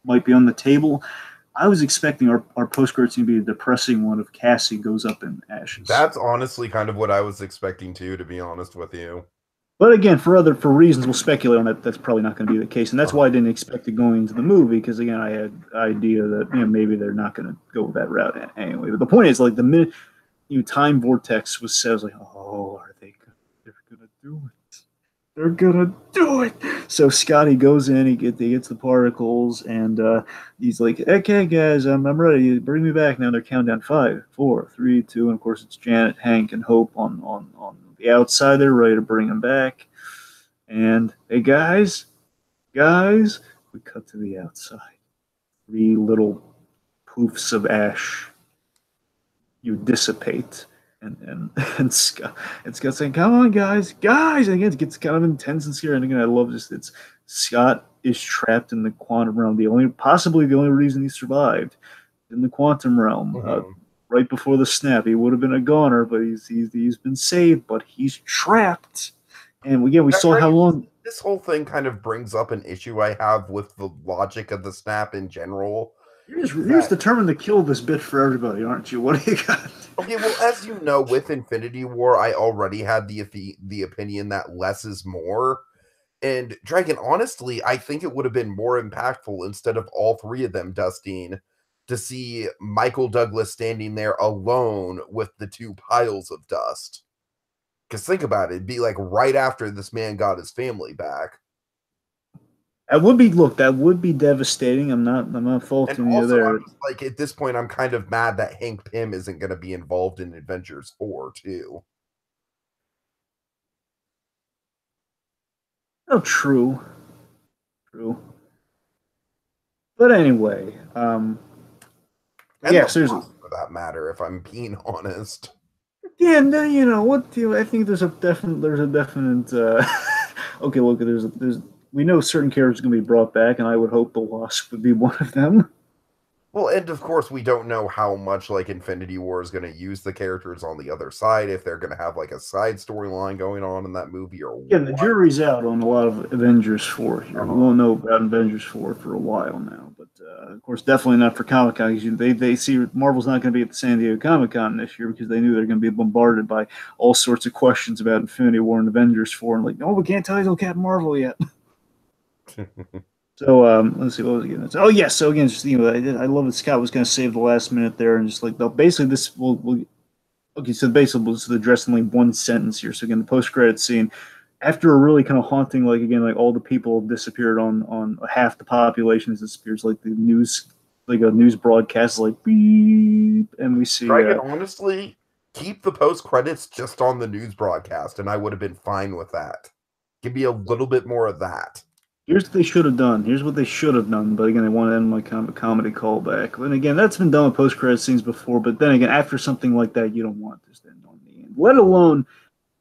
might be on the table. I was expecting our post-credit scene to be a depressing one of Cassie goes up in ashes. That's honestly kind of what I was expecting too, to be honest with you. But again, for reasons we'll speculate on that, that's probably not going to be the case, and that's why I didn't expect it going into the movie. Because again, I had idea that maybe they're not going to go that route anyway. But the point is, like the minute Time Vortex was said, I was like, oh, are they? They're going to do it. They're gonna do it. So Scotty goes in, he gets the particles, and he's like, "Okay, guys, I'm ready. Bring me back now." They're counting down 5, 4, 3, 2, and of course it's Janet, Hank, and Hope on the outside. They're ready to bring him back. And hey, guys, we cut to the outside. 3 little poofs of ash. You dissipate. And Scott's saying, "Come on, guys!" And again, it gets kind of intense and scary. And again, I love this. It's Scott is trapped in the quantum realm. Possibly the only reason he survived in the quantum realm. Right before the snap, he would have been a goner, but he's been saved. But he's trapped. And again, we saw how long. This whole thing kind of brings up an issue I have with the logic of the snap in general. You're just determined to kill this bit for everybody, aren't you? What do you got? Okay, well, as you know, with Infinity War, I already had the opinion that less is more. And Dragon, honestly, I think it would have been more impactful instead of all 3 of them dusting to see Michael Douglas standing there alone with the 2 piles of dust. Because think about it, it'd be like right after this man got his family back. That would be devastating. I'm not faulting you there. Like at this point, I'm kind of mad that Hank Pym isn't going to be involved in Avengers 4 too. Oh, true. But anyway, yeah, seriously. For that matter, if I'm being honest. Yeah, no, I think there's a definite. Okay, look, there's. We know certain characters are going to be brought back, and I would hope the Wasp would be one of them. Well, and of course, we don't know how much like Infinity War is going to use the characters on the other side, if they're going to have like a side storyline going on in that movie or what. Yeah, the jury's out on a lot of Avengers 4 here. We won't know about Avengers 4 for a while now, but of course, definitely not for Comic-Con. They see Marvel's not going to be at the San Diego Comic-Con this year because they knew they're going to be bombarded by all sorts of questions about Infinity War and Avengers 4, and like, no, we can't tell you till Captain Marvel yet. So let's see, what was again? Oh yes, so again, just I love that Scott was going to save the last minute there, and just like basically this will okay. So basically, we'll address in like one sentence here. So again, the post-credit scene after a really kind of haunting, like again, like all the people disappeared on half the population disappears, like the news, like a news broadcast, like beep, and we see. Dragon, honestly, keep the post-credits just on the news broadcast, and I would have been fine with that. Give me a little bit more of that. Here's what they should have done. But again, they want to end my comedy callback. And again, that's been done with post-credit scenes before. But then again, after something like that, you don't want this to end on the end. Let alone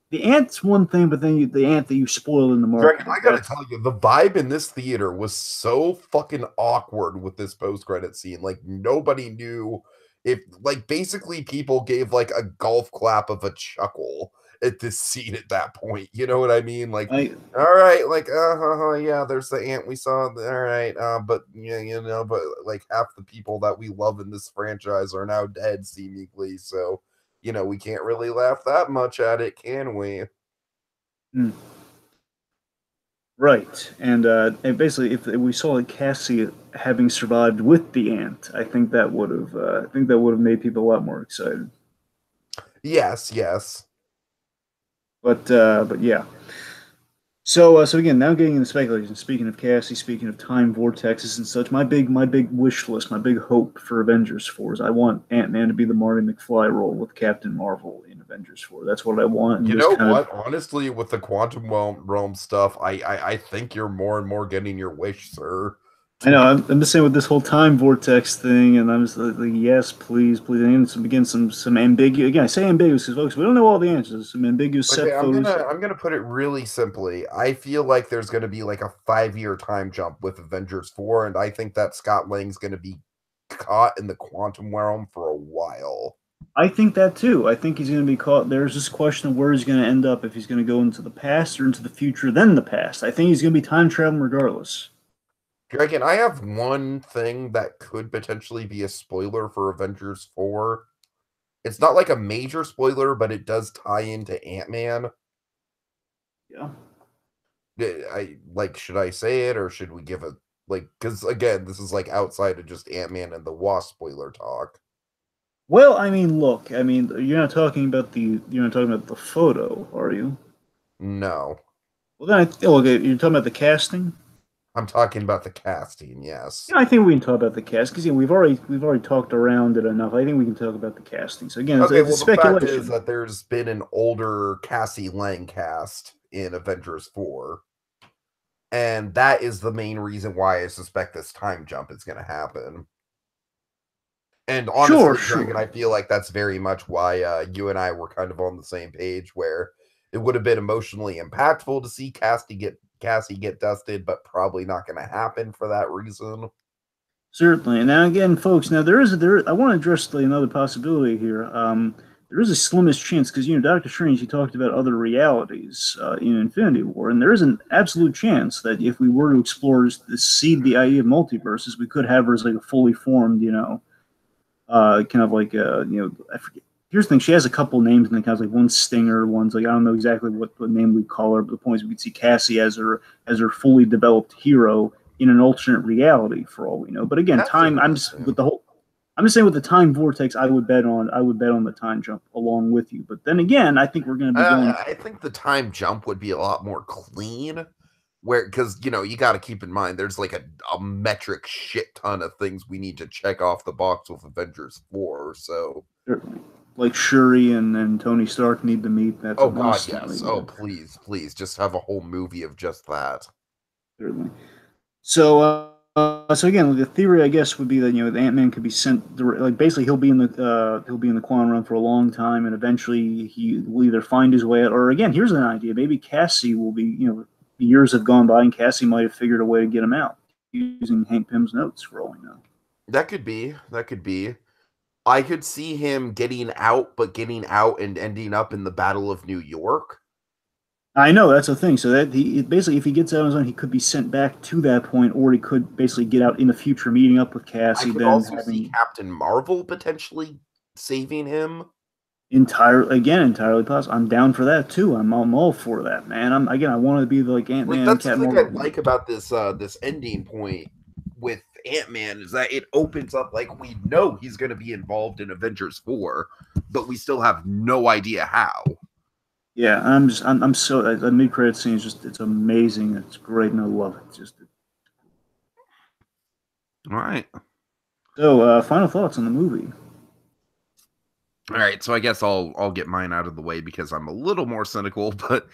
the ant's one thing, but then the ant that you spoiled in the market. Dragon, I gotta tell you, the vibe in this theater was so fucking awkward with this post-credit scene. Like nobody knew if, like, basically people gave like a golf clap of a chuckle at this scene at that point. You know what I mean? Like, all right, like, yeah, there's the ant we saw. All right, but yeah, but like half the people that we love in this franchise are now dead, seemingly. So, we can't really laugh that much at it, can we? Right, and basically, if we saw like Cassie having survived with the ant, I think that would have made people a lot more excited. Yes. But yeah. So again, now getting into speculation. Speaking of Cassie, speaking of time vortexes and such, my big wish list, my big hope for Avengers 4 is I want Ant-Man to be the Marty McFly role with Captain Marvel in Avengers 4. That's what I want. And you know what? Honestly, with the quantum realm stuff, I think you're more and more getting your wish, sir. I know. I'm just saying with this whole time vortex thing, and I'm just like, yes, please, please. And some ambiguous. Again, I say ambiguous because folks, we don't know all the answers. Some ambiguous set Okay, photos. I'm gonna put it really simply. I feel like there's gonna be like a 5 year time jump with Avengers 4, and I think that Scott Lang's gonna be caught in the quantum realm for a while. I think that too. I think he's going to be caught. There's this question of where he's going to end up, if he's going to go into the past or into the future, then the past. I think he's going to be time traveling regardless. Dragon, I have one thing that could potentially be a spoiler for Avengers 4. It's not like a major spoiler, but it does tie into Ant-Man. Yeah. I like, should I say it or should we give a like, because again, this is like outside of just Ant-Man and the Wasp spoiler talk. Well, I mean, look. I mean, you're not talking about the photo, are you? No, Well, then, okay, you're talking about the casting. I'm talking about the casting, yes. Yeah, I think we can talk about the cast because we've already talked around it enough. I think we can talk about the casting. So again, Okay, it's well, the fact is speculation. that there's been an older Cassie Lang cast in Avengers 4, and that is the main reason why I suspect this time jump is going to happen. And Sure, honestly, Dragon, I sure. feel like that's very much why you and I were kind of on the same page, where it would have been emotionally impactful to see Cassie get dusted, but probably not going to happen for that reason. Certainly. And now again, folks, now I want to address another possibility here. There is a slimmest chance because Doctor Strange he talked about other realities in Infinity War, and there is an absolute chance that if we were to explore seed the idea of multiverses, we could have her as like a fully formed, kind of like I forget. Here's the thing: she has a couple names, and kind of like one's Stinger, one's like I don't know exactly what name we call her, but the point is we could see Cassie as her fully developed hero in an alternate reality for all we know. But again, That's time. interesting. I'm just saying with the time vortex, I would bet on the time jump along with you. But then again, I think we're going to be going. I think the time jump would be a lot more clean, where because you got to keep in mind there's like a metric shit ton of things we need to check off the box with Avengers 4. So, Certainly. Like Shuri and Tony Stark need to meet. That's a oh god, must. yes. Oh please, please, just have a whole movie of just that. Certainly. So again, the theory I guess would be that Ant Man could be sent like basically he'll be in the quantum realm for a long time, and eventually he will either find his way out, or again, here's an idea: maybe Cassie will be years have gone by, and Cassie might have figured a way to get him out using Hank Pym's notes for all we know. That could be. That could be. I could see him getting out, but getting out and ending up in the Battle of New York. I know that's the thing. So that he basically, if he gets out on his own, he could be sent back to that point, or he could basically get out in the future, meeting up with I Cassie, could then also see having Captain Marvel potentially saving him. entirely possible. I'm down for that too. I'm all for that, man. I want to be like Ant Like Man, that's the Cat thing I Marvel. like about this ending point with Ant-Man is that it opens up like we know he's going to be involved in Avengers 4, but we still have no idea how. Yeah, I'm so the mid credit scene is just it's amazing. It's great, and I love it. Just All right. so final thoughts on the movie. All right, so I guess I'll get mine out of the way because I'm a little more cynical, but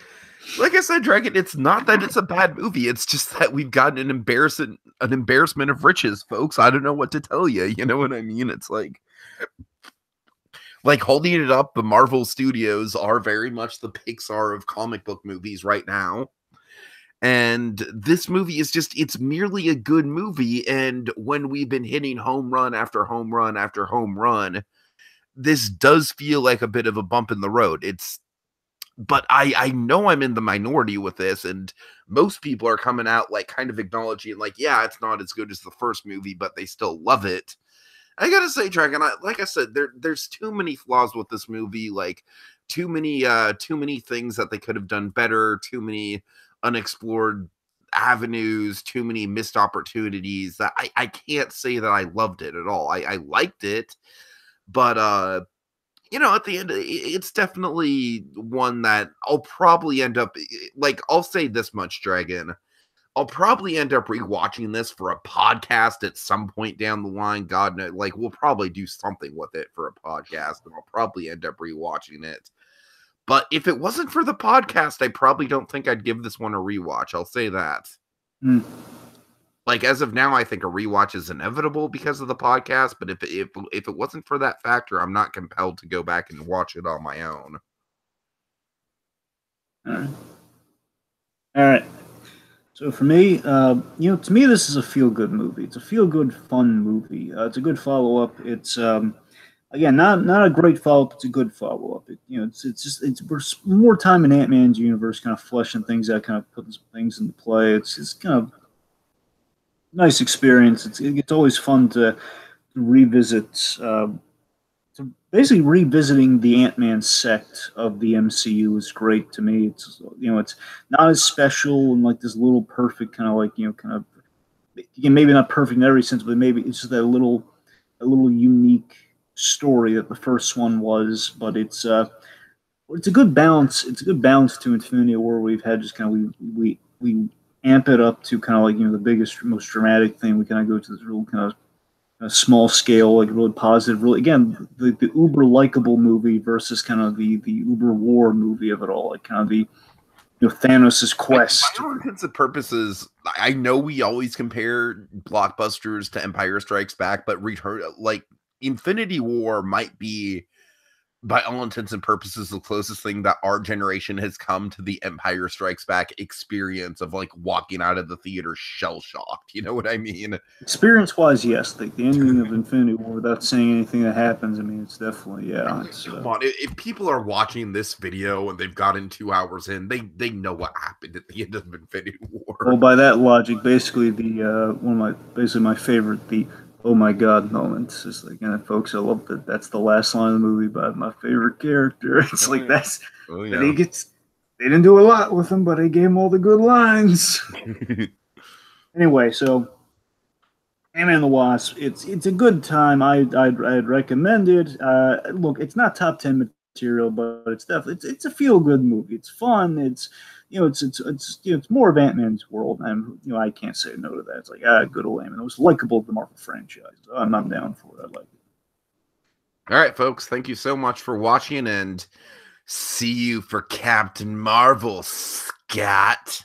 like I said, Dragon, it's not that it's a bad movie. It's just that we've gotten an embarrassment of riches, folks. I don't know what to tell you. You know what I mean? It's like holding it up, the Marvel Studios are very much the Pixar of comic book movies right now. And this movie is just, it's merely a good movie. And when we've been hitting home run after home run after home run, this does feel like a bit of a bump in the road. But I know I'm in the minority with this, and most people are coming out like kind of acknowledging, like, yeah, it's not as good as the first movie, but they still love it. I gotta say, Dragon, like I said, there's too many flaws with this movie, like too many things that they could have done better, too many unexplored avenues, too many missed opportunities that I can't say that I loved it at all. I liked it, but at the end, it's definitely one that I'll probably end up like. I'll say this much, Dragon. I'll probably end up rewatching this for a podcast at some point down the line. God knows, like we'll probably do something with it for a podcast, and I'll probably end up rewatching it. But if it wasn't for the podcast, I probably don't think I'd give this one a rewatch. I'll say that. Hmm. like as of now, I think a rewatch is inevitable because of the podcast. But if it wasn't for that factor, I'm not compelled to go back and watch it on my own. All right. All right. So for me, to me, this is a feel-good movie. It's a feel-good, fun movie. It's a good follow-up. It's again not a great follow-up. It's a good follow-up. It's just we're more time in Ant-Man's universe, kind of fleshing things out, kind of putting some things into play. It's kind of nice experience. It's always fun to revisit. Basically revisiting the Ant-Man sect of the MCU is great to me. It's not as special and like this little perfect kind of like kind of maybe not perfect in every sense, but maybe it's just a little unique story that the first one was. But it's a good balance. It's a good balance to Infinity War. We've had just kind of we amp it up to kind of like the biggest, most dramatic thing. We kind of go to this real kind of a small scale, like really positive, really again the uber likable movie versus kind of the uber war movie of it all, like kind of the Thanos' quest. By all intents and purposes, I know we always compare blockbusters to Empire Strikes Back, but Infinity War might be, by all intents and purposes, the closest thing that our generation has come to the Empire Strikes Back experience of like walking out of the theater shell shocked. You know what I mean? Experience wise, yes. The ending of Infinity War, without saying anything that happens, I mean, it's definitely Come on, if people are watching this video and they've gotten 2 hours in, they know what happened at the end of Infinity War. Well, by that logic, basically one of my favorite oh my god moments is like, folks, I love that. That's the last line of the movie by my favorite character. It's like that's that he gets. They didn't do a lot with him, but they gave him all the good lines. Anyway, so Ant-Man and the Wasp. It's a good time. I'd recommend it. Look, it's not top 10 material, but it's definitely it's a feel good movie. It's fun. It's it's more of Ant-Man's world, and I can't say no to that. It's like good old Ant-Man. It was likable of the Marvel franchise. I'm down for it. I like it. All right, folks. Thank you so much for watching, and see you for Captain Marvel, Scott.